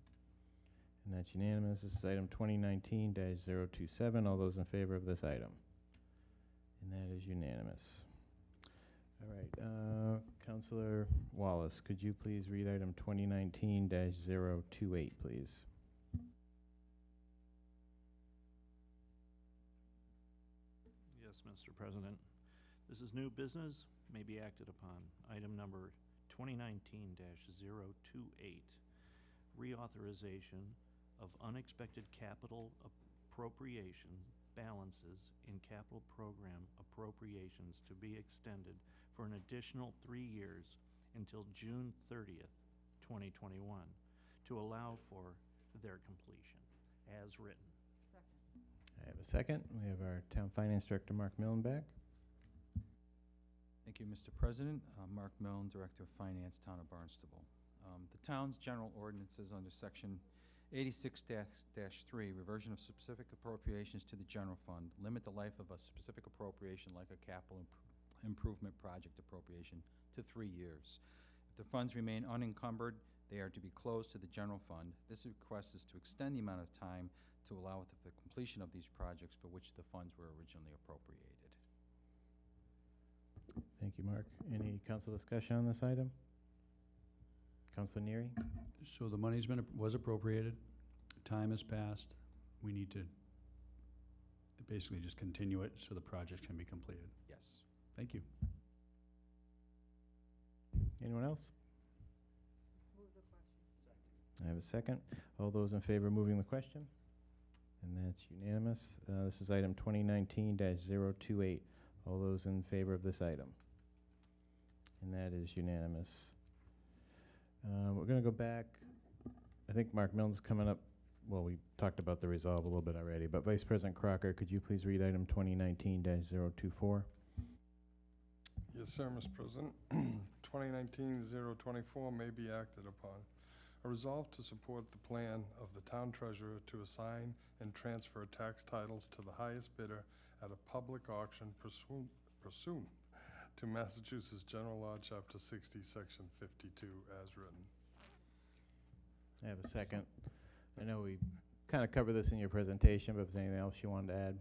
And that's unanimous. This is item 2019-027. All those in favor of this item? And that is unanimous. All right. Councilor Wallace, could you please read item 2019-028, please? Yes, Mr. President. This is new business, may be acted upon. Item number 2019-028, reauthorization of unexpected capital appropriation balances in capital program appropriations to be extended for an additional 3 years until June 30th, 2021, to allow for their completion, as written. Second. I have a second. We have our Town Finance Director, Mark Millen, back. Thank you, Mr. President. Mark Milne, Director of Finance, Town of Barnstable. The town's general ordinances under Section 86-3, reversion of specific appropriations to the general fund, limit the life of a specific appropriation like a capital improvement project appropriation to 3 years. If the funds remain unencumbered, they are to be closed to the general fund. This request is to extend the amount of time to allow the completion of these projects for which the funds were originally appropriated. Thank you, Mark. Any council discussion on this item? Councilor Neary? So the money's was appropriated, time has passed, we need to basically just continue it so the project can be completed. Yes. Thank you. Anyone else? Move the question. I have a second. All those in favor of moving the question? And that's unanimous. This is item 2019-028. All those in favor of this item? And that is unanimous. We're going to go back. I think Mark Milne's coming up. Well, we talked about the resolve a little bit already, but Vice President Crocker, could you please read item 2019-024? Yes, sir, Mr. President. 2019-024 may be acted upon. A resolve to support the plan of the town treasurer to assign and transfer tax titles to the highest bidder at a public auction pursuant to Massachusetts General Law, Chapter 60, Section 52, as written. I have a second. I know we kind of covered this in your presentation, but if there's anything else you wanted to add?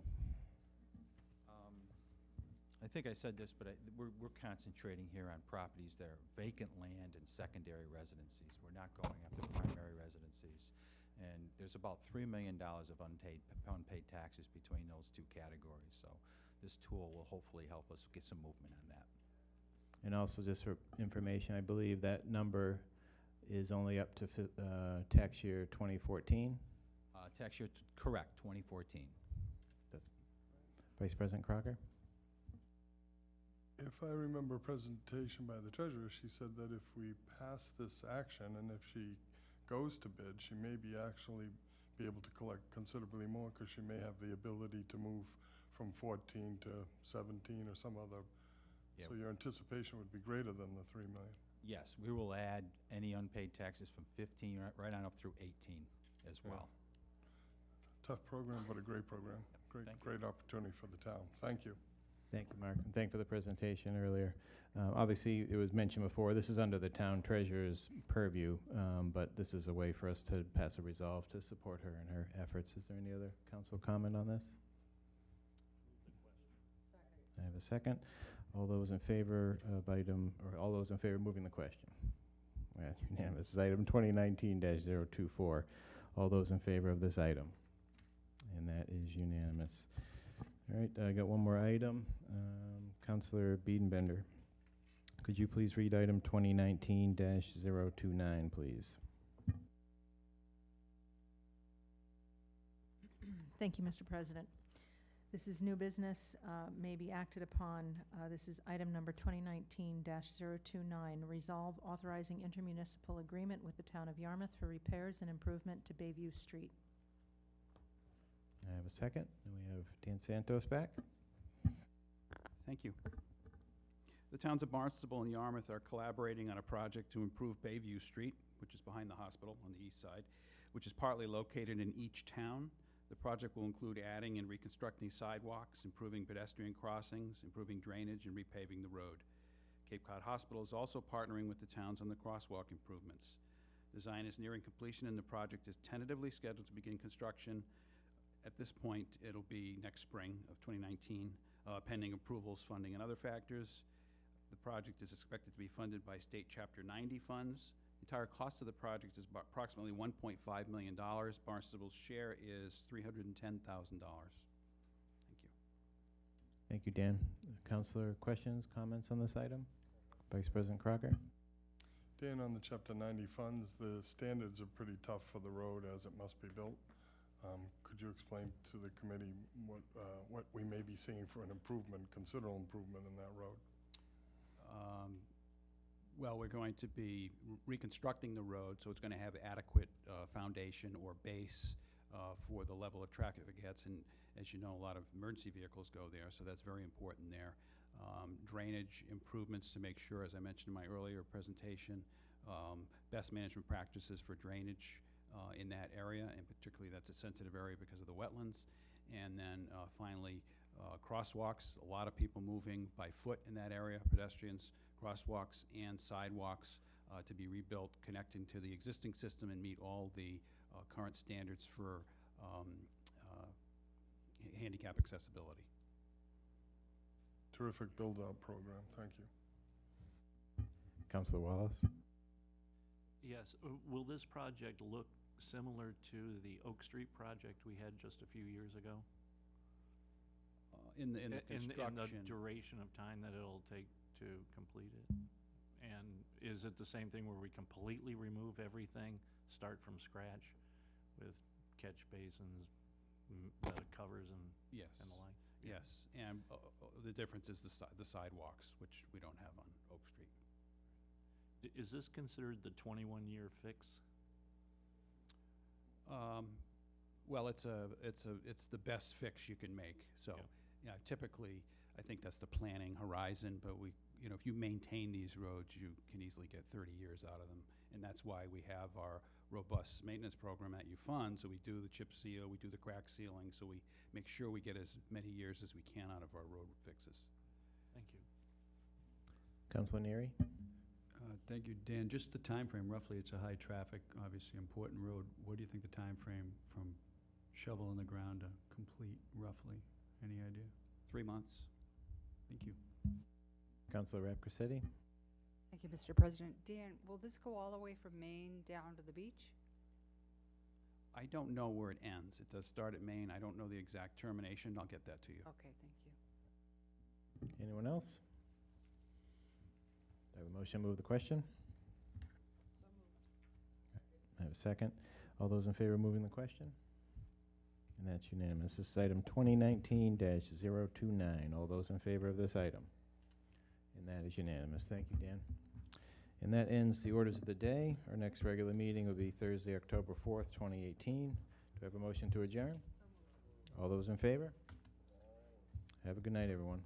I think I said this, but we're concentrating here on properties that are vacant land and secondary residencies. We're not going after primary residencies. And there's about $3 million of unpaid taxes between those two categories. So this tool will hopefully help us get some movement on that. And also, just for information, I believe that number is only up to tax year 2014. Tax year, correct, 2014. Vice President Crocker? If I remember a presentation by the treasurer, she said that if we pass this action and if she goes to bid, she may be actually be able to collect considerably more because she may have the ability to move from 14 to 17 or some other. Yeah. So your anticipation would be greater than the 3 million. Yes, we will add any unpaid taxes from 15 right on up through 18 as well. Tough program, but a great program. Great opportunity for the town. Thank you. Thank you, Mark, and thank you for the presentation earlier. Obviously, it was mentioned before, this is under the town treasurer's purview, but this is a way for us to pass a resolve to support her in her efforts. Is there any other council comment on this? I have a second. All those in favor of all those in favor of moving the question? That's unanimous. This is item 2019-024. All those in favor of this item? And that is unanimous. All right, I got one more item. Councillor Biedenbender, could you please read item 2019-029, please? Thank you, Mr. President. This is new business, may be acted upon. This is item number 2019-029, resolve authorizing intermunicipal agreement with the town of Yarmouth for repairs and improvement to Bayview Street. I have a second, and we have Dan Santos back. Thank you. The towns of Barnstable and Yarmouth are collaborating on a project to improve Bayview Street, which is behind the hospital on the east side, which is partly located in each town. The project will include adding and reconstructing sidewalks, improving pedestrian crossings, improving drainage, and repaving the road. Cape Cod Hospital is also partnering with the towns on the crosswalk improvements. Design is nearing completion, and the project is tentatively scheduled to begin construction. At this point, it'll be next spring of 2019, pending approvals, funding, and other factors. The project is expected to be funded by state Chapter 90 funds. The entire cost of the project is approximately $1.5 million. Barnstable's share is $310,000. Thank you. Thank you, Dan. Councillor, questions, comments on this item? Vice President Crocker? Dan, on the Chapter 90 funds, the standards are pretty tough for the road as it must be built. Could you explain to the committee what we may be seeing for an improvement, considerable improvement in that road? Well, we're going to be reconstructing the road, so it's going to have adequate foundation or base for the level of traffic it gets. And as you know, a lot of emergency vehicles go there, so that's very important there. Drainage improvements to make sure, as I mentioned in my earlier presentation, best management practices for drainage in that area, and particularly that's a sensitive area because of the wetlands. And then finally, crosswalks. A lot of people moving by foot in that area, pedestrians, crosswalks and sidewalks to be rebuilt, connecting to the existing system and meet all the current standards for handicap accessibility. Terrific build-out program. Thank you. Councillor Wallace? Yes. Will this project look similar to the Oak Street project we had just a few years ago? In the construction. In the duration of time that it'll take to complete it? And is it the same thing where we completely remove everything, start from scratch with catch basins, covers and Yes. And the like? Yes, and the difference is the sidewalks, which we don't have on Oak Street. Is this considered the 21-year fix? Well, it's the best fix you can make. So, yeah, typically, I think that's the planning horizon. But if you maintain these roads, you can easily get 30 years out of them, and that's why we have our robust maintenance program that you fund. So we do the chip seal, we do the crack sealing, so we make sure we get as many years as we can out of our road fixes. Thank you. Councilor Neary? Thank you, Dan. Just the time frame, roughly, it's a high traffic, obviously important road. What do you think the time frame from shovel in the ground to complete, roughly? Any idea? 3 months. Thank you. Councilor Rapcrassetti? Thank you, Mr. President. Dan, will this go all the way from Maine down to the beach? I don't know where it ends. It does start at Maine. I don't know the exact termination. I'll get that to you. Okay, thank you. Anyone else? Do I have a motion to move the question? So moved. I have a second. All those in favor of moving the question? And that's unanimous. This is item 2019-029. All those in favor of this item? And that is unanimous. Thank you, Dan. And that ends the orders of the day. Our next regular meeting will be Thursday, October 4th, 2018. Do I have a motion to adjourn? All those in favor? Have a good night, everyone.